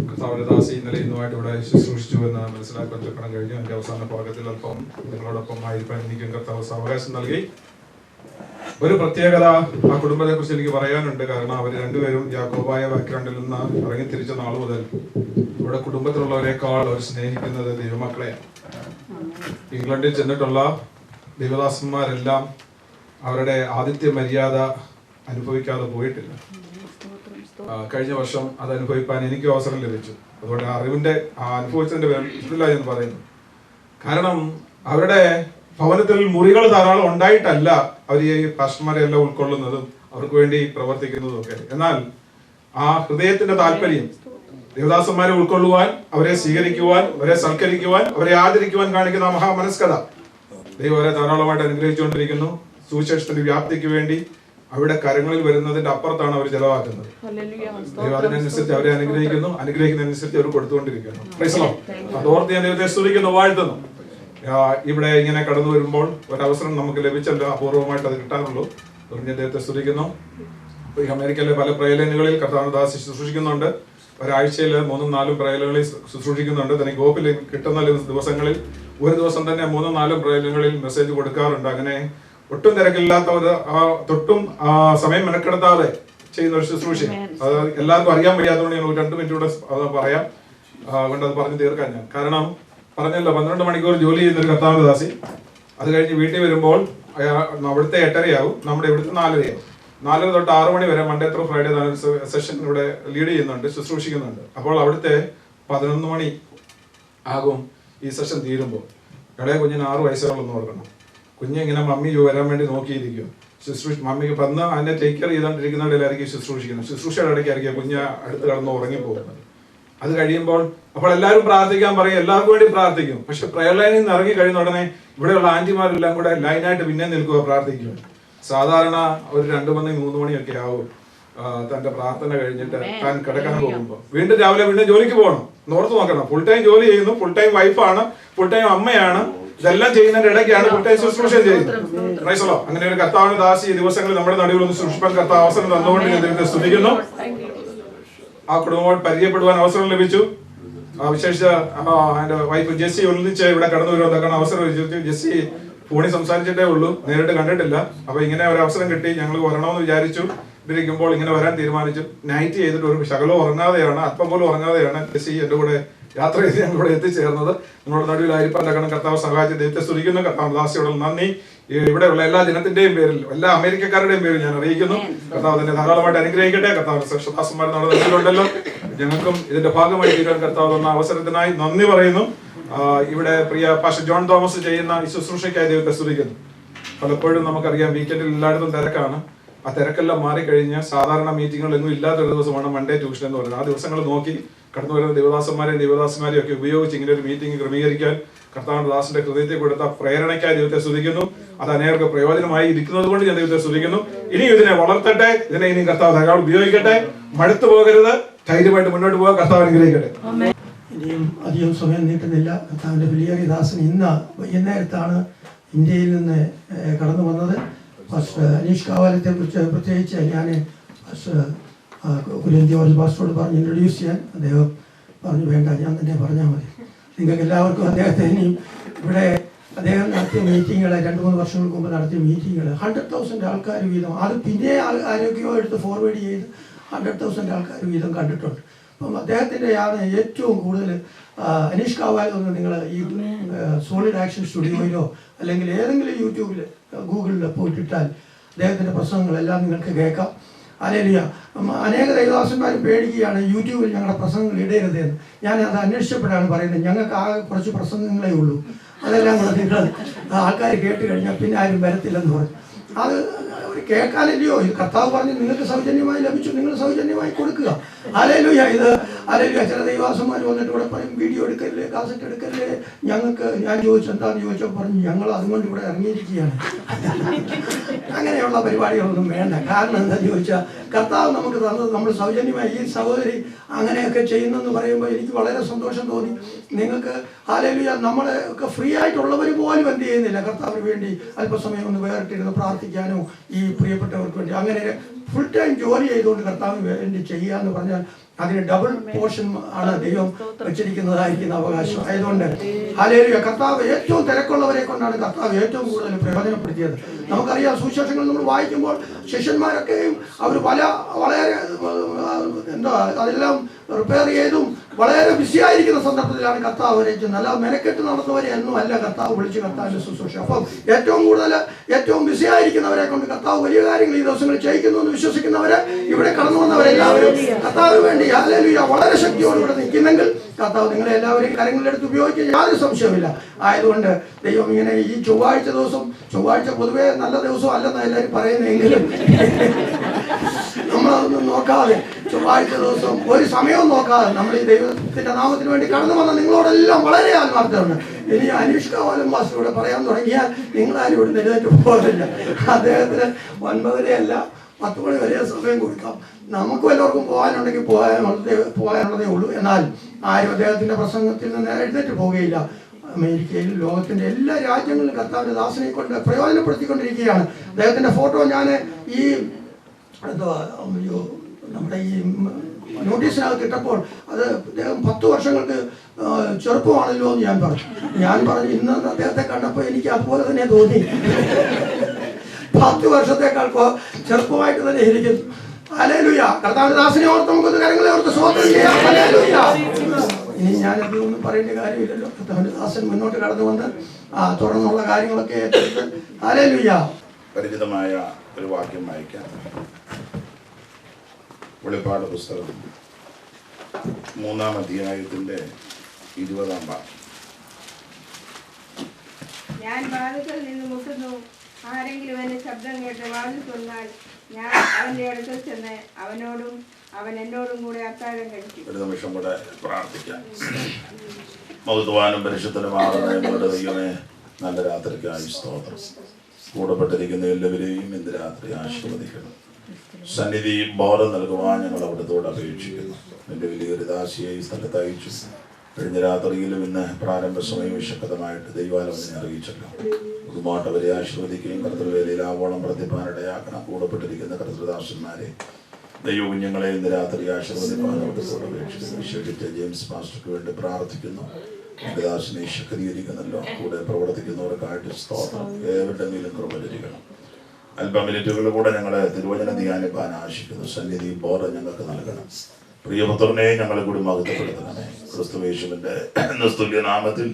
കർത്താവിന്റെ ദാസി ഇന്നലെ ഇന്നുമായിട്ട് ഇവിടെ ശുശ്രൂഷിച്ചു എന്ന് മനസ്സിലാക്കാൻ തക്കണം കഴിഞ്ഞു. എൻ്റെ അവസാന ഭാഗത്തിൽ അല്പം നിങ്ങളോടൊപ്പം ആയിരിക്കാൻ എനിക്കും കർത്താവ് സാവകാശം നൽകി. ഒരു പ്രത്യേകത ആ കുടുംബത്തെ കുറിച്ച് എനിക്ക് പറയാനുണ്ട്. കാരണം അവർ രണ്ടുപേരും യാക്കോബായ ബാക്ക്ഗ്രൗണ്ടിൽ നിന്ന് ഇറങ്ങി തിരിച്ച നാൾ മുതൽ ഇവിടെ കുടുംബത്തിലുള്ളവരെക്കാൾ അവർ സ്നേഹിക്കുന്നത് ദൈവമക്കളെയാണ്. ഇംഗ്ലണ്ടിൽ ചെന്നിട്ടുള്ള ദൈവദാസന്മാരെല്ലാം അവരുടെ ആതിഥ്യ മര്യാദ അനുഭവിക്കാതെ പോയിട്ടില്ല. കഴിഞ്ഞ വർഷം അത് അനുഭവിക്കാൻ എനിക്ക് അവസരം ലഭിച്ചു. അതുകൊണ്ട് അറിവിന്റെ അനുഭവിച്ചതിന്റെ പേരില്ല എന്ന് പറയുന്നു. കാരണം അവരുടെ ഭവനത്തിൽ മുറികൾ ധാരാളം ഉണ്ടായിട്ടല്ല അവർ ഈ പാസ്റ്റർമാരെ എല്ലാം ഉൾക്കൊള്ളുന്നതും അവർക്ക് വേണ്ടി പ്രവർത്തിക്കുന്നതും ഒക്കെ. എന്നാൽ ആ ഹൃദയത്തിന്റെ താല്പര്യം ദേവദാസന്മാരെ ഉൾക്കൊള്ളുവാൻ, അവരെ സ്വീകരിക്കുവാൻ, അവരെ സൽക്കരിക്കുവാൻ, അവരെ ആദരിക്കുവാൻ കാണിക്കുന്ന മഹാമനസ്കത ദൈവം അവരെ ധാരാളമായിട്ട് അനുഗ്രഹിച്ചുകൊണ്ടിരിക്കുന്നു. സുവിശേഷത്തിന്റെ വ്യാപ്തിക്ക് വേണ്ടി അവിടെ കരങ്ങളിൽ വരുന്നതിന്റെ അപ്പുറത്താണ് അവർ ചെലവാക്കുന്നത്. ദൈവം അതിനനുസരിച്ച് അവരെ അനുഗ്രഹിക്കുന്നതനുസരിച്ച് അവർ കൊടുത്തുകൊണ്ടിരിക്കുന്നു. അതോർത്ത് ഞാൻ ദൈവത്തെ സ്തുതിക്കുന്നു, വാഴ്ത്തുന്നു. ഇവിടെ ഇങ്ങനെ കടന്നു വരുമ്പോൾ ഒരവസരം നമുക്ക് ലഭിച്ചല്ലോ, അപൂർവമായിട്ട് അത് കിട്ടാനുള്ളൂ. ഞാൻ ദൈവത്തെ സ്തുതിക്കുന്നു. അമേരിക്കയിലെ പല പ്രയലനുകളിൽ കർത്താവിന്റെ ദാസി ശുശ്രൂഷിക്കുന്നുണ്ട്. ഒരാഴ്ചയിൽ 3-4 പ്രയലുകളിൽ ശുശ്രൂഷിക്കുന്നുണ്ട്. തനിക്ക് ഗോപ്പിൽ കിട്ടുന്ന ദിവസങ്ങളിൽ ഒരു ദിവസം തന്നെ 3-4 പ്രയലുകളിൽ മെസ്സേജ് കൊടുക്കാറുണ്ട്. അങ്ങനെ ഒട്ടും തിരക്കില്ലാത്ത തൊട്ടും സമയം മെനക്കെടുത്താതെ ചെയ്യുന്ന ഒരു ശുശ്രൂഷ. അത് എല്ലാവർക്കും അറിയാൻ വയ്യാത്തതുകൊണ്ട് ഞാൻ 2 മിനിറ്റ് കൂടെ പറയാം. അതുകൊണ്ട് അത് പറഞ്ഞു തീർക്കാൻ ഞാൻ കാരണം പറഞ്ഞല്ലോ, 12 മണിക്കൂർ ജോലി ചെയ്യുന്ന ഒരു കർത്താവിന്റെ ദാസി. അത് കഴിഞ്ഞ് വീട്ടിൽ വരുമ്പോൾ അവിടുത്തെ 8:30 നമ്മുടെ ഇവിടുത്തെ 4:30 4 തൊട്ട് 6 മണി വരെ മൺഡേ ത്രൂ ഫ്രൈഡേ സെഷൻ ഇവിടെ ലീഡ് ചെയ്യുന്നുണ്ട്, ശുശ്രൂഷിക്കുന്നുണ്ട്. അപ്പോൾ അവിടുത്തെ 11 മണി ആകും ഈ സെഷൻ തീരുമ്പോൾ. ഇളയ കുഞ്ഞിന് 6 വയസ്സുകളൊന്നും ഓർക്കണം. കുഞ്ഞിങ്ങനെ മമ്മി വരാൻ വേണ്ടി നോക്കിയിരിക്കും. മമ്മിക്ക് വന്ന് അതിനെ ടേക്ക് കെയർ ചെയ്തുകൊണ്ടിരിക്കുന്നവരിലായിരിക്കും ശുശ്രൂഷിക്കുന്നത്. ശുശ്രൂഷയുടെ ഇടയ്ക്കായിരിക്കും കുഞ്ഞ് അടുത്ത് കടന്ന് ഉറങ്ങിപ്പോകുന്നത്. അത് കഴിയുമ്പോൾ അപ്പോൾ എല്ലാവരും പ്രാർത്ഥിക്കാൻ പറയും, എല്ലാവർക്കും വേണ്ടി പ്രാർത്ഥിക്കും. പക്ഷെ പ്രയർ ലൈനിൽ നിന്ന് ഇറങ്ങി കഴിയുന്ന ഉടനെ ഇവിടെയുള്ള ആന്റിമാരെല്ലാം കൂടെ ലൈനായിട്ട് പിന്നെ നിൽക്കുക, പ്രാർത്ഥിക്കുക. സാധാരണ ഒരു 2 മണി 3 മണിയൊക്കെ ആവും തന്റെ പ്രാർത്ഥന കഴിഞ്ഞിട്ട് താൻ കിടക്കാൻ പോകുമ്പോൾ. വീണ്ടും രാവിലെ വീണ്ടും ജോലിക്ക് പോകണം. നോർത്ത് നോക്കണം, ഫുൾ ടൈം ജോലി ചെയ്യുന്നു, ഫുൾ ടൈം വൈഫാണ്, ഫുൾ ടൈം അമ്മയാണ്. ഇതെല്ലാം ചെയ്യുന്നതിന്റെ ഇടയ്ക്കാണ് ഫുൾ ടൈം ശുശ്രൂഷ ചെയ്യുന്നത്. അങ്ങനെ ഒരു കർത്താവിന്റെ ദാസി ഈ ദിവസങ്ങളിൽ നമ്മുടെ നടുവിൽ ഒന്ന് ശുശ്രൂഷിക്കാൻ കർത്താവ് അവസരം തന്നുകൊണ്ട് ഞാൻ ദൈവത്തെ സ്തുതിക്കുന്നു. ആ കുടുംബം പരിചയപ്പെടുവാൻ അവസരം ലഭിച്ചു. വിശേഷിച്ച എന്റെ വൈഫ് ജെസ്സി ഒന്നിച്ച് ഇവിടെ കടന്നു വരുവാൻ അവസരം ലഭിച്ചു. ജെസ്സി ഫോണിൽ സംസാരിച്ചിട്ടേ ഉള്ളൂ, നേരിട്ട് കണ്ടിട്ടില്ല. അപ്പൊ ഇങ്ങനെ ഒരു അവസരം കിട്ടി, ഞങ്ങൾ വരണമെന്ന് വിചാരിച്ചു. ഇരിക്കുമ്പോൾ ഇങ്ങനെ വരാൻ തീരുമാനിച്ചു. നൈറ്റ് ചെയ്തിട്ട് ഒരു ശകലം ഉറങ്ങാതെയാണ്, അല്പം പോലും ഉറങ്ങാതെയാണ് ജെസ്സി എന്റെ കൂടെ യാത്ര ചെയ്ത് ഞങ്ങളിവിടെ എത്തിച്ചേർന്നത്. നിങ്ങളുടെ നടുവിലായിരിക്കാൻ തക്കണം കർത്താവ് സഹായിച്ച് ദൈവത്തെ സ്തുതിക്കുന്നു. കർത്താവ് ദാസിയോട് നന്ദി. ഇവിടെയുള്ള എല്ലാ ജനത്തിന്റെയും പേരിൽ, എല്ലാ അമേരിക്കക്കാരുടെയും പേരിൽ ഞാൻ അറിയിക്കുന്നു. കർത്താവ് തന്നെ ധാരാളമായിട്ട് അനുഗ്രഹിക്കട്ടെ. കർത്താവ് ശ്രേഷ്ഠദാസന്മാർ നമ്മുടെ നടുവിലുണ്ടല്ലോ, ഞങ്ങൾക്കും ഇതിന്റെ ഭാഗമായി തീരാൻ കർത്താവ് തന്ന അവസരത്തിനായി നന്ദി പറയുന്നു. ഇവിടെ പ്രിയ പാസ്റ്റർ ജോൺ തോമസ് ചെയ്യുന്ന ഈ ശുശ്രൂഷയ്ക്കായി ദൈവത്തെ സ്തുതിക്കുന്നു. പലപ്പോഴും നമുക്കറിയാം വീക്കെൻഡിൽ എല്ലായിടത്തും തിരക്കാണ്. ആ തിരക്കെല്ലാം മാറിക്കഴിഞ്ഞ് സാധാരണ മീറ്റിങ്ങുകളൊന്നും ഇല്ലാത്തൊരു ദിവസമാണ് മൺഡേ ട്യൂഷൻ എന്ന് പറയുന്നത്. ആ ദിവസങ്ങൾ നോക്കി കടന്നു വരുന്ന ദേവദാസന്മാരെയും ഒക്കെ ഉപയോഗിച്ച് ഇങ്ങനെ ഒരു മീറ്റിംഗ് ക്രമീകരിക്കാൻ കർത്താവിന്റെ ദാസന്റെ ഹൃദയത്തിൽ കൊടുത്ത പ്രേരണയ്ക്കായി ദൈവത്തെ സ്തുതിക്കുന്നു. അത് അനേകർക്ക് പ്രയോജനമായി ഇരിക്കുന്നത് കൊണ്ട് ഞാൻ ദൈവത്തെ സ്തുതിക്കുന്നു. ഇനിയും ഇതിനെ വളർത്തട്ടെ, ഇതിനെ ഇനിയും കർത്താവ് ധാരാളം ഉപയോഗിക്കട്ടെ. മടുത്തു പോകരുത്, ധൈര്യമായിട്ട് മുന്നോട്ട് പോകാൻ കർത്താവ് അനുഗ്രഹിക്കട്ടെ. ഇനിയും അധികം സമയം നീട്ടുന്നില്ല. കർത്താവിന്റെ വിലയേറിയ ദാസൻ ഇന്ന് വൈകുന്നേരത്താണ് ഇന്ത്യയിൽ നിന്ന് കടന്നു വന്നത്. ഫസ്റ്റ് അനീഷ് കാവാലത്തെ കുറിച്ച് പ്രത്യേകിച്ച് ഞാൻ കുര്യൻ ജോർജ് പാസ്റ്ററോട് പറഞ്ഞ് ഇൻട്രൊഡ്യൂസ് ചെയ്യാൻ. അദ്ദേഹം പറഞ്ഞു വേണ്ട, ഞാൻ തന്നെ പറഞ്ഞാൽ മതി. നിങ്ങൾക്ക് എല്ലാവർക്കും അദ്ദേഹത്തെ ഇനിയും ഇവിടെ അദ്ദേഹം നടത്തിയ മീറ്റിങ്ങുകൾ 2-3 വർഷങ്ങൾക്ക് മുമ്പ് നടത്തിയ മീറ്റിങ്ങുകൾ 100,000 ആൾക്കാർ വീതം, അത് പിന്നെ ആരോഗ്യവും എടുത്ത് ഫോർവേഡ് ചെയ്ത് 100,000 ആൾക്കാർ വീതം കണ്ടിട്ടുണ്ട്. അപ്പം അദ്ദേഹത്തിൻ്റെയാണ് ഏറ്റവും കൂടുതൽ. അനീഷ് കാവാൽ ഒന്ന് നിങ്ങൾ ഈ സോളിഡ് ആക്ഷൻ സ്റ്റുഡിയോയിലോ അല്ലെങ്കിൽ ഏതെങ്കിലും യൂട്യൂബിൽ ഗൂഗിളിൽ പോയിട്ടിട്ടാൽ അദ്ദേഹത്തിൻ്റെ പ്രസംഗങ്ങളെല്ലാം നിങ്ങൾക്ക് കേൾക്കാം. ഹല്ലേലൂയ. അനേക ദൈവദാസന്മാരും പേടിക്കുകയാണ് യൂട്യൂബിൽ ഞങ്ങളുടെ പ്രസംഗങ്ങൾ ഇടരുതെന്ന്. ഞാൻ അത് അന്വേഷിച്ചപ്പോഴാണ് പറയുന്നത്, ഞങ്ങൾക്ക് ആകെ കുറച്ച് പ്രസംഗങ്ങളേ ഉള്ളൂ, അതെല്ലാം കൂടെ നിങ്ങൾ ആൾക്കാർ കേട്ട് കഴിഞ്ഞാൽ പിന്നെ ആരും വരത്തില്ലെന്ന് പറഞ്ഞു. അത് അവർ കേൾക്കാനല്ലയോ, ഇത് കർത്താവ് പറഞ്ഞ് നിങ്ങൾക്ക് സൗജന്യമായി ലഭിച്ചു, നിങ്ങൾ സൗജന്യമായി കൊടുക്കുക. ഹല്ലേലൂയ. ഇത് ഹല്ലേലൂയ. ചില ദൈവദാസന്മാർ വന്നിട്ട് ഇവിടെ പറയും വീഡിയോ എടുക്കല്ലേ, കാസറ്റ് എടുക്കല്ലേ. ഞങ്ങൾക്ക് ഞാൻ ചോദിച്ചു എന്താണെന്ന് ചോദിച്ചപ്പോൾ പറഞ്ഞു ഞങ്ങൾ അതുകൊണ്ട് ഇവിടെ ഇറങ്ങിയിരിക്കുകയാണ്. അങ്ങനെയുള്ള പരിപാടികളൊന്നും വേണ്ട. കാരണം എന്താണെന്ന് ചോദിച്ചാൽ കർത്താവ് നമുക്ക് തന്നത് നമ്മൾ സൗജന്യമായി. ഈ സഹോദരി അങ്ങനെയൊക്കെ ചെയ്യുന്നെന്ന് പറയുമ്പോൾ എനിക്ക് വളരെ സന്തോഷം തോന്നി. നിങ്ങൾക്ക് ഹല്ലേലൂയ. നമ്മളെ ഒക്കെ ഫ്രീ ആയിട്ടുള്ളവർ പോലും എന്ത് ചെയ്യുന്നില്ല, കർത്താവിന് വേണ്ടി അല്പസമയം ഒന്ന് വേറിട്ടിരുന്ന് പ്രാർത്ഥിക്കാനോ ഈ പ്രിയപ്പെട്ടവർക്ക് വേണ്ടി അങ്ങനെ ഫുൾ ടൈം ജോലി ചെയ്തുകൊണ്ട് കർത്താവിന് വേണ്ടി ചെയ്യുക എന്ന് പറഞ്ഞാൽ അതിന് ഡബിൾ പോർഷൻ ആണ് ദൈവം വെച്ചിരിക്കുന്നതായിരിക്കുന്ന അവകാശം. ആയതുകൊണ്ട് ഹല്ലേലൂയ. കർത്താവ് ഏറ്റവും തിരക്കുള്ളവരെ കൊണ്ടാണ് കർത്താവ് ഏറ്റവും കൂടുതൽ പ്രയോജനപ്പെടുത്തിയത്. നമുക്കറിയാം, സുവിശേഷങ്ങൾ നമ്മൾ വായിക്കുമ്പോൾ ശിഷ്യന്മാരൊക്കെയും അവർ വളരെ അതെല്ലാം റിപ്പയർ ചെയ്തും വളരെ ബിസിയായിരിക്കുന്ന സന്ദർഭത്തിലാണ് കർത്താവ് അവരെ ചെന്ന്. അല്ല മെനക്കെട്ട് നടന്നവരെ ഒന്നും അല്ല കർത്താവ് വിളിച്ച് കർത്താവിൻ്റെ ശുശ്രൂഷ. അപ്പം ഏറ്റവും ബിസിയായിരിക്കുന്നവരെ കൊണ്ട് കർത്താവ് വലിയ കാര്യങ്ങൾ ഈ ദിവസങ്ങളിൽ ചെയ്യിക്കുന്നു എന്ന് വിശ്വസിക്കുന്നവരെ, ഇവിടെ കടന്നു വന്നവരെല്ലാവരും കർത്താവിന് വേണ്ടി ഹല്ലേലൂയ വളരെ ശക്തിയോടുകൂടെ നിൽക്കുന്നെങ്കിൽ കർത്താവ് നിങ്ങളെ എല്ലാവരെയും കരങ്ങളിലെടുത്ത് ഉപയോഗിക്കാൻ യാതൊരു സംശയവുമില്ല. ആയതുകൊണ്ട് ദൈവം ഇങ്ങനെ ഈ ചൊവ്വാഴ്ച പൊതുവേ നല്ല ദിവസം അല്ലെന്ന് എല്ലാവരും പറയുന്നെങ്കിലും നമ്മളതൊന്നും നോക്കാതെ ചൊവ്വാഴ്ച ദിവസം ഒരു സമയവും നോക്കാതെ നമ്മൾ ഈ ദൈവത്തിന്റെ നാമത്തിന് വേണ്ടി കടന്നു വന്ന നിങ്ങളോടെല്ലാം വളരെ ആത്മാർത്ഥമുണ്ട്. ഇനി അനീഷ് കാവാലം മാസ്റ്ററോട് പറയാൻ തുടങ്ങിയാൽ നിങ്ങളാരും ഇവിടെ എഴുന്നേറ്റ് പോകില്ല. അദ്ദേഹത്തിന് 9:30 10 മണി വരെ സമയം കൊടുക്കാം. നമുക്ക് വല്ലവർക്കും പോകാനുണ്ടെങ്കിൽ പോകാനുള്ളതേ ഉള്ളൂ. എന്നാൽ ആരും അദ്ദേഹത്തിന്റെ പ്രസംഗത്തിൽ നിന്ന് എഴുന്നേറ്റ് പോവുകയില്ല. അമേരിക്കയിലും ലോകത്തിന്റെ എല്ലാ രാജ്യങ്ങളിലും കർത്താവിന്റെ ദാസനെ കൊണ്ട് പ്രയോജനപ്പെടുത്തിക്കൊണ്ടിരിക്കുകയാണ്. അദ്ദേഹത്തിന്റെ ഫോട്ടോ ഞാൻ ഈ നമ്മുടെ ഈ നോട്ടീസിനകത്ത് ഇട്ടപ്പോൾ അത് അദ്ദേഹം 10 വർഷങ്ങൾക്ക് ചെറുപ്പമാണല്ലോ എന്ന് ഞാൻ പറഞ്ഞു ഇന്ന് അദ്ദേഹത്തെ കണ്ടപ്പോൾ എനിക്ക് അതുപോലെ തന്നെ തോന്നി. 10 വർഷത്തേക്കാൾ ചെറുപ്പമായിട്ട് തന്നെ ഇരിക്കുന്നു. ഹല്ലേലൂയ. കർത്താവിന്റെ ദാസനെ ഓർത്ത് നമുക്കൊന്ന് കരങ്ങളെ ഓർത്ത് സ്തോത്രം ചെയ്യാം. ഹല്ലേലൂയ. ഇനി ഞാനതൊന്നും പറയേണ്ട കാര്യമില്ലല്ലോ. കർത്താവിന്റെ ദാസൻ മുന്നോട്ട് കടന്നു വന്ന് തുടർന്നുള്ള കാര്യങ്ങളൊക്കെ ഏറ്റെടുത്ത് ഹല്ലേലൂയ. പരിചിതമായ ഒരു വാക്യം വായിക്കാം. വെളിപ്പാട് പുസ്തകം 3-ാം അധ്യായത്തിന്റെ 20-ാം വാക്യം. ഞാൻ വാതിൽക്കൽ നിന്ന് മുട്ടുന്നു. ആരെങ്കിലും എന്റെ ശബ്ദം കേട്ട് വാതിൽ തുറന്നാൽ ഞാൻ അവന്റെ അടുക്കൽ ചെന്ന് അവനോടും അവൻ എന്നോടും കൂടെ അത്താഴം കഴിക്കും. ഒരു നിമിഷം കൂടെ പ്രാർത്ഥിക്കാം. മഹത്വാനും പരിശുദ്ധനുമാകുന്ന ഞങ്ങളുടെ ദൈവമേ, നല്ല രാത്രിക്കായി സ്തോത്രം. കൂടപ്പെട്ടിരിക്കുന്ന എല്ലാവരെയും ഇന്ന് രാത്രി ആശീർവദിക്കണം. സന്നിധിയും ബോധം നൽകുവാൻ ഞങ്ങൾ അവിടുത്തോട് അപേക്ഷിക്കുന്നു. എൻ്റെ വലിയൊരു ദാസിയെ ഈ സ്ഥലത്ത് അയച്ചു. കഴിഞ്ഞ രാത്രിയിലും ഇന്ന് പ്രാരംഭ സമയം വിശക്തമായിട്ട് ദൈവാലോചന അറിയിച്ചല്ലോ. ഒരുപാട് അവരെ ആശീർവദിക്കുകയും കർത്തൃവേലയിൽ ആവോളം പ്രതിഭാനിടയാക്കണം. കൂടപ്പെട്ടിരിക്കുന്ന കർത്തൃദാസന്മാരെ ദൈവകുഞ്ഞുങ്ങളെ ഇന്ന് രാത്രി ആശീർവദിക്കാൻ അവിടുത്തോട് അപേക്ഷിക്കുന്നു. വിശേഷിച്ച് ജെയിംസ് പാസ്റ്റർക്ക് വേണ്ടി പ്രാർത്ഥിക്കുന്നു. എൻ്റെ ദാസനെ ശക്തീകരിക്കുന്നല്ലോ. കൂടെ പ്രവർത്തിക്കുന്നവർക്കായിട്ട് സ്തോത്രം. ഏവരുടെ മേലും കൃപ ലഭിക്കണം. അല്പം മിനിറ്റുകൾ കൂടെ ഞങ്ങളെ തിരുവചനം ധ്യാനിപ്പാൻ ആശിക്കുന്നു. സന്നിധി ബോധം ഞങ്ങൾക്ക് നൽകണം. പ്രിയപുത്രനെ ഞങ്ങളെ കൂടി മഹത്വപ്പെടുത്തണമേ. ക്രിസ്തുയേശുവിന്റെ നിസ്തുല്യ നാമത്തിൽ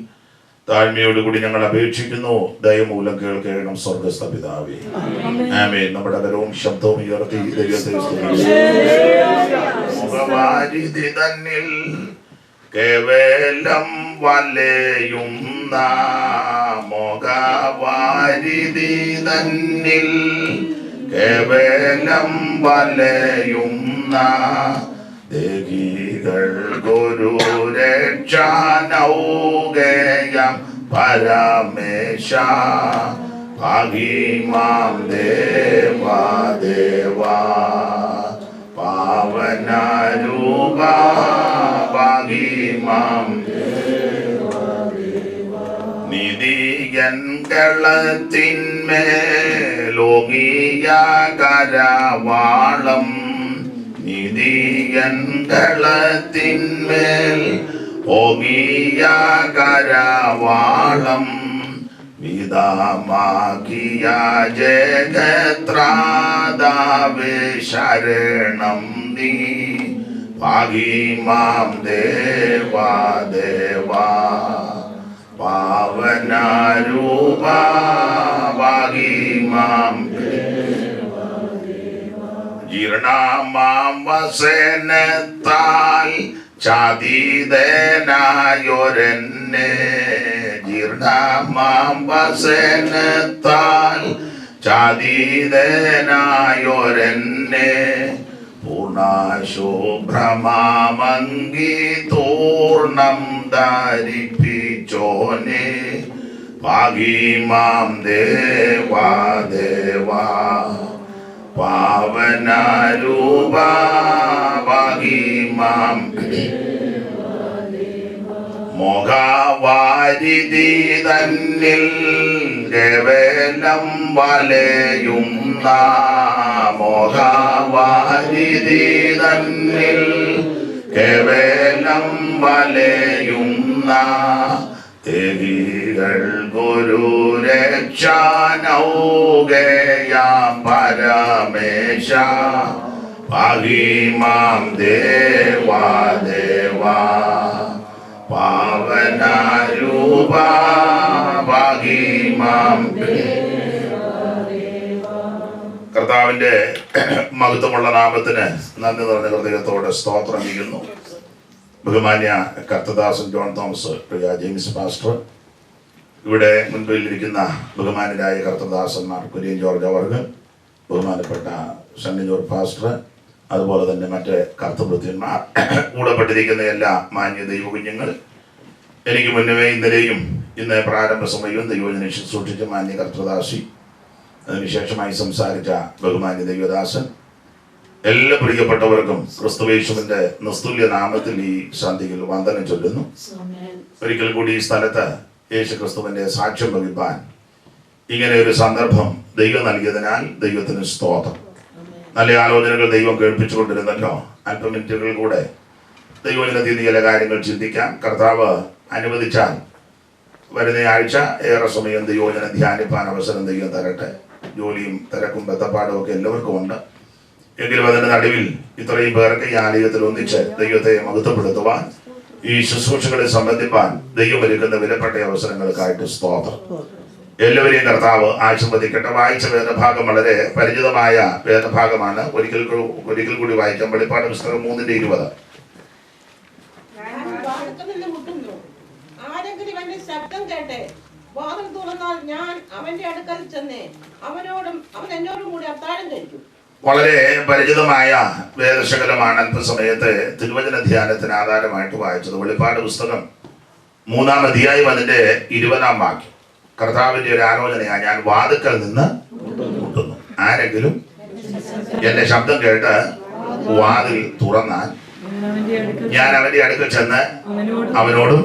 താഴ്മയോടുകൂടി ഞങ്ങൾ അപേക്ഷിക്കുന്നു. ദയമൂലം കേൾക്കണം സ്വർഗസ്ഥ പിതാവേ. ആമേൻ. നമ്മുടെ കരവും ശബ്ദവും ഉയർത്തി ദൈവത്തെ മുഖവാരിധി തന്നിൽ കേവലം വലയുന്ന മുഖവാരിധി തന്നിൽ കേവലം വലയുന്ന ദേഹികൾക്കൊരു രക്ഷാനൗകയം പരമേശ ഭാഗിമാം ദേവാ ദേവാ പാവനരൂപ ഭാഗിമാം നിധിയൻ കളത്തിന്മേലോകിയ കരവാളം നിധിയൻ കളത്തിന്മേൽ ഓകിയ കരവാളം വിദാമാക്കിയ ജഗത്രാദാവേ ശരണം നീ ഭാഗിമാം ദേവാ ദേവാ പാവനാരൂപ ഭാഗിമാം ജീർണമാം വസനത്താൽ ചാതീതനായൊരെന്നെ ജീർണമാം വസനത്താൽ ചാതീതനായൊരെന്നെ പൂർണ്ണശുഭ്രമാമങ്കി തൂർണം ധരിപ്പിച്ചോനെ ഭാഗിമാം ദേവാ ദേവാ പാവനാരൂപ ഭാഗിമാം മോഹവാരിധി തന്നിൽ കേവലം വലയുന്ന മോഹവാരിധി തന്നിൽ കേവലം വലയുന്ന ദേഹികൾ ഗുരു രക്ഷാനൗകയാം പരമേശ ഭാഗിമാം ദേവാ ദേവാ പാവനാരൂപ ഭാഗിമാം കർത്താവിന്റെ മഹത്വമുള്ള നാമത്തിന് നന്ദി നിറഞ്ഞ ഹൃദയത്തോടെ സ്തോത്രം ചെയ്യുന്നു. ബഹുമാന്യ കർത്തദാസൻ ജോൺ തോമസ്, പ്രിയ ജെയിംസ് പാസ്റ്റർ, ഇവിടെ മുൻപിലിരിക്കുന്ന ബഹുമാന്യരായ കർത്തദാസന്മാർ കുര്യൻ ജോർജ് അവർകൾ, ബഹുമാനപ്പെട്ട സണ്ണിജോർ പാസ്റ്റർ, അതുപോലെ തന്നെ മറ്റ് കർത്തൃഭൃത്യന്മാർ, കൂടപ്പെട്ടിരിക്കുന്ന എല്ലാ മാന്യ ദൈവകുഞ്ഞുങ്ങൾ, എനിക്ക് മുന്നമേ ഇന്നലെയും ഇന്ന് പ്രാരംഭ സമയവും ദൈവജന സൂക്ഷിച്ച മാന്യ കർത്തദാസി, അതിനുശേഷമായി സംസാരിച്ച ബഹുമാന്യ ദൈവദാസൻ, എല്ലാ പ്രിയപ്പെട്ടവർക്കും ക്രിസ്തുയേശുവിന്റെ നിസ്തുല്യ നാമത്തിൽ ഈ സന്ധ്യയിൽ വന്ദനം ചൊല്ലുന്നു. ഒരിക്കൽ കൂടി ഈ സ്ഥലത്ത് യേശു ക്രിസ്തുവിന്റെ സാക്ഷ്യം വഹിപ്പാൻ ഇങ്ങനെ ഒരു സന്ദർഭം ദൈവം നൽകിയതിനാൽ ദൈവത്തിന് സ്തോത്രം. നല്ല ആലോചനകൾ ദൈവം കേൾപ്പിച്ചുകൊണ്ടിരുന്നല്ലോ. അല്പം മിനിറ്റുകൾ കൂടെ ദൈവജനത്തിൽ ചില കാര്യങ്ങൾ ചിന്തിക്കാം. കർത്താവ് അനുവദിച്ചാൽ വരുന്ന ആഴ്ച ഏറെ സമയം ദൈവജനം ധ്യാനിപ്പാൻ അവസരം ദൈവം തരട്ടെ. ജോലിയും തിരക്കും ബന്ധപ്പാടും ഒക്കെ എല്ലാവർക്കും ഉണ്ട്. എങ്കിലും അതിന്റെ നടുവിൽ ഇത്രയും പേർക്ക് ഈ ആലയത്തിൽ ഒന്നിച്ച് ദൈവത്തെ മഹത്വപ്പെടുത്തുവാൻ, ഈ ശുശ്രൂഷകളെ സംബന്ധിപ്പാൻ ദൈവം ഒരുക്കുന്ന വിലപ്പെട്ട അവസരങ്ങൾക്കായിട്ട് സ്തോത്രം. എല്ലാവരെയും കർത്താവ് ആശീർവദിക്കട്ടെ. വായിച്ച വേദഭാഗം വളരെ പരിചിതമായ വേദഭാഗമാണ്. ഒരിക്കൽ കൂടി വായിക്കാം. വെളിപ്പാട് പുസ്തകം 3:20. ആരെങ്കിലും എന്റെ ശബ്ദം കേട്ടെ വാതിൽ തുറന്നാൽ ഞാൻ അവന്റെ അടുക്കൽ ചെന്ന് അവൻ എന്നോടും കൂടി അത്താഴം കഴിക്കും. വളരെ പരിചിതമായ വേദശകലമാണ് അല്പസമയത്തെ തിരുവചന ധ്യാനത്തിന് ആധാരമായിട്ട് വായിച്ചത്. വെളിപ്പാട് പുസ്തകം 3-ാം അധ്യായം അതിന്റെ 20-ാം വാക്യം. കർത്താവിന്റെ ഒരു ആലോചനയാണ്, ഞാൻ വാതിൽക്കൽ നിന്ന് മുട്ടുന്നു, ആരെങ്കിലും എന്റെ ശബ്ദം കേട്ട് വാതിൽ തുറന്നാൽ ഞാൻ അവന്റെ അടുക്കൽ ചെന്ന് അവനോടും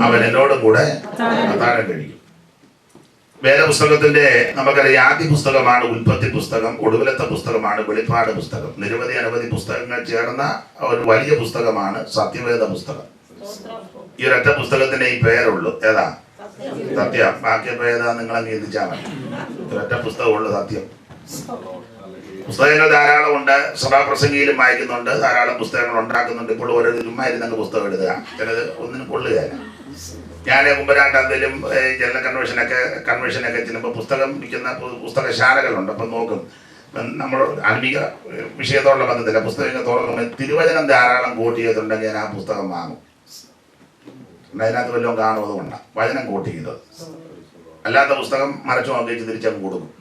അവൻ എന്നോടും കൂടെ അത്താഴം കഴിക്കും. വേദപുസ്തകത്തിന്റെ നമുക്കറിയാം ആദ്യ പുസ്തകമാണ് ഉൽപ്പത്തി പുസ്തകം, ഒടുവിലത്തെ പുസ്തകമാണ് വെളിപ്പാട് പുസ്തകം. നിരവധി അനവധി പുസ്തകങ്ങൾ ചേർന്ന ഒരു വലിയ പുസ്തകമാണ് സത്യവേദ പുസ്തകം. ഈ ഒരൊറ്റ പുസ്തകത്തിന്റെ ഈ പേരുള്ളൂ, ഏതാ? സത്യം. ബാക്കിയപ്പോ ഏതാ നിങ്ങൾ അംഗീകരിച്ചാൽ മതി. ഒരൊറ്റ പുസ്തകമുള്ളൂ, സത്യം. പുസ്തകങ്ങൾ ധാരാളം ഉണ്ട്. സഭാപ്രസംഗിയിലും വായിക്കുന്നുണ്ട്, ധാരാളം പുസ്തകങ്ങൾ ഉണ്ടാക്കുന്നുണ്ട്. ഇപ്പോൾ ഓരോ ചുമ്മായിരുന്നങ്ങ് പുസ്തകം എഴുതുക, ചിലത് ഒന്നിനും കൊള്ളുകയല്ല. ഞാൻ കുമ്പനാട്ടെന്തെങ്കിലും ജനറൽ കൺവെൻഷനൊക്കെ ചെല്ലുമ്പോൾ പുസ്തകം വിൽക്കുന്ന പുസ്തകശാലകളുണ്ട്. അപ്പം നോക്കും, നമ്മൾ ആത്മീക വിഷയത്തോടുള്ള ബന്ധത്തില്ല, പുസ്തകങ്ങൾ തുറക്കുമ്പോൾ തിരുവചനം ധാരാളം കോട്ട് ചെയ്തിട്ടുണ്ടെങ്കിൽ ഞാൻ ആ പുസ്തകം വാങ്ങും. അതിനകത്ത് വല്ലതും കാണുന്നതുകൊണ്ടാണ് വചനം കോട്ട് ചെയ്തത്. അല്ലാത്ത പുസ്തകം മറച്ചു നോക്കിച്ച് തിരിച്ചങ്ങ് കൊടുക്കും.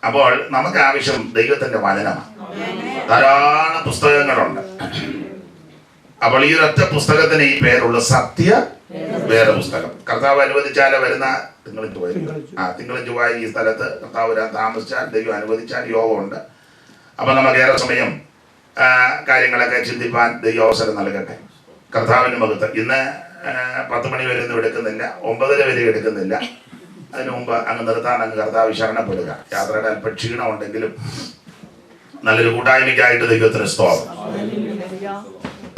അപ്പോൾ നമുക്ക് ആവശ്യം ദൈവത്തിന്റെ വചനമാണ്. ധാരാളം പുസ്തകങ്ങളുണ്ട്. അപ്പോൾ ഈ ഒരൊറ്റ പുസ്തകത്തിന് ഈ പേരുള്ള സത്യ വേദ പുസ്തകം. കർത്താവ് അനുവദിച്ചാൽ വരുന്ന തിങ്കളും ചൊവ്വായി ഈ സ്ഥലത്ത് കർത്താവ് വരാൻ താമസിച്ചാൽ, ദൈവം അനുവദിച്ചാൽ യോഗമുണ്ട്. അപ്പൊ നമുക്ക് ഏറെ സമയം കാര്യങ്ങളൊക്കെ ചിന്തിപ്പാൻ ദൈവം അവസരം നൽകട്ടെ. കർത്താവിന് മഹത്വം. ഇന്ന് 10 മണി വരെ ഒന്നും എടുക്കുന്നില്ല, 9:30 വരെ എടുക്കുന്നില്ല. അതിനു മുമ്പ് അങ്ങ് നിർത്താൻ അങ്ങ് കർത്താവ് ശരണപ്പെടുക. യാത്രയുടെ അല്പം ക്ഷീണം ഉണ്ടെങ്കിലും നല്ലൊരു കൂട്ടായ്മയ്ക്കായിട്ട് ദൈവത്തിന് സ്തോത്രം.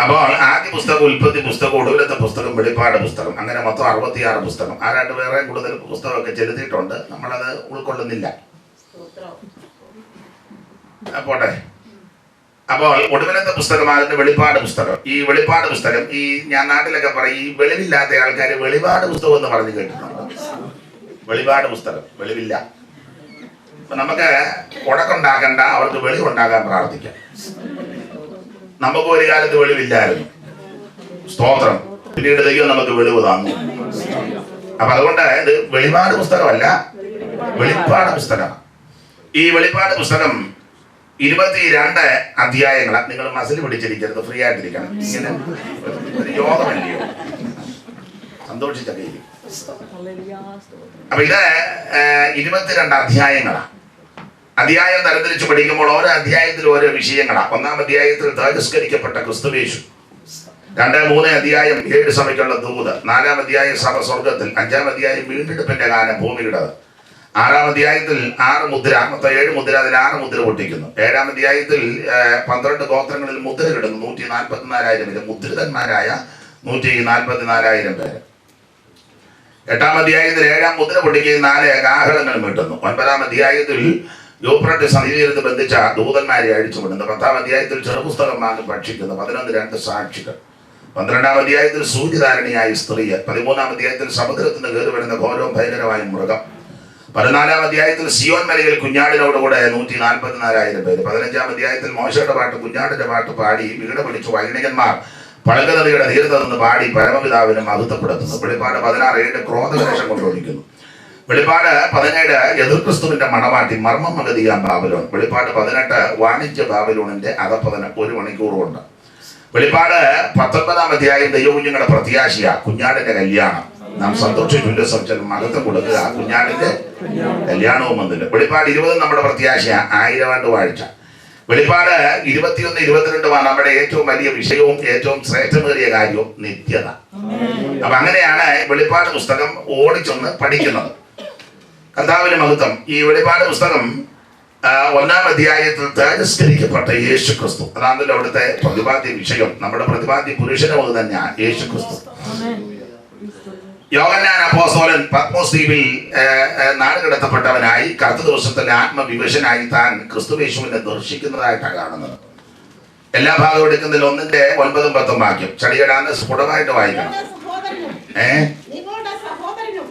അപ്പോൾ ആദ്യ പുസ്തകം ഉൽപ്പത്തി പുസ്തകം, ഒടുവിലത്തെ പുസ്തകം വെളിപ്പാട് പുസ്തകം, അങ്ങനെ മൊത്തം 66 പുസ്തകം. ആരാണ്ട് വേറെ കൂടുതൽ പുസ്തകമൊക്കെ ചെലുത്തിയിട്ടുണ്ട്, നമ്മളത് ഉൾക്കൊള്ളുന്നില്ല. പോട്ടെ. അപ്പോൾ ഒടുവിലത്തെ പുസ്തകമാകുന്ന വെളിപ്പാട് പുസ്തകം. ഈ വെളിപ്പാട് പുസ്തകം ഈ ഞാൻ നാട്ടിലൊക്കെ പറയും, ഈ വെളിവില്ലാത്ത ആൾക്കാർ വെളിപാട് പുസ്തകം എന്ന് പറഞ്ഞ് കേട്ടിട്ടുണ്ട്. വെളിപാട് പുസ്തകം, വെളിവില്ല. അപ്പൊ നമുക്ക് ഉടക്കുണ്ടാക്കണ്ട, അവർക്ക് വെളിവുണ്ടാകാൻ പ്രാർത്ഥിക്കാം. നമുക്ക് ഒരു കാലത്ത് വെളിവില്ലായിരുന്നു, സ്തോത്രം. പിന്നീട് ദൈവം നമുക്ക് വെളിവ് തന്നു. അപ്പൊ അതുകൊണ്ട് ഇത് വെളിപാട് പുസ്തകമല്ല, വെളിപ്പാട് പുസ്തകമാണ്. ഈ വെളിപ്പാട് പുസ്തകം 22 അധ്യായങ്ങളാണ്. നിങ്ങൾ മസിൽ പിടിച്ചിരിക്കരുത്, ഫ്രീ ആയിട്ടിരിക്കണം. ഇങ്ങനെ ഒരു യോഗമല്ലയോ, സന്തോഷിച്ചൊക്കെ ഇരിക്കും. അപ്പൊ ഇത് 22 അധ്യായങ്ങളാണ്. അധ്യായം തരംതിരിച്ച് പഠിക്കുമ്പോൾ ഓരോ അധ്യായത്തിൽ ഓരോ വിഷയങ്ങളാണ്. 1-ാം അധ്യായത്തിൽ തേജസ്കരിക്കപ്പെട്ട ക്രിസ്തുവേശു, 2-3 അധ്യായം 7 സഭയ്ക്കുള്ള ദൂത്, 4-ാം അധ്യായം സഭ സ്വർഗത്തിൽ, 5-ാം അധ്യായം വീണ്ടെടുപ്പിന്റെ കാലം ഭൂമിയുടേത്, 6-ാം അധ്യായത്തിൽ 6 മുദ്ര, മൊത്തം 7 മുദ്ര, അതിൽ 6 മുദ്ര പൊട്ടിക്കുന്നു. 7-ാം അധ്യായത്തിൽ 12 ഗോത്രങ്ങളിൽ മുദ്ര കിടന്നു, 144,000 മുദ്രിതന്മാരായ 144,000 പേര്. 8-ാം അധ്യായത്തിൽ 7-ാം മുദ്ര പൊട്ടിക്കുകയും 4 കാഹളങ്ങൾ മീട്ടുന്നു. 9-ാം അധ്യായത്തിൽ യൂഫ്രട്ടീസ് നദിതീരത്ത് ബന്ധിച്ച ദൂതന്മാരെ അഴിച്ചുവിടുന്നു. 10-ാം അധ്യായത്തിൽ ചെറുപുസ്തകം വാങ്ങി ഭക്ഷിക്കുന്നു. 11 സാക്ഷികൾ. 12-ാം അധ്യായത്തിൽ സൂര്യധാരണിയായ സ്ത്രീ. 13-ാം അധ്യായത്തിൽ സമുദ്രത്തിന് കയറി വരുന്ന ഘോരവും ഭയങ്കരമായ മൃഗം. 14-ാം അധ്യായത്തിൽ സിയോൻ മലയിൽ കുഞ്ഞാടിനോടുകൂടെ 144,000 പേര്. 15-ാം അധ്യായത്തിൽ മോശയുടെ പാട്ട്, കുഞ്ഞാടിന്റെ പാട്ട് പാടി വീട് പിടിച്ചു വൈണികന്മാർ പളക നദിയുടെ തീരത്ത് നിന്ന് പാടി പരമപിതാവിനെ മഹത്വപ്പെടുത്തുന്നു. വെളിപ്പാട് 16 ക്രോധകലശം കൊണ്ടൊഴിക്കുന്നു. വെളിപ്പാട് 17 എതിർക്രിസ്തുവിന്റെ മണവാട്ടി മർമ്മം മഗതിയാം ബാബിലോൺ. വെളിപ്പാട് 18 വാണിജ്യ ബാബിലോണിന്റെ അധപ്പതനം 1 മണിക്കൂറുണ്ട്. വെളിപ്പാട് 19-ാം അധ്യായം ദൈവകുഞ്ഞുങ്ങളുടെ പ്രത്യാശയ, കുഞ്ഞാടിന്റെ കല്യാണം. നാം സന്തോഷിച്ച് ഉല്ലസിച്ചാൽ മഹത്വം കൊടുക്കുക, കുഞ്ഞാടിന്റെ കല്യാണവും വന്നിട്ട്. വെളിപ്പാട് 20 നമ്മുടെ പ്രത്യാശയ, 1000 ആണ്ട് വാഴ്ച. വെളിപ്പാട് 21, 22 നമ്മുടെ ഏറ്റവും വലിയ വിഷയവും ഏറ്റവും ശ്രേഷ്ഠമേറിയ കാര്യവും നിത്യത. അപ്പൊ അങ്ങനെയാണ് വെളിപ്പാട് പുസ്തകം ഓടിച്ചൊന്ന് പഠിക്കുന്നത്. കർത്താവിന്റെ മഹത്വം. ഈ വെളിപ്പാട് പുസ്തകം 1-ാം അധ്യായത്തിൽ തേജസ്കരിക്കപ്പെട്ട യേശു ക്രിസ്തു, അതാണല്ലോ അവിടുത്തെ പ്രതിപാദ്യ വിഷയം. നമ്മുടെ പ്രതിപാദ്യ പുരുഷനും അത് തന്നെയാണ്, യേശു ക്രിസ്തു. യോഹന്നാൻ അപ്പോസ്തലൻ പത്മോസ് ദ്വീപിൽ നാടുകടത്തപ്പെട്ടവനായി കറുത്ത ദിവസത്തിൽ ആത്മവിവശനായി താൻ ക്രിസ്തുയേശുവിനെ ദർശിക്കുന്നതായിട്ടാണ് കാണുന്നത്. എല്ലാ ഭാഗവും എടുക്കുന്നതിൽ 1-9, 10 വാക്യം ചടികടാന്ന് സ്ഫുടമായിട്ട് വായിക്കണം. നിങ്ങളുടെ സഹോദരനും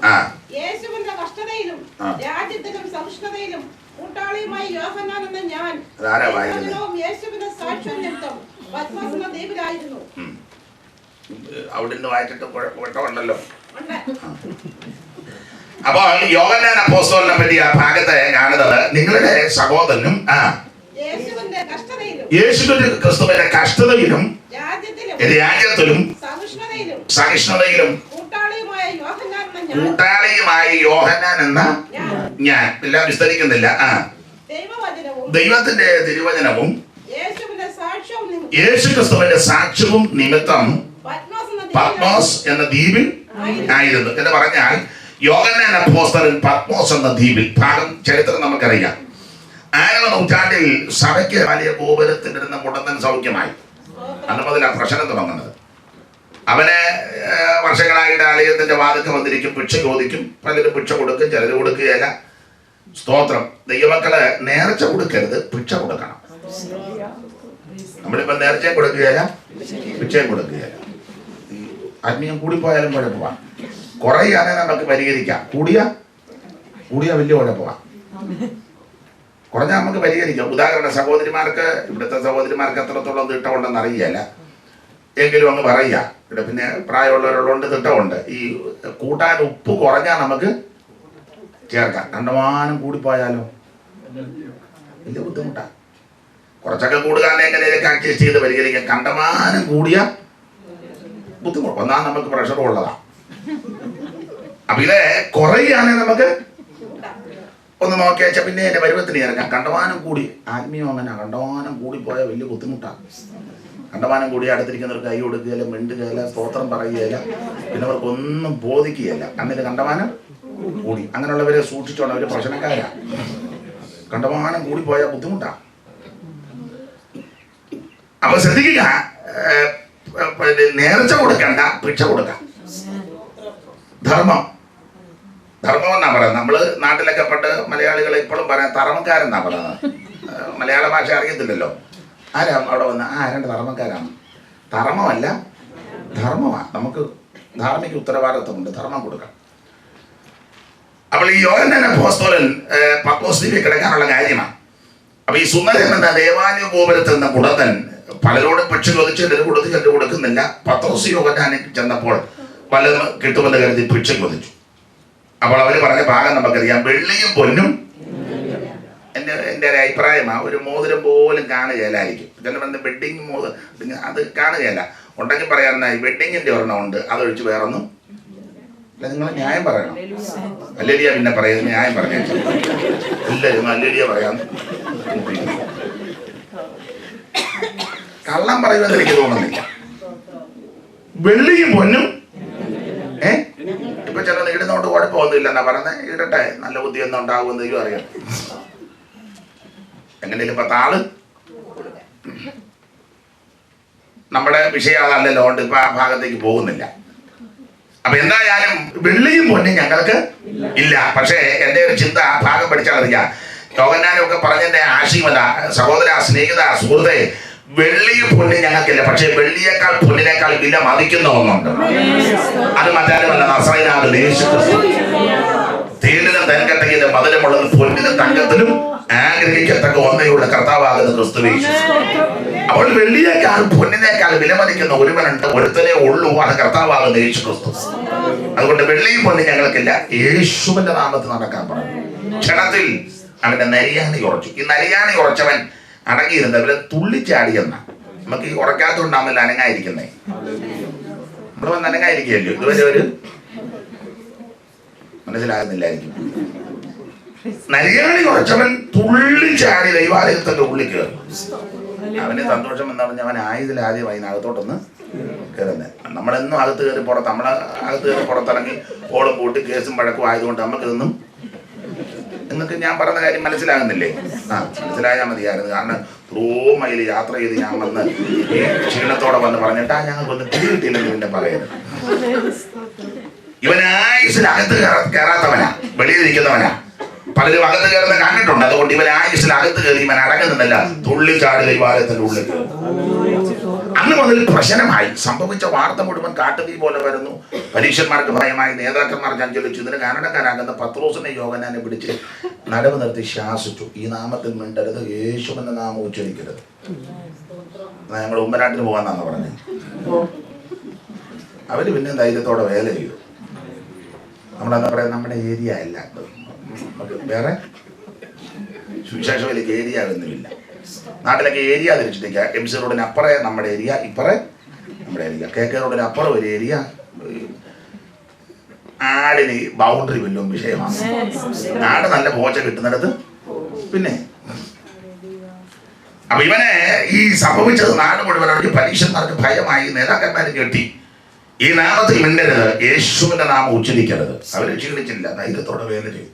യേശുവിന്റെ കഷ്ടതയിലും രാജ്യത്തിലും സഹിഷ്ണുതയിലും കൂട്ടാളിയുമായി യോഹന്നാൻ എന്ന ഞാൻ യേശുവിന്റെ സാക്ഷ്യം നിമിത്തം പത്മോസ് എന്ന ദ്വീപിലായിരുന്നു. അവിടുന്ന് വായിച്ചിട്ട് കുഴപ്പമുണ്ടല്ലോ. അപ്പൊ യോഹന്നാൻ അപ്പോസ്തലനെ പറ്റി ആ ഭാഗത്തെ കാണുന്നത്, നിങ്ങളുടെ സഹോദരനും യേശുവിന്റെ ക്രിസ്തുവിന്റെ കഷ്ടതയിലും രാജ്യത്തിലും സഹിഷ്ണുതയിലും കൂട്ടാളിയുമായി യോഹന്നാൻ എന്ന ഞാൻ. എല്ലാം വിസ്തരിക്കുന്നില്ല. ദൈവത്തിന്റെ തിരുവചനവും യേശു ക്രിസ്തുവിന്റെ സാക്ഷ്യവും നിമിത്തം പത്മോസ് എന്ന ദ്വീപിൽ ആയിരുന്നു എന്ന് പറഞ്ഞാൽ, യോഹന്നാൻ അപ്പോസ്തലൻ പത്മോസ് എന്ന ദ്വീപിൽ. ഭാഗം ചരിത്രം നമുക്കറിയാം. 6-ാം നൂറ്റാണ്ടിൽ സഭയ്ക്ക് വലിയ ഗോപുരത്തിലിരുന്ന മുടന്തൻ സൗഖ്യമായി. അന്ന് മുതലാണ് പ്രശ്നം തുടങ്ങുന്നത്. അവന് വർഷങ്ങളായിട്ട് ആലയത്തിന്റെ വാതിൽക്ക് വന്നിരിക്കും, ഭിക്ഷ ചോദിക്കും. പലരും ഭിക്ഷ കൊടുക്കും, ചിലർ കൊടുക്കുകയല്ല. സ്തോത്രം. ദൈവമക്കള് നേർച്ച കൊടുക്കരുത്, ഭിക്ഷ കൊടുക്കണം. നമ്മളിപ്പോ നേർച്ചയും കൊടുക്കുകയല്ല, ഭിക്ഷയും കൊടുക്കുകയല്ല. ആത്മീയം കൂടിപ്പോയാലും കുഴപ്പമാണ്. കുറയാണെങ്കിൽ നമുക്ക് പരിഹരിക്കാം. കൂടിയ വലിയ കുഴപ്പമാണ്. കുറഞ്ഞാൽ നമുക്ക് പരിഹരിക്കാം. ഉദാഹരണം, സഹോദരിമാർക്ക്, ഇവിടുത്തെ സഹോദരിമാർക്ക് എത്രത്തോളം തിട്ടമുണ്ടെന്ന് അറിയില്ല, എങ്കിലും അങ്ങ് പറയുക. ഇവിടെ പിന്നെ പ്രായമുള്ളവരുള്ളതുകൊണ്ട് തിട്ടമുണ്ട്. ഈ കൂട്ടാൻ ഉപ്പ് കുറഞ്ഞാൽ നമുക്ക് ചേർക്കാം. കണ്ടമാനം കൂടിപ്പോയാലോ വലിയ ബുദ്ധിമുട്ടാണ്. കുറച്ചൊക്കെ കൂടുകയാണെ എങ്ങനെയൊക്കെ അഡ്ജസ്റ്റ് ചെയ്ത് പരിഹരിക്കാം. കണ്ടമാനം കൂടിയ ബുദ്ധിമുട്ട്. ഒന്നാം നമുക്ക് പ്രഷർ ഉള്ളതാണ്. അപ്പൊ ഇത് കുറയുകയാണെങ്കിൽ നമുക്ക് ഒന്ന് നോക്കി വെച്ചാൽ പിന്നെ എന്റെ പരുവത്തിന് ഇറങ്ങാം. കണ്ടമാനം കൂടി, ആത്മീയം അങ്ങനെ കണ്ടമാനം കൂടിപ്പോയാൽ വലിയ ബുദ്ധിമുട്ടാണ്. കണ്ടമാനം കൂടി അടുത്തിരിക്കുന്നവർക്ക് കൈ കൊടുക്കുകയില്ല, മിണ്ടുകയില്ല, സ്തോത്രം പറയുകയില്ല, പിന്നെ അവർക്കൊന്നും ബോധിക്കുകയില്ല. അന്നിട്ട് കണ്ടമാനം കൂടി. അങ്ങനെയുള്ളവരെ സൂക്ഷിച്ചോണം, അവര് പ്രശ്നക്കാരാ. കണ്ടമാനം കൂടിപ്പോയാൽ ബുദ്ധിമുട്ടാണ്. അപ്പൊ ശ്രദ്ധിക്കുക, നേർച്ച കൊടുക്കണ്ട, ഭിക്ഷ കൊടുക്കാം. ധർമ്മം എന്നാ പറയുന്നത്. നമ്മള് നാട്ടിലൊക്കെ പണ്ട് മലയാളികൾ ഇപ്പോഴും പറയാം തറമക്കാരെന്നാ പറയുന്നത്. മലയാള ഭാഷ അറിയത്തില്ലല്ലോ. ആരാ അവിടെ വന്ന്? രണ്ട് ധർമ്മക്കാരാണ്. ധർമ്മമല്ല, ധർമ്മമാണ്. നമുക്ക് ധാർമ്മിക ഉത്തരവാദിത്വമുണ്ട്, ധർമ്മം കൊടുക്കാം. അപ്പോൾ ഈ യോഹന്നാൻ അപ്പോസ്തലൻ പത്മോസ് ദ്വീപിൽ കിടക്കാനുള്ള കാര്യമാണ്. അപ്പൊ ഈ സുന്ദരൻ എന്ന ദേവാലയ ഗോപുരത്തിൽ നിന്ന് കുടത്തൻ പലരോടും ഭിക്ഷ ചോദിച്ച് ചിലർ കൊടുത്ത് ചിലർ കൊടുക്കുന്നില്ല. പത്രോസ് യോഹന്നാനിൽ ചെന്നപ്പോൾ പലരും കിട്ടുമെന്ന് കരുതി ഭിക്ഷ ചോദിച്ചു. അപ്പോൾ അവർ പറഞ്ഞ ഭാഗം നമുക്കറിയാം. വെള്ളിയും പൊന്നും എൻ്റെ ഒരു അഭിപ്രായമാണ്, ഒരു മോതിരം പോലും കാണുകയില്ലായിരിക്കും. ചില പറഞ്ഞ വെഡ്ഡിങ് അത് കാണുകയല്ല. ഉണ്ടെങ്കിൽ പറയാറുണ്ടായി വെഡ്ഡിങ്ങിൻ്റെ ഒരെണ്ണം ഉണ്ട്, അതൊഴിച്ച് വേറൊന്നും അല്ല. നിങ്ങൾ ന്യായം പറയണം. അല്ലേലിയ പിന്നെ പറയുന്നത് ന്യായം പറഞ്ഞു എല്ലാവരും അല്ലേലിയ പറയാം. കള്ളം പറയുമെന്ന് എനിക്ക് തോന്നുന്നില്ല. വെള്ളിയും പൊന്നും ഇപ്പൊ ചില ഇടുന്നോണ്ട് കുഴപ്പമൊന്നുമില്ല എന്നാ പറഞ്ഞത്. ഇടട്ടെ, നല്ല ബുദ്ധിയൊന്നും ഉണ്ടാകുമെന്നെങ്കിലും അറിയാം. എങ്ങനെയും 10 ആള് നമ്മുടെ വിഷയം അതല്ലല്ലോ, കൊണ്ട് ഇപ്പൊ ആ ഭാഗത്തേക്ക് പോകുന്നില്ല. അപ്പൊ എന്തായാലും വെള്ളിയും പൊന്നും ഞങ്ങൾക്ക് ഇല്ല. പക്ഷേ എൻ്റെ ഒരു ചിന്ത ആ ഭാഗം പഠിച്ചാൽ അറിയാം. യോഹന്നാനൊക്കെ പറഞ്ഞതിന്റെ ആശയമല്ല, സഹോദര, സ്നേഹിത, സുഹൃത്തെ, വെള്ളിയും പൊന്നും ഞങ്ങൾക്കില്ല. പക്ഷെ വെള്ളിയേക്കാൾ പൊന്നിനേക്കാൾ വില മതിക്കുന്ന ഒന്നുണ്ട്. അത് മറ്റാരുമല്ല, നസറേയനായ യേശു ക്രിസ്തു. തേനിലും തേൻകട്ടയിലും മധുരമുള്ളത് പൊന്നിലും തങ്കത്തിലും ആഗ്രഹിക്കത്തക്ക ഒന്നയുള്ള കർത്താവാകുന്ന ക്രിസ്തു യേശു. അപ്പോൾ വെള്ളിയേക്കാൾ പൊന്നിനേക്കാൾ വിലമതിക്കുന്ന ഒരുവനുണ്ട്, ഒരുത്തനേ ഉള്ളൂ, അത് കർത്താവാകുന്ന യേശു ക്രിസ്തു. അതുകൊണ്ട് വെള്ളിയും പൊന്നും ഞങ്ങൾക്കില്ല, യേശുവിന്റെ നാമത്തിൽ നടക്കാൻ പറഞ്ഞു. ക്ഷണത്തിൽ അവന്റെ നരിയാണി ഉറച്ചു. ഈ നരിയാണി ഉറച്ചവൻ അടങ്ങിയിരുന്നത് അവരെ തുള്ളിച്ചാടിയെന്ന. നമുക്ക് ഈ ഉറക്കാത്തോണ്ടാമല്ല അനങ്ങായിരിക്കുന്നേ. ഇവിടെ വന്ന് അനങ്ങായിരിക്കുമല്ലോ. ഇതുവരെ ഒരു മനസ്സിലാകുന്നില്ലായിരിക്കും. നരിയാണി ഉറച്ചവൻ തുള്ളിച്ചാടി ദൈവാലയത്തിന്റെ ഉള്ളിൽ കയറി. അവന് സന്തോഷം എന്ന് പറഞ്ഞാൽ അവൻ ആയതിലാദ്യം അതിനകത്തോട്ടൊന്ന് കയറുന്നത്. നമ്മളെന്നും അകത്ത് കയറി അകത്ത് കയറി പുറത്തിറങ്ങി ഓളം പൂട്ടി കേസും വഴക്കും ആയതുകൊണ്ട് നമുക്കിതൊന്നും, നിങ്ങൾക്ക് ഞാൻ പറഞ്ഞ കാര്യം മനസ്സിലാകുന്നില്ലേ? മനസ്സിലായാൽ മതിയായിരുന്നു. കാരണം ഇത്രയും മൈൽ യാത്ര ചെയ്ത് ഞാൻ വന്ന് ഈ ക്ഷീണത്തോടെ വന്ന് പറഞ്ഞിട്ടാ ഞങ്ങൾക്കൊന്നും പിടി കിട്ടിയില്ലെന്ന് പിന്നെ പറയരുത്. ഇവനായുസിനകത്ത് കയറാത്തവനാ, വെളിയിലിരിക്കുന്നവനാ. പലരും അകത്ത് കയറുന്ന കണ്ടിട്ടുണ്ട്. അതുകൊണ്ട് ഇവൻ ആയുസിനകത്ത് കയറി ഇവൻ അടങ്ങുന്നില്ല, തുള്ളിച്ചാടി ദൈവാലയത്തിന്റെ ഉള്ളിൽ കയറി. അന്ന് മുതൽ പ്രശ്നമായി. സംഭവിച്ച വാർത്ത മുഴുവൻ കാട്ടുതീ പോലെ വരുന്നു. പരീക്ഷന്മാർക്ക് ഭയമായി, നേതാക്കന്മാർ ചഞ്ചലിച്ചു. ഇതിന് കാരണക്കാരാകുന്ന പത്രോസിനെ യോഹന്നാനെ പിടിച്ച് നടുവ് നിർത്തി ശാസിച്ചു. ഈ നാമത്തിൽ മിണ്ടരുത്, യേശുവെന്ന നാമം ഉച്ചരിക്കരുത്. ഞങ്ങൾ ഉമ്മനാട്ടിന് പോകാന്നാണ് പറഞ്ഞത്. അവര് പിന്നെ ധൈര്യത്തോടെ വേല ചെയ്തു. നമ്മളെന്താ പറയാ, നമ്മുടെ ഏരിയ അല്ല, വേറെ സുവിശേഷത്തിലേക്ക് ഏരിയ ഒന്നുമില്ല. നാട്ടിലൊക്കെ ഏരിയ തിരിച്ചിട്ടേക്ക. MC റോഡിന് അപ്പുറേ നമ്മുടെ ഏരിയ, ഇപ്പറേ നമ്മുടെ ഏരിയ. KK റോഡിന് അപ്പുറം ഒരു ഏരിയ. ആടിന് ബൗണ്ടറി വല്ലും വിഷയമാണ്. ആട് നല്ല പോച്ച കിട്ടുന്നിടത്ത് പിന്നെ. അപ്പൊ ഇവനെ ഈ സംഭവിച്ചത് നാട് മുഴുവൻ പരീക്ഷന്മാർക്ക് ഭയമായി, നേതാക്കന്മാർ കെട്ടി. ഈ നാമത്തിൽ മിണ്ടരുത്, യേശുവിന്റെ നാമം ഉച്ചരിക്കരുത്. അവർ ക്ഷീണിച്ചില്ല, ധൈര്യത്തോടെ വേല ചെയ്തു.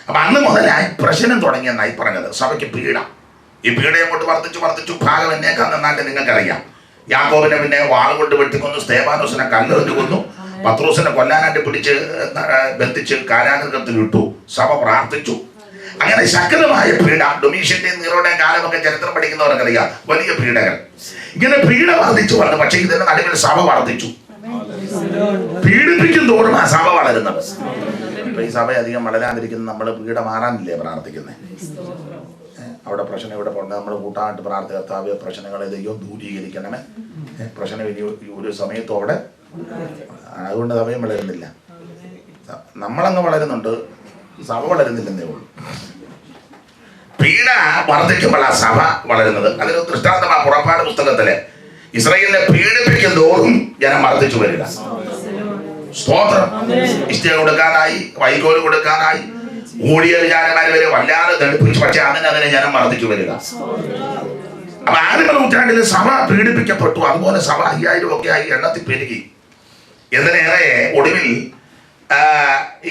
അപ്പൊ അന്ന് മുതലായി പ്രശ്നം തുടങ്ങിയെന്നായി പറഞ്ഞത്. സഭയ്ക്ക് പീഡ. ഈ പീഡയെ കൊണ്ട് വർദ്ധിച്ചു ഭാഗം എന്നേക്കാൾ നന്നായിട്ട് നിങ്ങൾക്കറിയാം. യാക്കോബിനെ പിന്നെ വാൾ കൊണ്ട് വെട്ടിക്കൊന്നു, സ്തേഫാനോസിനെ കല്ലെറിഞ്ഞു കൊന്നു, പത്രോസിനെ കൊല്ലാനായിട്ട് പിടിച്ച് ബന്ധിച്ച് കാരാഗൃഹത്തിൽ വിട്ടു. സഭ പ്രാർത്ഥിച്ചു. അങ്ങനെ ശക്തമായ പീഡ. ഡൊമീഷ്യന്റെയും നീറോയുടെയും കാലമൊക്കെ ചരിത്രം പഠിക്കുന്നവർക്കറിയാം. വലിയ പീഡകൾ. ഇങ്ങനെ പീഡ വർദ്ധിച്ചു വന്നു. പക്ഷേ ഇതിന്റെ നടുവിൽ സഭ വർദ്ധിച്ചു. പീഡിപ്പിക്കും തോറും ആ സഭ വളരുന്നത്. ഇപ്പൊ ഈ സഭ അധികം വളരാതിരിക്കുന്ന നമ്മൾ പീഡ മാറാനില്ലേ പ്രാർത്ഥിക്കുന്നത്? അവിടെ പ്രശ്നം ഇവിടെ കൊണ്ട് നമ്മൾ കൂട്ടായിട്ട് പ്രാർത്ഥിക്കാത്ത പ്രശ്നങ്ങളെ ദൈവം ദൂരീകരിക്കണമേ. പ്രശ്നം ഇനി ഒരു സമയത്തോടെ. അതുകൊണ്ട് സഭയും വളരുന്നില്ല. നമ്മളങ്ങ് വളരുന്നുണ്ട്, സഭ വളരുന്നില്ലെന്നേ ഉള്ളൂ. പീഡ വർദ്ധിക്കുമ്പോഴാണ് സഭ വളരുന്നത്. അതിന് ദൃഷ്ടാന്തമാണ് പുറപ്പാട് പുസ്തകത്തിലെ ഇസ്രായേലിനെ പീഡിപ്പിക്കും തോറും ജനം വർദ്ധിച്ചു വരിക. സ്തോത്രം. ഇഷ്ടിക കൊടുക്കാനായി, വൈക്കോല് കൊടുക്കാനായി, ഊഴിയ വിചാരന്മാര് വരെ വല്ലാതെ ദണ്ഡിപ്പിച്ചു. പക്ഷെ അതിനെ ജനം വർദ്ധിച്ചു വരിക. അപ്പൊ 6ാം നൂറ്റാണ്ടിൽ സഭ പീഡിപ്പിക്കപ്പെട്ടു. അതുപോലെ സഭ 5000 ഒക്കെ ആയി എണ്ണത്തിൽ പെരുകി. എന്തിനേറെ ഒടുവിൽ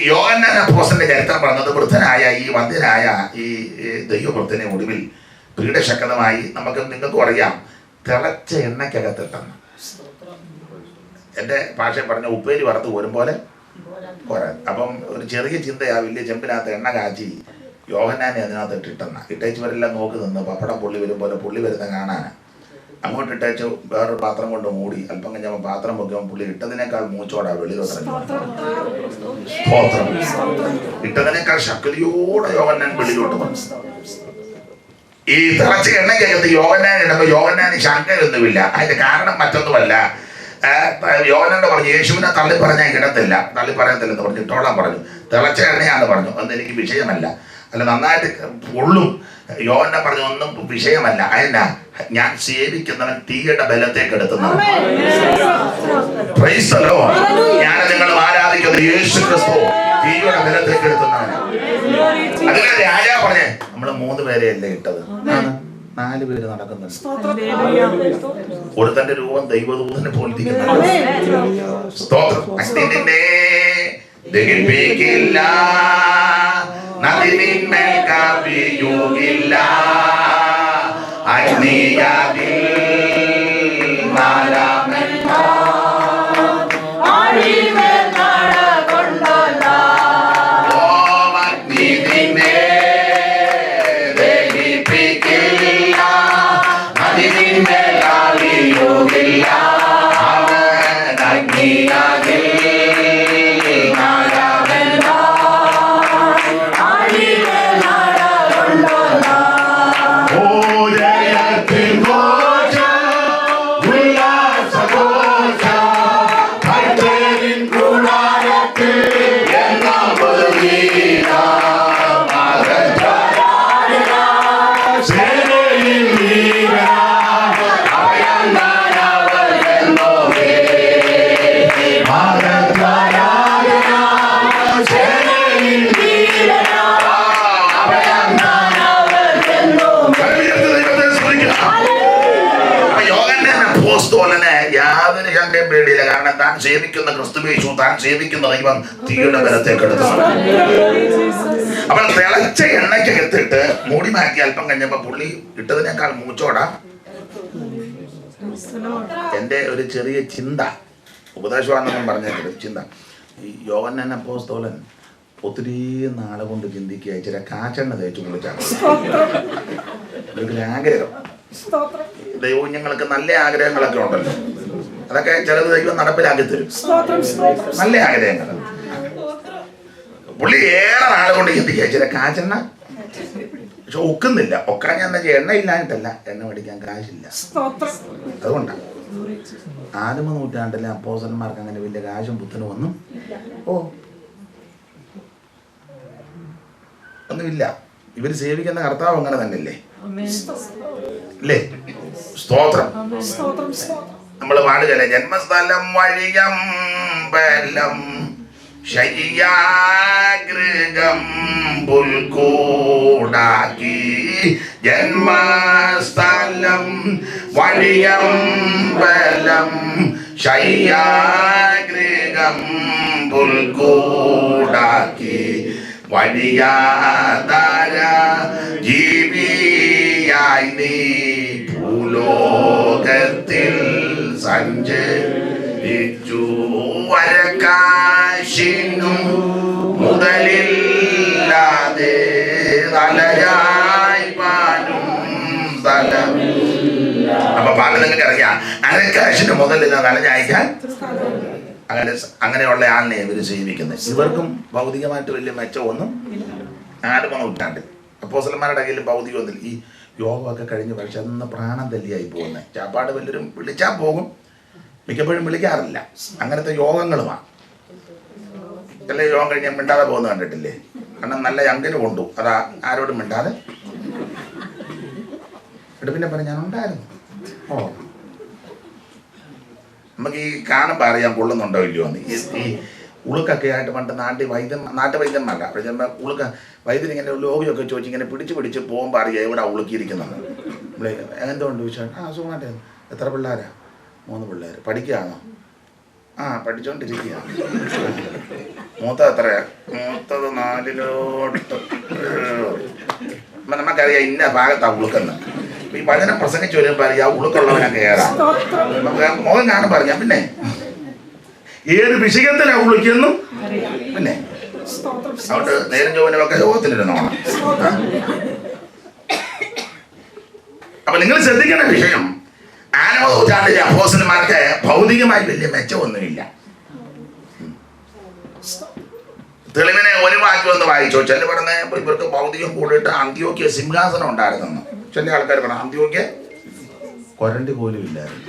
യോഹന്നാൻ അപ്പോസ്തലന്റെ ചരിത്രം പറഞ്ഞത് വൃദ്ധനായ ഈ വന്ധ്യനായ ഈ ദൈവവൃദ്ധനെ ഒടുവിൽ പീഡശക്തമായി. നിങ്ങൾക്കും അറിയാം, തിളച്ച എണ്ണയ്ക്കകത്തിട്ടെന്ന്. എൻ്റെ ഭാഷ പറഞ്ഞ ഉപ്പേരി വറുത്ത് പോരും പോലെ പോരാൻ. അപ്പം ഒരു ചെറിയ ചിന്തയാ, വലിയ ചെമ്പിനകത്ത് എണ്ണ കാച്ചി യോഹന്നാനെ അതിനകത്ത് ഇട്ടെന്ന. ഇട്ടേച്ചവരെല്ലാം നോക്കി നിന്ന് പപ്പടം പുള്ളി വരും പോലെ പുള്ളി വരുന്ന കാണാൻ. അങ്ങോട്ട് ഇട്ടേച്ച് വേറൊരു പാത്രം കൊണ്ട് മൂടി. അല്പം കഴിഞ്ഞപ്പോൾ പാത്രം പൊക്കിയപ്പോൾ പുള്ളി ഇട്ടതിനേക്കാൾ മൂച്ചോടാ വെളിയിലോട്ട് സ്തോത്രം. ഇട്ടതിനേക്കാൾ ശക്തിയോടെ യോഹന്നാൻ വെളിയിലോട്ട് വന്നു. ഈ തിളച്ച എണ്ണയ്ക്കകത്ത് യോഹന്നാൻ ഇടുമ്പോൾ യോഹന്നാന് ശങ്കയൊന്നുമില്ല. അതിന്റെ കാരണം മറ്റൊന്നുമല്ല. യോഹന്നാനോട് പറഞ്ഞു, യേശുവിനെ തള്ളി പറഞ്ഞാൽ കിടത്തില്ല, തള്ളി പറയത്തില്ലെന്ന് പറഞ്ഞു, ഇട്ടോളാൻ പറഞ്ഞു. തിളച്ച എണ്ണയാന്ന് പറഞ്ഞു, അന്ന് എനിക്ക് വിഷയമല്ല, അല്ല നന്നായിട്ട് പൊള്ളും. യോഹന്നാൻ പറഞ്ഞു, ഒന്നും വിഷയമല്ല. അതിനാ ഞാൻ സേവിക്കുന്നവൻ തീയുടെ ബലത്തേക്ക് എടുത്തുന്നവൻ. ഞാൻ നിങ്ങൾ ആരാധിക്കുന്ന യേശു ക്രിസ്തു തീയുടെ ബലത്തേക്ക് എടുത്തുന്നവനാണ്. അതിനാ രാജാ പറഞ്ഞേ, നമ്മള് 3 പേരെയല്ലേ ഇട്ടത്, 4 പേര് നടക്കുന്നുണ്ട്. ഒരുത്തന്റെ രൂപം ദൈവദൂതനെ പോലിരിക്കുന്നു. സ്തോത്രം. അഗ്നിനെ ദഹിപ്പിക്കില്ല, നദിനിന്മേൽ കവിയുകില്ല, അഗ്നിയാതിൽ യാതൊരു ശങ്കയും പേടിയില്ല. കാരണം താൻ സേവിക്കുന്ന ക്രിസ്തുയേശു, താൻ സേവിക്കുന്ന ദൈവം തീയുടെ ബലത്തേക്ക് എടുത്തു. അപ്പോൾ തിളച്ച എണ്ണയ്ക്കകത്തിട്ട് മൂടി മാറ്റി അല്പം കഴിഞ്ഞപ്പോ പുള്ളി ഇട്ടതിനേക്കാൾ മൂച്ചോടാ. എന്റെ ഒരു ചെറിയ ചിന്ത, ഉപദേശമാണെന്നും പറഞ്ഞേക്കൊരു ചിന്ത, ഈ യോഹന്നാൻ അപ്പോസ്തലൻ ഒത്തിരി നാളെ കൊണ്ട് ചിന്തിക്കുക, ചില കാച്ചെണ്ണ തേച്ച് കുളിച്ചാണ് ഒരു ആഗ്രഹം. ദൈവം ഞങ്ങൾക്ക് നല്ല ആഗ്രഹങ്ങളൊക്കെ ഉണ്ടല്ലോ, അതൊക്കെ ചിലത് ദൈവം നടപ്പിലാക്കി തരും. നല്ല ആഗ്രഹങ്ങൾ പുള്ളി ഏറെ നാളെ കൊണ്ട് ചിന്തിക്കുക, ചില കാച്ചെണ്ണ പക്ഷെ ഒക്കുന്നില്ല. ഒക്കാൻ ഞാൻ എണ്ണ ഇല്ലാഞ്ഞിട്ടല്ല, എണ്ണ മേടിക്കാൻ കാശില്ല. അതുകൊണ്ടാണ് 4 നൂറ്റാണ്ടിലെ അപ്പോസ്തലന്മാർക്ക് അങ്ങനെ വലിയ കാശും പുത്തനും ഒന്നുമില്ല. ഇവര് സേവിക്കുന്ന കർത്താവ് അങ്ങനെ തന്നെയല്ലേ അല്ലേ? സ്തോത്രം. നമ്മൾ പാടുകല്ലേ, ജന്മസ്ഥലം വഴിയം ബലം ശയ്യാഗൃഹം പുൽക്കൂടാക്കി, ജന്മസ്ഥലം വഴിയം ബലം ശയ്യാഗൃഹം പുൽക്കൂടാക്കി, വഴിയാധാര ജീവിയായി നീ ഭൂലോകത്തിൽ സഞ്ചരിച്ചു, വരക്കാശിനും മുതലില്ലാതെ തലയായി പാലും സ്ഥലം. അപ്പൊ പാല് നിങ്ങൾക്ക് അറിയാം, അരക്കാശിന് മുതലില്ല തലഞ്ഞയക്കാൻ. അങ്ങനെയുള്ള ആളിനെ ഇവര് സേവിക്കുന്നത്. ഇവർക്കും ഭൗതികമായിട്ട് വലിയ മെച്ചമൊന്നും 4 നൂറ്റാണ്ടിൽ അപ്പോസ്തലന്മാരുടെ കയ്യിൽ ഭൗതികമൊന്നുമില്ല. ഈ യോഗമൊക്കെ കഴിഞ്ഞ് പക്ഷെ അന്ന് പ്രാണം തല്ലിയായി പോകുന്നത്. ചാപ്പാട് വല്ലവരും വിളിച്ചാൽ പോകും, മിക്കപ്പോഴും വിളിക്കാറില്ല. അങ്ങനത്തെ യോഗങ്ങളുമാണ്. ചില യോഗം കഴിഞ്ഞാൽ മിണ്ടാതെ പോകുന്നത് കണ്ടിട്ടില്ലേ? കാരണം നല്ല അങ്കിന് കൊണ്ടു, അതാ ആരോടും മിണ്ടാതെ. എന്നിട്ട് പിന്നെ പറഞ്ഞു ഞാനുണ്ടായിരുന്നു. നമുക്ക് ഈ കാണുമ്പോൾ അറിയാൻ കൊള്ളുന്നുണ്ടോ ഇല്ലയോ എന്ന്. ഈ ഉളുക്കൊക്കെ ആയിട്ട് പണ്ട് നാട്ടുവൈദ്യന്മാരല്ല, പക്ഷേ ഉളുക്ക വൈദ്യൻ ഇങ്ങനെ ലോകിയൊക്കെ ചോദിച്ച് ഇങ്ങനെ പിടിച്ച് പോകുമ്പോൾ അറിയാം എവിടെ ഉളുക്കിയിരിക്കുന്നത്. നമ്മളെ എന്തുകൊണ്ട് ചോദിച്ചാൽ സുഖമായിട്ടായിരുന്നു. എത്ര പിള്ളേരാ? 3 പിള്ളേർ. പഠിക്കുകയാണോ? പഠിച്ചോണ്ടിരിക്കുകയാണ്. മൂത്ത എത്രയാ? മൂത്തത് 4ലോട്ട്. നമുക്കറിയാം ഇന്ന ഭാഗത്താണ് ഉളുക്കുന്നത്. ഈ വചനം പ്രസംഗിച്ച് വരുമ്പോൾ അറിയാം ഉളുക്കുള്ളവനൊക്കെ ഏറാം. മുഖം കാണും പറഞ്ഞാൽ പിന്നെ ഏത് വിഷയത്തിലാണ് ഉളിക്കുന്നു പിന്നെ അതുകൊണ്ട് നേരം ചൊവ്വനൊക്കെ യോഗത്തിലിരുന്നോണം. അപ്പൊ നിങ്ങൾ ശ്രദ്ധിക്കേണ്ട വിഷയം, ആനവ നൂറ്റാണ്ടിലെ അപ്പോസ്തലന്മാർക്ക് ഭൗതികമായി വലിയ മെച്ചമൊന്നുമില്ല. തെളിവിനെ ഒരു വാക്യം ഒന്ന് വായിച്ചോ. ചില പറഞ്ഞ ഇവർക്ക് ഭൗതികം കൂടിയിട്ട് അന്ത്യോക്യ സിംഹാസനം ഉണ്ടായിരുന്നെന്ന്. ചില ആൾക്കാർ പറഞ്ഞു അന്ത്യോക്യ കൊരണ്ടി പോലും ഇല്ലായിരുന്നു.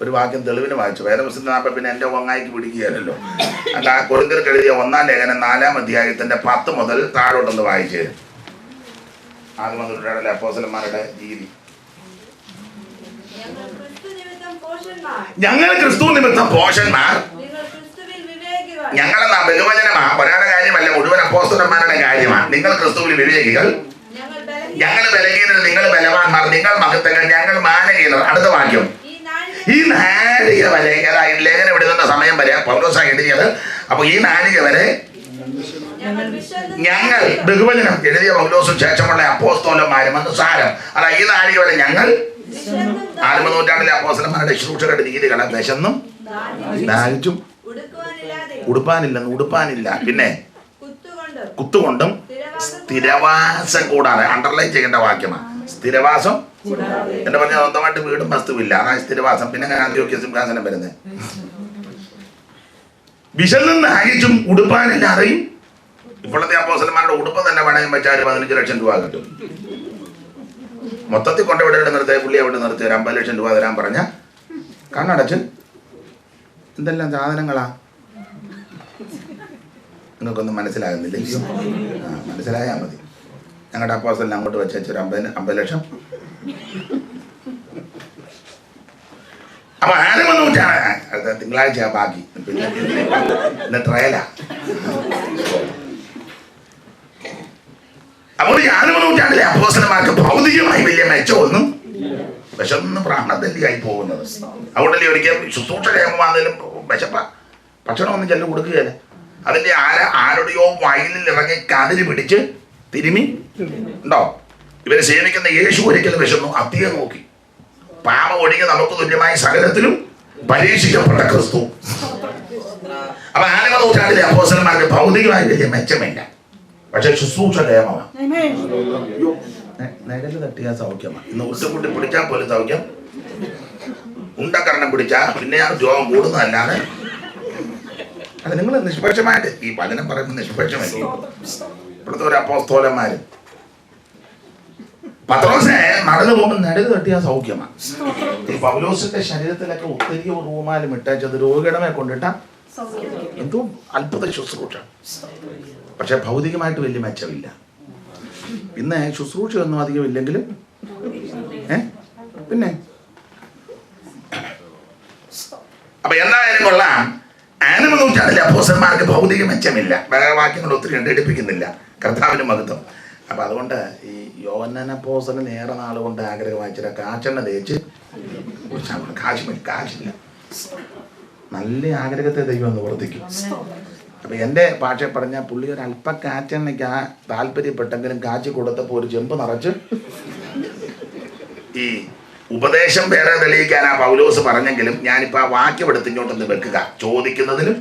ഒരു വാക്യം തെളിവിന് വായിച്ചു. വേദപുസ്തകത്തിൽ പിന്നെ എൻ്റെ ഒങ്ങായിക്ക് പിടിക്കുകയല്ലോ. അല്ല, കൊരിന്ത്യർക്ക് എഴുതിയ 1-ാം ലേഖനം 4-ാം അധ്യായത്തിന്റെ 10 മുതൽ താഴോട്ടൊന്ന് വായിച്ച്. ആദ്യം വന്നിട്ടുള്ള അപ്പോസ്തലന്മാരുടെ രീതി. ഞങ്ങൾ ക്രിസ്തു നിമിത്തം പോഷന്മാർ, ഞങ്ങളെന്നാ ബഹുവചനമാ, ഒരാളുടെ കാര്യമല്ല, മുഴുവൻ അപ്പോസ്തലന്മാരുടെ കാര്യമാണ്. നിങ്ങൾ ക്രിസ്തുവിൽ വിവേകികൾ, ഞങ്ങൾ ബലഹീനർ, നിങ്ങൾ ബലവാന്മാർ, നിങ്ങൾ മഹത്വങ്ങൾ, ഞങ്ങൾ മാനഹീനർ. അടുത്ത വാക്യം. ഈ നാഴിക വരെ, അതായത് ലേഖനം എഴുതുന്ന സമയം വരെ പൗലോസാ എഴുതിയത്. അപ്പൊ ഈ നാഴിക വരെ ഞങ്ങൾ, ബഹുവചനം എഴുതിയ പൗലോസും ശേഷമുള്ള അപ്പോസ്തലന്മാരും എന്ന് സാരം. അതാ ഈ നാഴിക വരെ ഞങ്ങൾ 4-ാം നൂറ്റാണ്ടിലെ അപ്പോസ്തലന്മാരുടെ ശുശ്രൂഷകളുടെ രീതികളെ വിശന്നും ദാഹിച്ചും ഉടുപ്പാനില്ല, പിന്നെ കുത്തുകൊണ്ടും സ്ഥിരവാസം കൂടാതെ. അണ്ടർലൈൻ ചെയ്യേണ്ട വാക്യമാണ് സ്ഥിരവാസം. എന്റെ പറഞ്ഞ സ്വന്തമായിട്ട് വീടും വസ്തുവില്ല, അതാണ് സ്ഥിരവാസം. പിന്നെ അന്ത്യോക്യ സിംഹാസനം വരുന്നത്. വിശന്നും ദാഹിച്ചും ഉടുപ്പാനില്ലാതെയും. ഇപ്പോഴത്തെ അപ്പോസ്തലന്മാരുടെ ഉടുപ്പ് തന്നെ പണയം വെച്ചാൽ 15 ലക്ഷം രൂപ കിട്ടും. മൊത്തത്തിൽ കൊണ്ടുവിടെ നിർത്തിയ പുള്ളി അവിടെ നിർത്തി 50 ലക്ഷം രൂപ തരാൻ പറഞ്ഞ കണ്ണടച്ച് എന്തെല്ലാം സാധനങ്ങളാ. നിങ്ങൾക്കൊന്നും മനസ്സിലാകുന്നില്ലല്ലോ. മനസ്സിലായാൽ മതി. ഞങ്ങളുടെ അപ്പോസ്തലൻ അങ്ങോട്ട് വെച്ചൊരു 50 ലക്ഷം. അപ്പൊ 4-ാം നൂറ്റാണ്ട് തിങ്കളാഴ്ച ബാക്കി, പിന്നെ ട്രയലാ. അപ്പോൾ 4-ാം നൂറ്റാണ്ടിലെ അപ്പോസ്തലന്മാർക്ക് ഭൗതികമായി വലിയ മെച്ചമൊന്നും വിശന്ന് പ്രാണതല്ലിയായി പോകുന്നത്. അതുകൊണ്ടല്ലേ ഒരിക്കലും ശുശ്രൂഷ കേൾക്കുമ്പോഴാണെങ്കിലും വിശപ്പ ഭക്ഷണമൊന്നും ചെല്ലു കൊടുക്കുകയല്ല. അതിന്റെ ആരുടെയോ വയലിൽ ഇറങ്ങി കതിര് പിടിച്ച് തിരുമി ഉണ്ടോ. ഇവരെ സേവിക്കുന്ന യേശു ഒരിക്കലും വിശന്നു അത്തിയെ നോക്കി. പാപം ഒഴികെ നമുക്ക് തുല്യമായ സകലത്തിലും പരീക്ഷിക്കപ്പെട്ട ക്രിസ്തു. അപ്പൊ 4-ാം നൂറ്റാണ്ടിലെ അപ്പോസ്തലന്മാർക്ക് ഭൗതികമായി വലിയ മെച്ചമില്ല, പക്ഷെ ശുശ്രൂഷ കേമമാണ്. നിഴല് തട്ടിയാൽ സൗഖ്യമാണ്. ഇന്ന് ഉരുട്ടുകുട്ടി പിടിച്ചാൽ പോലും സൗഖ്യം. ഉണ്ടക്കരണം പിടിച്ചാൽ പിന്നെ ആ രോഗം കൂടുന്നതല്ലാതെ. അല്ല, നിങ്ങൾ നിഷ്പക്ഷമായിട്ട് ഈ വചനം പറയുമ്പോൾ നിഷ്പക്ഷമല്ലേ. ഇപ്പോഴത്തെ ഒരു അപ്പോസ്തലന്മാരും പത്രോസെ നടന്നു പോകുമ്പോൾ നിഴല് തട്ടിയാൽ സൗഖ്യമാണ്. ഈ പൗലോസിന്റെ ശരീരത്തിലൊക്കെ ഒത്തിരി റൂമാലും ഇട്ടത് രോഗിടമേ കൊണ്ടിട്ട എന്തോ അത്ഭുത ശുശ്രൂഷ. പക്ഷെ ഭൗതികമായിട്ട് വലിയ മെച്ചമില്ല. പിന്നെ ശുശ്രൂഷയൊന്നും അധികം ഇല്ലെങ്കിലും പിന്നെ അപ്പൊ എന്തായാലും കൊള്ളാം. 4-ാം നൂറ്റാണ്ടിലെ അപ്പോസ്തലന്മാർക്ക് ഭൗതിക മെച്ചമില്ല. വേറെ വാക്യങ്ങൾ ഒത്തിരി എടുപ്പിക്കുന്നില്ല. കർത്താവിന് മഹത്വം. അപ്പൊ അതുകൊണ്ട് ഈ യോഹന്നാൻ അപ്പോസ്തലൻ ഏറെ നാൾ കൊണ്ട് ആഗ്രഹം വായിച്ചിട്ട് കാച്ചെണ്ണ തേച്ച് കാശില്ല. നല്ല ആഗ്രഹത്തെ ദൈവം നിവർത്തിക്കും. അപ്പൊ എൻ്റെ ഭാഷ പറഞ്ഞാൽ പുള്ളി ഒരു അല്പ കാച്ചെണ്ണയ്ക്ക് താല്പര്യപ്പെട്ടെങ്കിലും കാച്ചി കൊടുത്തപ്പോൾ ഒരു ചെമ്പ് നിറച്ച് ഈ ഉപദേശം വേറെ തെളിയിക്കാനാ പൗലോസ് പറഞ്ഞെങ്കിലും ഞാനിപ്പോ ആ വാക്യം എടുത്ത് ഇങ്ങോട്ടൊന്ന് വെക്കുക. ചോദിക്കുന്നതിലും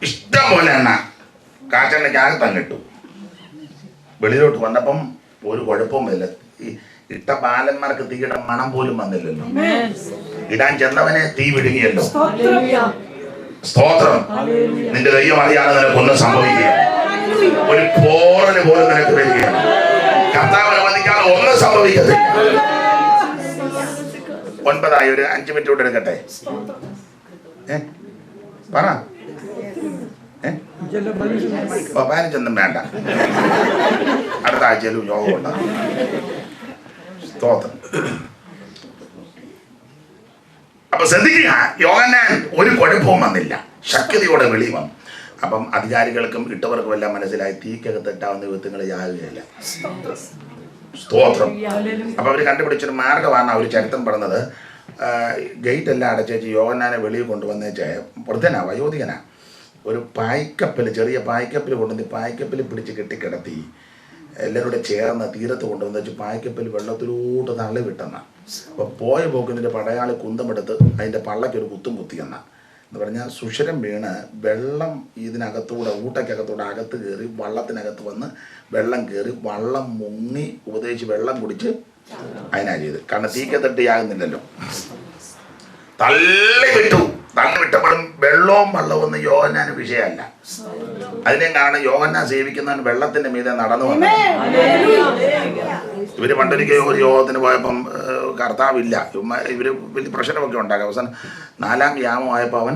ഇഷ്ടം പോലെ എണ്ണ കാച്ചെണ്ണയ്ക്കകത്തം കിട്ടു. വെളിയിലോട്ട് വന്നപ്പം ഒരു കുഴപ്പവുമില്ല. ഈ ഇട്ട ബാലന്മാർക്ക് തീയുടെ മണം പോലും വന്നില്ലല്ലോ. ഇടാൻ ചെന്നവനെ തീ വിടുങ്ങിയല്ലോ. സ്തോത്രം. നിന്റെ ദൈവം അറിയാതെ നിനക്കൊന്നും സംഭവിക്കുക. ഒരു പോറല് പോലും നിനക്ക് വരികയാണ്. കർത്താവ് അനുവദിക്കാതെ ഒന്നും സംഭവിക്കത്തില്ല. 9 ഒരു 5 മിനിറ്റ് കൊണ്ട് എടുക്കട്ടെ. പറ. 15 വേണ്ട. അടുത്ത ആഴ്ചയിലും യോഗം ഉണ്ടാകും. സ്തോത്രം. അപ്പൊ ശ്രദ്ധിക്കുക, യോഹന്നാൻ ഒരു കുഴപ്പവും വന്നില്ല. ശക്തിയോടെ വെളി വന്നു. അപ്പം അധികാരികൾക്കും ഇട്ടവർക്കും എല്ലാം മനസ്സിലായി തീക്കകത്തിട്ടാവുന്ന വിധങ്ങൾ യാതൊരുമില്ല. സ്തോത്രം. അപ്പൊ അവർ കണ്ടുപിടിച്ചൊരു മാർഗമാണ് അവർ ചരിത്രം പറഞ്ഞത്. ഗേറ്റ് എല്ലാം അടച്ചേച്ച് യോഹന്നാനെ വെളിയിൽ കൊണ്ടുവന്നേച്ച് വൃദ്ധനാ, വയോധികനാ, ഒരു പായ്ക്കപ്പൽ, ചെറിയ പായ്ക്കപ്പൽ കൊണ്ടുവന്ന് പായ്ക്കപ്പൽ പിടിച്ച് കെട്ടിക്കിടത്തി എല്ലാവരുടെ ചേർന്ന് തീരത്ത് കൊണ്ടുവന്ന് വെച്ച് പായ്ക്കപ്പൽ വെള്ളത്തിലൂട്ട് തള്ളി വിട്ടെന്ന. അപ്പോൾ പോയ പോക്കിൻ്റെ പടയാളി കുന്തമെടുത്ത് അതിൻ്റെ പള്ളയ്ക്കൊരു കുത്തും കുത്തിയെന്ന. എന്ന് പറഞ്ഞാൽ സുഷിരം വീണ് വെള്ളം ഇതിനകത്തൂടെ ഊട്ടയ്ക്കകത്തൂടെ അകത്ത് കയറി വള്ളത്തിനകത്ത് വന്ന് വെള്ളം കയറി വള്ളം മുങ്ങി ഉപദേശിച്ച് വെള്ളം കുടിച്ച് അതിനാ ചെയ്ത്. കാരണം തീക്കത്തട്ടിയാകുന്നില്ലല്ലോ. തള്ളി വിട്ടപ്പോഴും വെള്ളവും വള്ളവും ഒന്നും യോഹന്നാന് വിഷയമല്ല. അതിനെയും കാരണം യോഹന്നാൻ സേവിക്കുന്നവൻ വെള്ളത്തിന്റെ മീതെ നടന്നു വന്നു. ഇവര് പണ്ടൊരിക്കൽ ഒരു യോഗത്തിന് പോയപ്പം കർത്താവില്ല, ഇവര് വലിയ പ്രശ്നമൊക്കെ ഉണ്ടാക്കി. അവസാനം 4ാം യാമമായപ്പോൾ അവൻ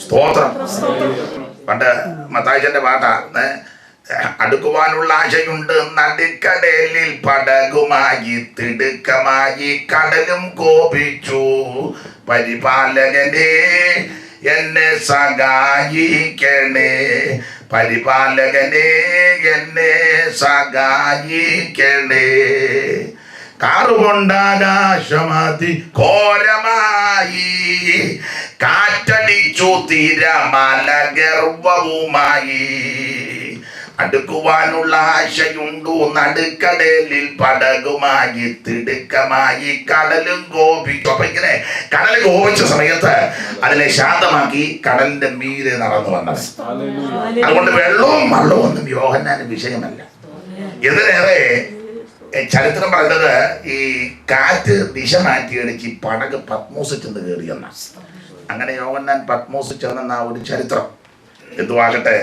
സ്തോത്രം. പണ്ട് മത്തായിച്ചന്റെ പാട്ടാ, അടുക്കുവാനുള്ള ആശയുണ്ട് നടുക്കടലിൽ പടകുമായി തിടുക്കമായി കടലും കോപിച്ചു, പരിപാലകനെ എന്നെ സഹായിക്കണേ, പരിപാലകനെ എന്നെ സഹായിക്കണേ. കാറുകൊണ്ടാകാശമതി ഘോരമായി കാറ്റടിച്ചു തിരമാല ഗർവവുമായി, അടുക്കുവാനുള്ള ആശയുണ്ടു നടുക്കടലിൽ പടകുമായി തിടുക്കമായി കടലും കോപിച്ചു. അപ്പൊ ഇങ്ങനെ കടൽ കോപിച്ച സമയത്ത് അതിനെ ശാന്തമാക്കി കടലിന്റെ മീതെ നടന്നു വന്നത്. അതുകൊണ്ട് വെള്ളവും വള്ളവും ഒന്നും യോഹന്നാന് വിഷയമല്ല. ഇതിനേറെ ചരിത്രം പറയുന്നത് ഈ കാറ്റ് ദിശ മാറ്റിയടിച്ച് പടക് പത്മോസിൽ ചെന്ന് കയറിയെന്ന. അങ്ങനെ യോഹന്നാൻ പത്മോസിൽ ചെന്ന ഒരു ചരിത്രം. എന്തുവാകട്ടെ,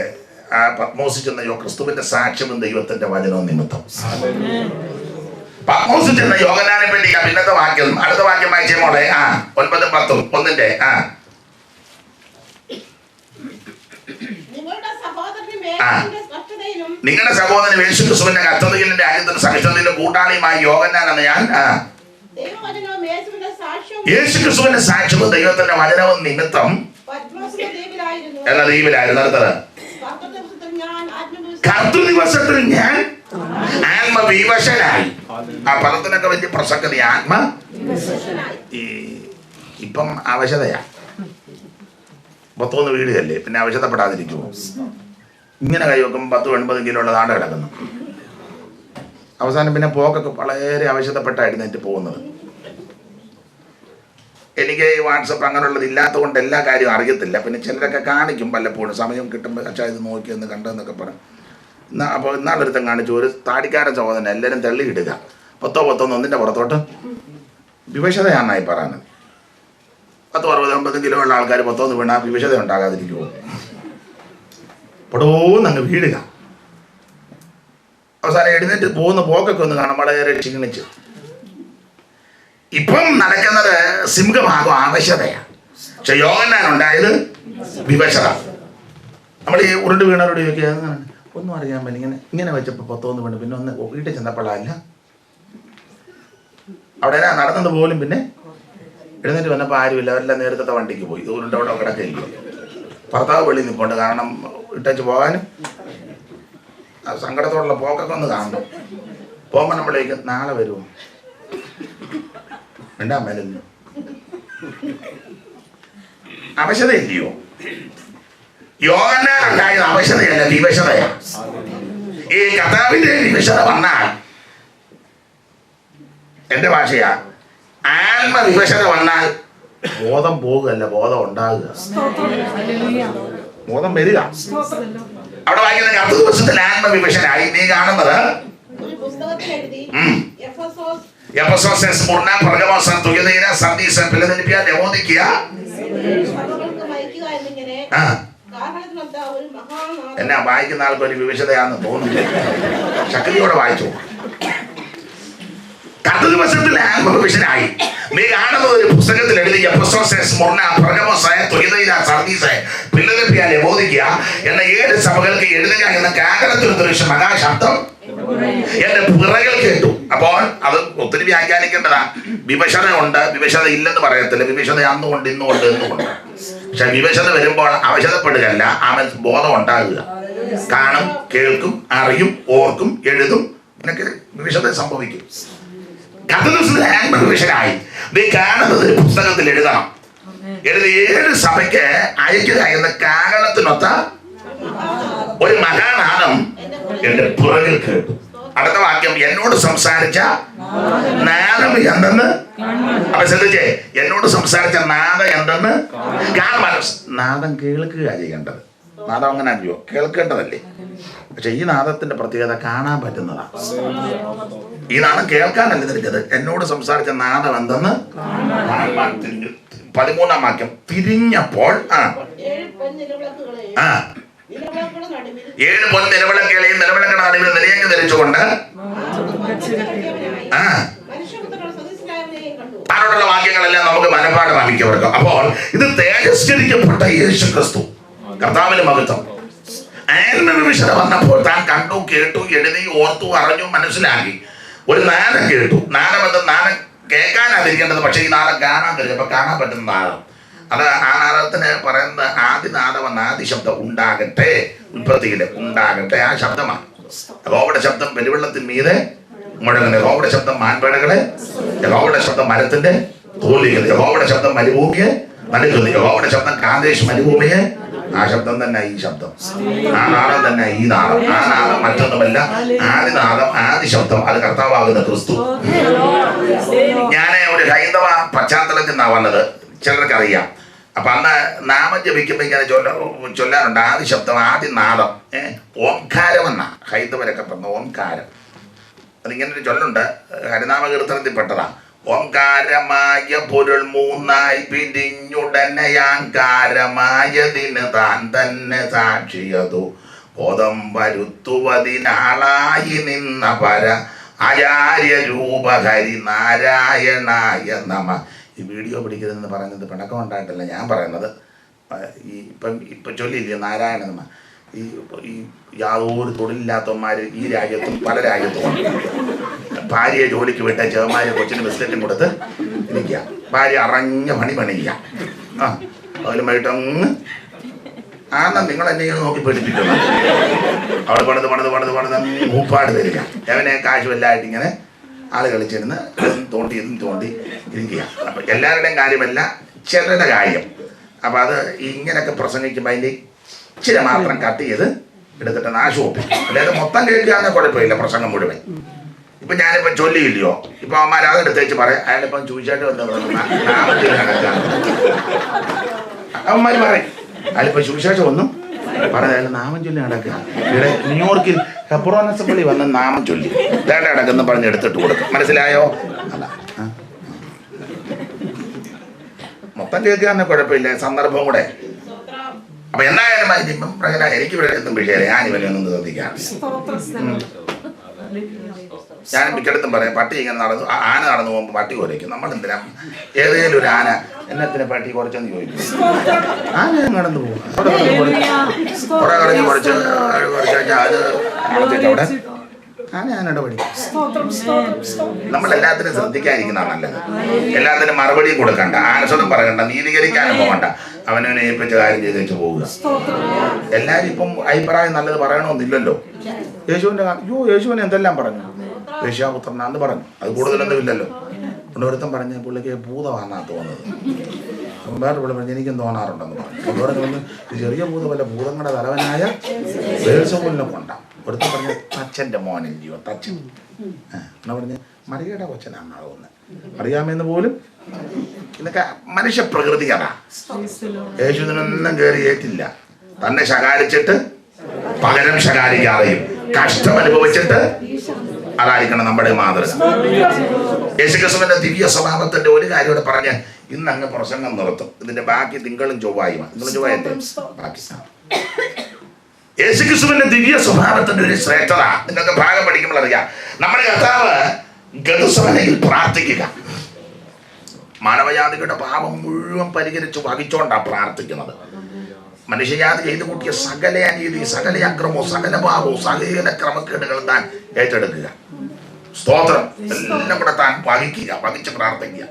ആ പത്മോസിൽ ചെന്ന ക്രിസ്തുവിന്റെ സാക്ഷ്യവും ദൈവത്തിന്റെ വചനവും നിമിത്തം. പത്മോസിൽ ചെന്ന യോഹന്നാനെ പറ്റി പിന്നത്തെ വാക്യം, അടുത്ത വാക്യം വായിച്ചേ മോളെ. 9, 10 1 നിങ്ങളുടെ സഹോദരൻ യേശുക്രിസ്തുവിന്റെ കർത്തൃത്വത്തിന്റെ രാജ്യത്തിന്റെ സഹിഷ്ണുതയിലും കൂട്ടാളിയുമായി യോഹന്നാൻ എന്ന ഞാൻ യേശുക്രിസ്തുവിന്റെ സാക്ഷ്യവും ദൈവത്തിന്റെ വചനവും നിമിത്തം എന്ന ദ്വീപിലായിരുന്നു. അടുത്തത്, കർത്തൃദിവസത്തിൽ ഞാൻ ആത്മവിവശനായി. ആ പദത്തിനൊക്കെ വലിയ പ്രസക്തി. ഇപ്പം അവശതയാ. 31 വീടുകല്ലേ, പിന്നെ അവശതപ്പെടാതിരിക്കുമോ? ഇങ്ങനെ കൈവെക്കും 10-80 കിലോ ഉള്ള താണ്ട കിടക്കുന്നു. അവസാനം പിന്നെ പോക്കൊക്കെ വളരെ അവശതപ്പെട്ടായിരുന്നു എനിക്ക് പോകുന്നത്. എനിക്ക് ഈ വാട്സപ്പ് അങ്ങനെയുള്ളത് ഇല്ലാത്തത് കൊണ്ട് എല്ലാ കാര്യവും അറിയത്തില്ല. പിന്നെ ചിലരൊക്കെ കാണിക്കും വല്ലപ്പോഴും സമയം കിട്ടുമ്പോൾ, അച്ഛാ ഇത് നോക്കിയെന്ന് കണ്ടെന്നൊക്കെ പറയും. അപ്പോൾ ഇന്നാളൊരുത്തം കാണിച്ചു, ഒരു താടിക്കാരൻ സഹോദരൻ എല്ലാവരും തള്ളിയിടുക 10-11 ഒന്നിൻ്റെ പുറത്തോട്ട്. വിവശതയാണെന്നായി പറയുന്നത്. 10-60-80 കിലോ ഉള്ള ആൾക്കാർ 10 വീണാൽ വിവശത ഉണ്ടാകാതിരിക്കുമോ? പൊടോന്ന് അങ്ങ് വീഴുക. അവസാനം എഴുന്നേറ്റ് പോകുന്ന പോക്കൊക്കെ ഒന്ന് കാണാൻ വളരെ ക്ഷീണിച്ച്. ഇപ്പം നടക്കുന്നത് സിംഹഭാഗം ആവശ്യതയാണ്. പക്ഷെ യോഹന്നാൻ ഉണ്ടായത് വിവശത. നമ്മൾ ഈ ഉരുണ്ട് വീണവരോട് ചോദിക്കുക, ഒന്നും അറിയാൻ പറ്റില്ല, ഇങ്ങനെ വെച്ചപ്പോൾ 10 വീണ്, പിന്നെ ഒന്ന് വീട്ടിൽ ചെന്നപ്പോഴല്ല അവിടെ നടന്നത് പോലും. പിന്നെ എഴുന്നേറ്റ് വന്നപ്പോൾ ആരുമില്ല, അവരെല്ലാം നേരത്തെ വണ്ടിക്ക് പോയി. ദൂരണ്ട് അവിടെ കിടക്കില്ല. ഭർത്താവ് വെളിയിൽ നിൽപ്പുണ്ട്, കാരണം ഇട്ടേച്ച് പോകാനും സങ്കടത്തോടുള്ള പോക്കൊക്കെ ഒന്ന് കാണണം. പോകുമ്പോൾ നമ്മളേക്ക് നാളെ വരുമോ വേണ്ടാ മേലല്ലോ. അവശതയില്ലയോ? യോഹന്നാൻ ഉണ്ടായത് അവശതയല്ല, വിവശതയാ. ഈ കർത്താവിന്റെ വിവശത വന്നാൽ, എന്റെ ഭാഷയാ, ആത്മവിവശത വന്നാൽ ബോധം പോകുകയല്ല, ബോധം ഉണ്ടാകുക, ബോധം വരിക. അവിടെ വായിക്കുന്ന 10 ദിവസത്തിൽ ആത്മവിവശനായി. നീ കാണുന്നത് Ephesus, Smyrna, Pergamos, തുയതൈര, Sardis, Philadelphia, ലവോദിക്കിയ. എന്നാ വായിക്കുന്ന ആൾക്ക് ഒരു വിവശതയാണെന്ന് തോന്നുന്നു. ശക്തിയോടെ വായിച്ചു. 10 ദിവസത്തിൽ ആത്മവിവശനായി. നീ കാണുന്നത് ഒരു പുസ്തകത്തിൽ എഴുതി Ephesus, Smyrna, Pergamos, തുയതൈര, Sardis, Philadelphia, ലവോദിക്കിയ എന്ന 7 സഭകൾക്ക് എഴുതുക എന്ന കാഹളത്തിൽ ദൃശ്യം മഹാശബ്ദം എന്റെ പിറകൾ കേട്ടു. അപ്പോൾ അത് ഒത്തിരി വ്യാഖ്യാനിക്കേണ്ടതാ. വിവശത ഉണ്ട്, വിവശത ഇല്ലെന്ന് പറയത്തില്ല. വിവശത അന്നുകൊണ്ട്, ഇന്നുകൊണ്ട്, എന്നുകൊണ്ട്. പക്ഷെ വിവശത വരുമ്പോൾ അവശതപ്പെടുകയല്ല, അവൻ ബോധം ഉണ്ടാകുക. കാണും, കേൾക്കും, അറിയും, ഓർക്കും, എഴുതും. നിനക്ക് വിവശത സംഭവിക്കും. 10 ദിവസത്തിൽ ആത്മവിവശനായി. നീ കാണുന്നത് പുസ്തകത്തിൽ എഴുതണം. എഴുതി 7 സഭയ്ക്ക് അയക്കുക എന്ന കാരണത്തിനൊത്ത ഒരു മഹാനാദം എന്റെ പുറകിൽ കേട്ടു. അടുത്ത വാക്യം, എന്നോട് സംസാരിച്ച നാദം എന്തെന്ന്. അപ്പൊ ശ്രദ്ധിച്ചേ, എന്നോട് സംസാരിച്ച നാദം എന്തെന്ന് കാണാൻ. നാദം കേൾക്കുക ചെയ്യേണ്ടത്. നാദം അങ്ങനെ അറിയോ, കേൾക്കേണ്ടതല്ലേ. പക്ഷെ ഈ നാദത്തിന്റെ പ്രത്യേകത കാണാൻ പറ്റുന്നതാണ്. ഈ നാദം കേൾക്കാനല്ല തിരിച്ചത്. എന്നോട് സംസാരിച്ച നാദം എന്തെന്ന് കാണാൻ തിരിഞ്ഞു. 13-ാം വാക്യം, തിരിഞ്ഞപ്പോൾ 7 പൊൻനിലവിളക്കുകളെയും നിലവിളക്കുകളുടെ നടുവിൽ നിലയങ്ങ് ധരിച്ചുകൊണ്ട് ആരോടുള്ള വാക്യങ്ങളെല്ലാം നമുക്ക് മനഃപ്പാഠമാക്കിയവർക്ക്. അപ്പോൾ ഇത് തേജസ്കരിക്കപ്പെട്ട യേശു ക്രിസ്തു കർത്താവിന് മഹത്വം. ആത്മവിശുദ്ധ വന്നപ്പോൾ താൻ കണ്ടു, കേട്ടു, എഴുതി, ഓർത്തു, അറിഞ്ഞു, മനസ്സിലാക്കി. ഒരു നാദം കേട്ടു. നാദം നാദം കേൾക്കാനാതിരിക്കേണ്ടത്, പക്ഷെ ഈ നാദം കാണാൻ കഴിയും. കാണാൻ പറ്റുന്ന നാദം, അത് ആ നാദത്തിന് പറയുന്ന ആദിനാദം, ആദി ശബ്ദം ഉണ്ടാകട്ടെ, ഉൽപ്പത്തിയില് ഉണ്ടാകട്ടെ, ആ ശബ്ദമാണ്. യഹോവയുടെ ശബ്ദം പെരുവെള്ളത്തിന് മീതെ മുഴങ്ങുന്നത്, യഹോവയുടെ ശബ്ദം മാൻപേടകളെ, യഹോവയുടെ ശബ്ദം മരത്തിന്റെ തോലികൾ, യഹോവയുടെ ശബ്ദം മരുഭൂമിയെ നടുക്കുന്നു, യഹോവയുടെ ശബ്ദം കാദേശ് മരുഭൂമിയെ. ആ ശബ്ദം തന്നെ ഈ ശബ്ദം, ആ നാദം തന്നെ ഈ നാദം. ആ നാദം മറ്റൊന്നുമല്ല, ആദിനാദം, ആദി ശബ്ദം, അത് കർത്താവാകുന്ന ക്രിസ്തു. ഞാൻ ഒരു ഹൈന്ദവ പശ്ചാത്തലത്തിൽ നിന്നാണ് വന്നത്, ചിലർക്കറിയാം. അപ്പൊ അന്ന് നാമം ജപിക്കുമ്പോ ഇങ്ങനെ ചൊല്ലാറുണ്ട്, ആദി ശബ്ദം, ആദി നാദം, ഓംകാരം എന്നാ ഹൈന്ദവരൊക്കെ പറഞ്ഞ ഓംകാരം. അതിങ്ങനെ ഒരു ചൊല്ലുണ്ട്, ഹരിനാമ കീർത്തനത്തിൽ പെട്ടതാ. ഓംകാരമായ പൊരുൾ മൂന്നായി പിരിഞ്ഞുടനെ ആങ്കാരമായതിന് താൻ തന്നെ സാക്ഷിയതു ബോധം വരുത്തുവതിനാളായി നിന്ന പര ആചാര്യ രൂപ ഹരി നാരായണായ നമ. ഈ വീഡിയോ പിടിക്കരുതെന്ന് പറയുന്നത് പിണക്കം ഉണ്ടായിട്ടല്ല ഞാൻ പറയുന്നത്. ഇപ്പം ചൊല്ലില്ലേ നാരായണ നമ. ഈ യാതൊരു തൊഴിലില്ലാത്തവന്മാർ ഈ രാജ്യത്തും പല രാജ്യത്തും ഭാര്യയെ ജോലിക്ക് വിട്ട ചെറുമാരെ കൊച്ചിന് ബിസ്ക്കറ്റും കൊടുത്ത് ഇരിക്കുക, ഭാര്യ അറിഞ്ഞ പണിയുക. അതിലും വൈകിട്ടങ്ങ് നിങ്ങൾ എന്നെ നോക്കി പഠിപ്പിക്കുന്നു. അവിടെ പണിത് മൂപ്പാട് തരിക. അവനെ കാശുമെല്ലായിട്ട് ഇങ്ങനെ ആള് കളിച്ചിരുന്ന് തോണ്ടി ഇരിക്കുക. അപ്പം എല്ലാവരുടെയും കാര്യമല്ല, ചിലരുടെ കാര്യം. അപ്പം അത് ഇങ്ങനെയൊക്കെ പ്രസംഗിക്കുമ്പോൾ അതിൻ്റെ ഇച്ചിരി മാത്രം കട്ട് ചെയ്ത് എടുത്തിട്ട് നാശമൊപ്പിക്കും. അതായത് മൊത്തം കേൾക്കാന്ന് കുഴപ്പമില്ല, പ്രസംഗം മുഴുവൻ. ഇപ്പം ഞാനിപ്പം ചൊല്ലിയില്ലയോ, ഇപ്പം അവന്മാർ അതെടുത്തേച്ച് പറയാം, അയാളിപ്പം ചോദിച്ചായിട്ട് അവന്മാർ പറയും അയാളിപ്പം സുവിശേഷം ഒന്നും പറയാം, അയാൾ നാമം ചൊല്ലി നടക്കുക. ഇവിടെ ന്യൂയോർക്കിൽ ഹെബ്രോൻ അസംബ്ലി വന്ന് നാമം ചൊല്ലി തേട്ട അടക്കെന്ന് പറഞ്ഞ് എടുത്തിട്ട് കൊടുക്കും. മനസ്സിലായോ? അല്ല, മൊത്തം കേൾക്കാന്ന് കുഴപ്പമില്ല, സന്ദർഭം കൂടെ. അപ്പൊ എന്തായാലും എനിക്ക് ഇവിടെ എന്തും വിഷയം, ഞാനിവനൊന്നും ശ്രദ്ധിക്കാറില്ല. ഞാൻ മിക്കടത്തും പറയാം, പട്ടി ഇങ്ങനെ നടന്നു, ആന നടന്നു പോകുമ്പോൾ പട്ടി കുറയ്ക്കും. നമ്മളെന്തിനാ ഏതെങ്കിലും ഒരു ആന എന്നത്തിന് പട്ടി കുറച്ചെന്ന് ചോദിക്കും. ആന കടന്നു പോകും, കുറെ കളഞ്ഞ് കുറച്ച് അത് അവിടെ ആനയുടെ പടി. നമ്മളെല്ലാത്തിനും ശ്രദ്ധിക്കാതിരിക്കുന്നതാണ് നല്ലത്. എല്ലാത്തിനും മറുപടിയും കൊടുക്കണ്ട, ആൻസറും പറയണ്ട, നീതീകരിക്കാനും പോകണ്ട, അവനവനെ ഏൽപ്പിച്ച കാര്യം ചെയ്ത് വെച്ച് പോവുക. എല്ലാവരും ഇപ്പം അഭിപ്രായം നല്ലത് പറയണമെന്നില്ലല്ലോ. യേശുവിനെ എന്തെല്ലാം പറഞ്ഞു, യേശുപുത്രനാന്ന് പറഞ്ഞു, അത് കൂടുതലൊന്നും ഇല്ലല്ലോ. ഒരുത്തം പറഞ്ഞ പുള്ളിക്ക് ഭൂതമാണെന്നാ തോന്നുന്നത്. അപ്പം വേറെ പുള്ളി പറഞ്ഞു എനിക്കും തോന്നാറുണ്ടെന്ന് പറഞ്ഞു. വേറെ പറഞ്ഞു ചെറിയ ഭൂതമല്ല, ഭൂതങ്ങളുടെ തലവനായ ബേൽസബൂലിനെ കൊണ്ടാ. ഒരുത്തം പറഞ്ഞ തച്ചൻ്റെ മോനില്ലയോ, തച്ചൻ എന്നാ പറഞ്ഞ് മറിയയുടെ കൊച്ചനാന്നാ തോന്നുന്നത്. അറിയാമെന്ന് പോലും ഇതൊക്കെ മനുഷ്യ പ്രകൃതി. അതാ യേശുവിനൊന്നും കയറി ഏറ്റില്ല. തന്നെ ശകാരിച്ചിട്ട് പകരം ശകാരിക്കാതെയും കഷ്ടം അനുഭവിച്ചിട്ട് അതായിരിക്കണം നമ്മുടെ മാതൃക. യേശുക്രിസ്തുവിന്റെ ദിവ്യ സ്വഭാവത്തിന്റെ ഒരു കാര്യം ഇവിടെ പറഞ്ഞ് ഇന്ന് അങ്ങ് പ്രസംഗം നിർത്തും. ഇതിന്റെ ബാക്കി തിങ്കളും ചൊവ്വായുമാണ്. തിങ്കളും ചൊവ്വായല്ലേ ബാക്കി. യേശുക്രിസ്തുവിന്റെ ദിവ്യ സ്വഭാവത്തിന്റെ ഒരു ശ്രേഷ്ഠത നിങ്ങൾക്ക് ഭാഗം പഠിക്കുമ്പോൾ അറിയാം. നമ്മുടെ കർത്താവ് ഗെത്സമനയിൽ പ്രാർത്ഥിക്കുക. മാനവജാതികളുടെ പാപം മുഴുവൻ പരിഹരിച്ചു വഹിച്ചോണ്ടാണ് പ്രാർത്ഥിക്കുന്നത്. മനുഷ്യജാതി ചെയ്തു കൂട്ടിയ സകല അനീതി, സകല അക്രമവും, സകല പാപവും, സകല ക്രമക്കേടുകളും താൻ ഏറ്റെടുക്കുക. സ്തോത്രം എല്ലാം കൂടെ താൻ വഹിച്ച് പ്രാർത്ഥിക്കുക.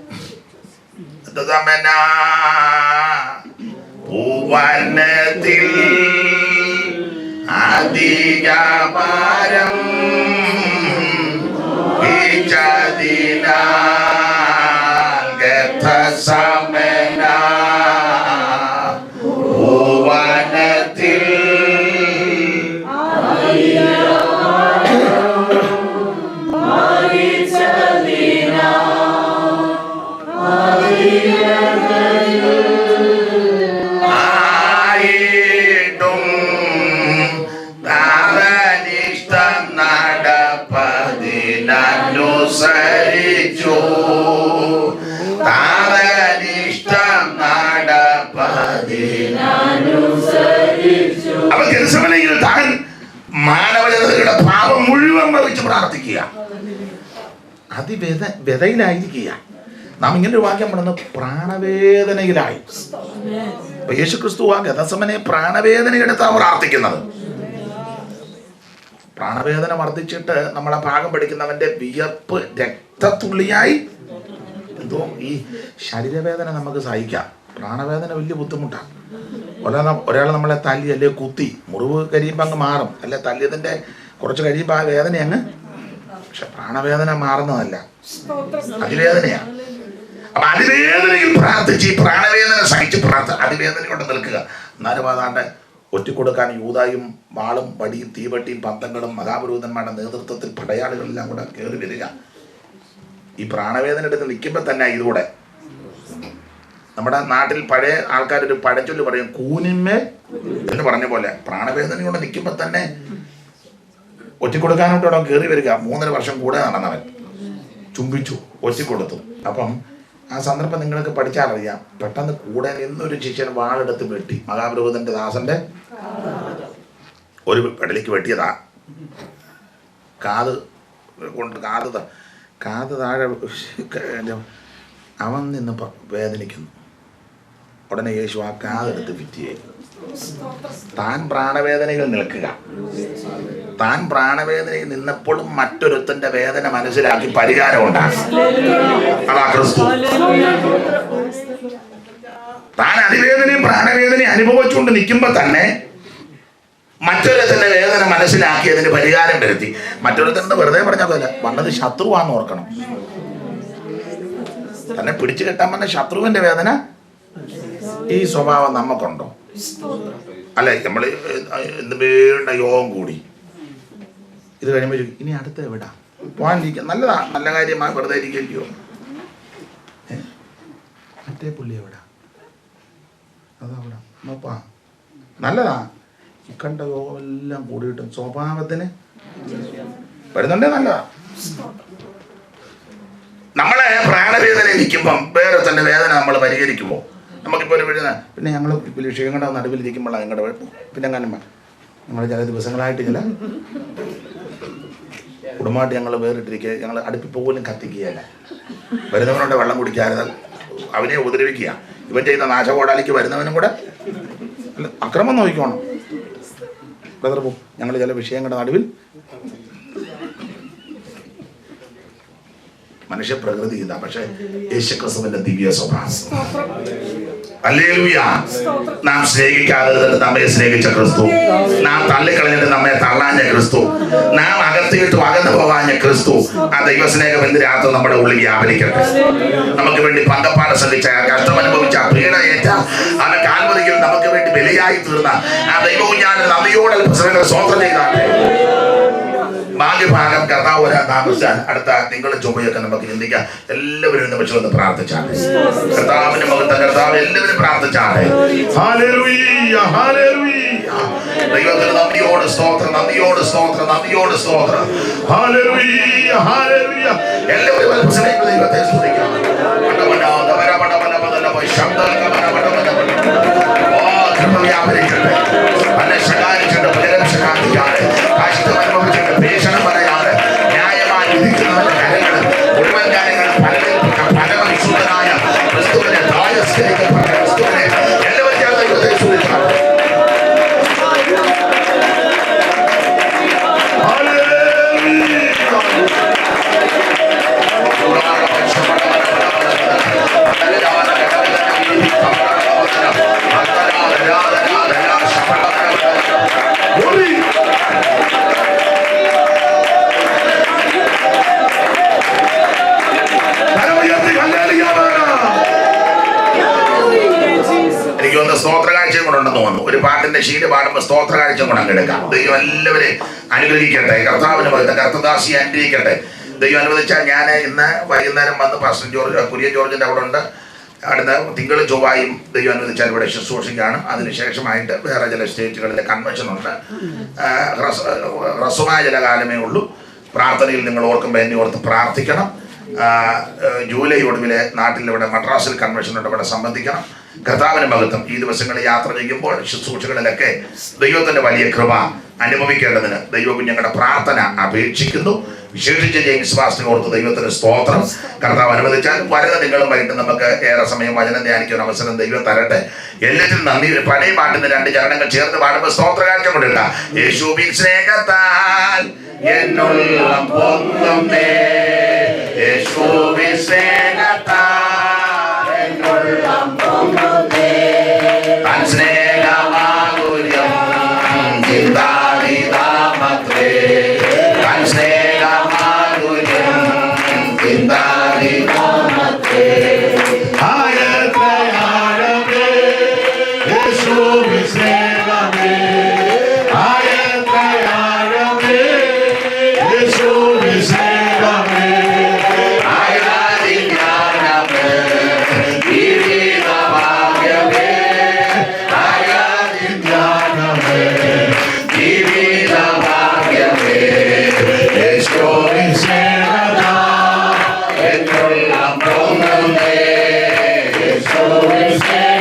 പൂവനത്തിൽ അധികഭാരം ഗെത്സമനയിൽ താൻ മാനവജനതയുടെ പാപം മുഴുവൻ വഹിച്ച് പ്രാർത്ഥിക്കുക, വ്യതയിലായിരിക്കുക. നാം ഇങ്ങനെ ഒരു വാക്യം പറയുന്നത് പ്രാണവേദനയിലായി. യേശു ക്രിസ്തു ആ ഗെത്സമനെ പ്രാണവേദനയെടുത്താ പ്രാർത്ഥിക്കുന്നത്. പ്രാണവേദന വർദ്ധിച്ചിട്ട് നമ്മളെ ഭാഗം പഠിക്കുന്നവന്റെ വിയർപ്പ് രക്തത്തുള്ളിയായി. എന്തോ ഈ ശരീരവേദന നമുക്ക് സഹിക്കാം, പ്രാണവേദന വലിയ ബുദ്ധിമുട്ടാണ്. ഒരാൾ നമ്മളെ തല്ലി അല്ലെ കുത്തി, മുറിവ് കഴിയുമ്പോൾ അങ്ങ് മാറും, അല്ലെ തല്ലിയതിൻ്റെ കുറച്ച് കഴിയുമ്പോൾ ആ വേദന അങ്ങ്. പക്ഷെ പ്രാണവേദന മാറുന്നതല്ല, അതിവേദനയാണ്. അപ്പൊ അതിവേദനയിൽ പ്രാർത്ഥിച്ച് ഈ പ്രാണവേദന സഹിച്ച് അതിവേദനയോടെ നിൽക്കുക. എന്നാലും അതാണ്ട് ഒറ്റിക്കൊടുക്കാൻ യൂദായും വാളും വടിയും തീവട്ടിയും പന്തങ്ങളും മഹാപുരോഹിതന്മാരുടെ നേതൃത്വത്തിൽ പടയാളികളെല്ലാം കൂടെ കയറി വരിക. ഈ പ്രാണവേദന എടുത്ത് നിൽക്കുമ്പോൾ തന്നെ ഇതൂടെ നമ്മുടെ നാട്ടിൽ പഴയ ആൾക്കാരൊരു പഴഞ്ചൊല്ല് പറയും, കൂനിന്മേൽ എന്ന് പറഞ്ഞ പോലെ പ്രാണവേദനയോടെ നിൽക്കുമ്പോൾ തന്നെ ഒറ്റിക്കൊടുക്കാനോട്ടോ കയറി വരിക. 3.5 വർഷം കൂടെ നടന്നവൻ ചുംബിച്ചു, ഒറ്റിക്കൊടുത്തു. അപ്പം ആ സന്ദർഭം നിങ്ങൾക്ക് പഠിച്ചാലറിയാം. പെട്ടെന്ന് കൂടെ നിന്നൊരു ശിഷ്യൻ വാളെടുത്ത് വെട്ടി, മഹാപുരോഹിതന്റെ ദാസന്റെ ഒരു പെടലിക്ക് വെട്ടിയതാ. കാത് താഴെ അവൻ നിന്ന് വേദനിക്കുന്നു. ഉടനെ യേശു ആ കാതെടുത്ത് ഫിറ്റ്. താൻ പ്രാണവേദനയിൽ നിൽക്കുക. താൻ പ്രാണവേദനയിൽ നിന്നപ്പോഴും മറ്റൊരുത്തന്റെ വേദന മനസ്സിലാക്കി പരിഹാരം ഉണ്ടാകും. അതാ ക്രിസ്തു. താൻ അതിവേദനയും പ്രാണവേദനയും അനുഭവിച്ചുകൊണ്ട് നിൽക്കുമ്പോ തന്നെ മറ്റൊരുത്തന്റെ വേദന മനസ്സിലാക്കി അതിന് പരിഹാരം വരുത്തി. മറ്റൊരുത്തന്റെ വെറുതെ പറഞ്ഞ പോലെ വന്നത് ശത്രുവാന്ന് ഓർക്കണം. തന്നെ പിടിച്ചു കെട്ടാൻ പറഞ്ഞ ശത്രുവിന്റെ വേദന. ഈ സ്വഭാവം നമുക്കുണ്ടോ? അല്ലെ, നമ്മൾ എന്ത് വേണ്ട യോഗം കൂടി ഇത് കഴിയുമ്പോൾ ഇനി അടുത്ത എവിടാ പോകാനിരിക്കുക? നല്ലതാ, നല്ല കാര്യമായി വെറുതെ ഇരിക്കല്ലോ. മറ്റേ പുള്ളി എവിടാ? അതവിടെ നോപ്പാ, നല്ലതാ. കണ്ട യോഗം എല്ലാം കൂടിയിട്ടും സ്വഭാവത്തിന് വരുന്നുണ്ടേ നല്ലതാ. നമ്മളെ പ്രാണവേദന നിൽക്കുമ്പം വേറെ തന്നെ വേദന നമ്മൾ പരിഹരിക്കുമ്പോൾ നമുക്കിപ്പോൾ ഒരു പിന്നെ ഞങ്ങൾ ക്ഷീണങ്ങളുടെ നടുവിലിരിക്കുമ്പോഴാണ് ഞങ്ങളുടെ പിന്നെ അങ്ങനെ ഞങ്ങൾ ചില ദിവസങ്ങളായിട്ട് ചില കുടുംബമായിട്ട് ഞങ്ങൾ വേറിട്ടിരിക്കുക. ഞങ്ങൾ അടുപ്പിൽ പോലും കത്തിക്കുകയല്ല, വരുന്നവനോട് വെള്ളം കുടിക്കാതെ അവനെ ഉപദ്രവിക്കുക. ഇവൻ ചെയ്യുന്ന നാശകോടാലിക്ക് വരുന്നവനും കൂടെ അക്രമം നോക്കിക്കോണം. ബ്രദർ പോ, ഞങ്ങൾ ചില വിഷയങ്ങളുടെ നടുവിൽ. മനുഷ്യ പ്രകൃതി ഇതാ, പക്ഷെ യേശുക്രിസ്തുവിന്റെ ദിവ്യ സ്വഭാവം. ഹല്ലേലൂയ. നാം സ്നേഹിക്കാതെ നമ്മെ സ്നേഹിച്ച ക്രിസ്തു, നാം തള്ളിക്കളഞ്ഞിട്ട് നമ്മെ തള്ളാഞ്ഞ ക്രിസ്തു, നാം അകത്തിയിട്ട് അകന്നു പോകാഞ്ഞ ക്രിസ്തു, ആ ദൈവസ്നേഹം എന്ത് രാത്രി നമ്മുടെ ഉള്ളിൽ വ്യാപരിക്കട്ടെ. നമുക്ക് വേണ്ടി പങ്കപ്പാട് ശ്രദ്ധിച്ച, കഷ്ടമനുഭവിച്ച, പീഡയേറ്റ, അവൻ കാൽവരിയിൽ നമുക്ക് വേണ്ടി ബലിയായി തീർന്ന ആ ദൈവവും ഞാൻ നദിയോടെ സ്വന്തം ചെയ്താട്ടെ. ഭാഗ്യഭാഗം കർത്താവ് വരാൻ താമസിച്ചാൽ അടുത്ത തിങ്കളും ചൊവ്വയൊക്കെ നമുക്ക് ചിന്തിക്കാം. എല്ലാവരും നിമിഷം ഒന്ന് പ്രാർത്ഥിച്ചാട്ടെ. കർത്താവിന്റെ മുഖത്ത് കർത്താവ് എല്ലാവരും പ്രാർത്ഥിച്ചാട്ടെ. Hallelujah, hallelujah. ദൈവത്തിന് നന്ദിയോട് സ്തോത്രം, നന്ദിയോട് സ്തോത്രം, നന്ദിയോട് സ്തോത്രം. Hallelujah, hallelujah. എല്ലാവരും ദൈവത്തെ സ്തുതിക്കാം. വ്യാപരിക്കട്ടെ. അന്നെ ശകാരിച്ചിട്ട് പലരും ശകാരിക്കാതെ, കഷ്ടം അനുഭവിച്ചിട്ട് ഭീഷണം പറയാതെ, ന്യായമായി വിധിക്കുന്നവന്റെ കരങ്ങൾ മുഴുവൻ കാര്യങ്ങളും പരമവിശുദ്ധനായ ക്രിസ്തുവിനെ തായസ്കരിക്കപ്പെട്ട ക്രിസ്തുവിനെ എല്ലാവരും ചേർന്ന് ദൈവത്തെ സ്തുതിക്കാം. എനിക്കൊന്ന് സ്തോത്ര കാഴ്ചയും കൂടെ ഉണ്ടെന്ന് തോന്നുന്നു. ഒരു പാട്ടിന്റെ ശീല പാടുമ്പോൾ സ്തോത്ര കാഴ്ചയും കൂടെ അങ്ങെടുക്കാം. ദൈവം എല്ലാവരെയും അനുഗ്രഹിക്കട്ടെ. കർത്താവിന് കർത്തദാസിയെ അനുഗ്രഹിക്കട്ടെ. ദൈവം അനുവദിച്ചാൽ ഞാൻ ഇന്ന് വൈകുന്നേരം വന്ന് പാസ്റ്റർ കുര്യൻ ജോർജിന്റെ അവിടെ ഉണ്ട്. അടുത്ത തിങ്കളും ചൊവ്വായും ദൈവം അനുവദിച്ചാൽ ഇവിടെ ശുശ്രൂഷിക്കുകയാണ്. അതിനുശേഷമായിട്ട് വേറെ ചില സ്റ്റേറ്റുകളിലെ കൺവെൻഷൻ ഉണ്ട്. ഹ്രസ്വമായ ചില കാലമേ ഉള്ളൂ. പ്രാർത്ഥനയിൽ നിങ്ങൾ ഓർക്കുമ്പോൾ എന്നെ ഓർത്ത് പ്രാർത്ഥിക്കണം. ജൂലൈ ഒടുവിലെ നാട്ടിലിവിടെ മദ്രാസിൽ കൺവെൻഷനുണ്ട്, ഇവിടെ സംബന്ധിക്കണം. കർത്താവിന് മഹത്വം. ഈ ദിവസങ്ങളിൽ യാത്ര ചെയ്യുമ്പോൾ ശുശ്രൂഷകളിലൊക്കെ ദൈവത്തിൻ്റെ വലിയ കൃപ അനുഭവിക്കേണ്ടതിന് ദൈവകുഞ്ഞുങ്ങളുടെ പ്രാർത്ഥന അപേക്ഷിക്കുന്നു. വിശേഷിച്ച് ജെയിംസ് പാസ്റ്റർ ഓർത്ത് ദൈവത്തിന് സ്തോത്രം. കർത്താവ് അനുവദിച്ചാൽ വരുന്ന നിങ്ങളുമായിട്ട് നമുക്ക് ഏറെ സമയം വചനം ധ്യാനിക്കാൻ അവസരം ദൈവം തരട്ടെ. എല്ലാത്തിനും നന്ദി. പഴയ പാട്ടിന് 2 ചരണങ്ങൾ ചേർന്ന് പാടുമ്പോൾ സ്തോത്രകാഴ്ച കൊണ്ടില്ല. യേശുവിൻ സ്നേഹത്താൽ എന്നുള്ളം പൊങ്ങുന്നേ, യേശുവിൻ സ്നേഹത്താൽ എന്നുള്ളം പൊങ്ങുന്നേ, തൻ സ്നേഹമാധുര്യം ചിന്താവിതാമത്രേ, തൻ സ്നേഹമാധുര്യം ചിന്താവിതാമത്രേ. ആഴമേ യേശുവിൻ സ്നേഹമേ, ആഴമേ യേശുവിൻ സ്നേഹമേ, ആരാധിക്കാനമേ ജീവിതഭാഗ്യമേ, ആരാധിക്കാനമേ ജീവിതഭാഗ്യമേ, യേശുവിൻ സ്നേഹത്താൽ എന്നുള്ളം പൊങ്ങുന്നേ, യേശുവിൻ സ്നേഹം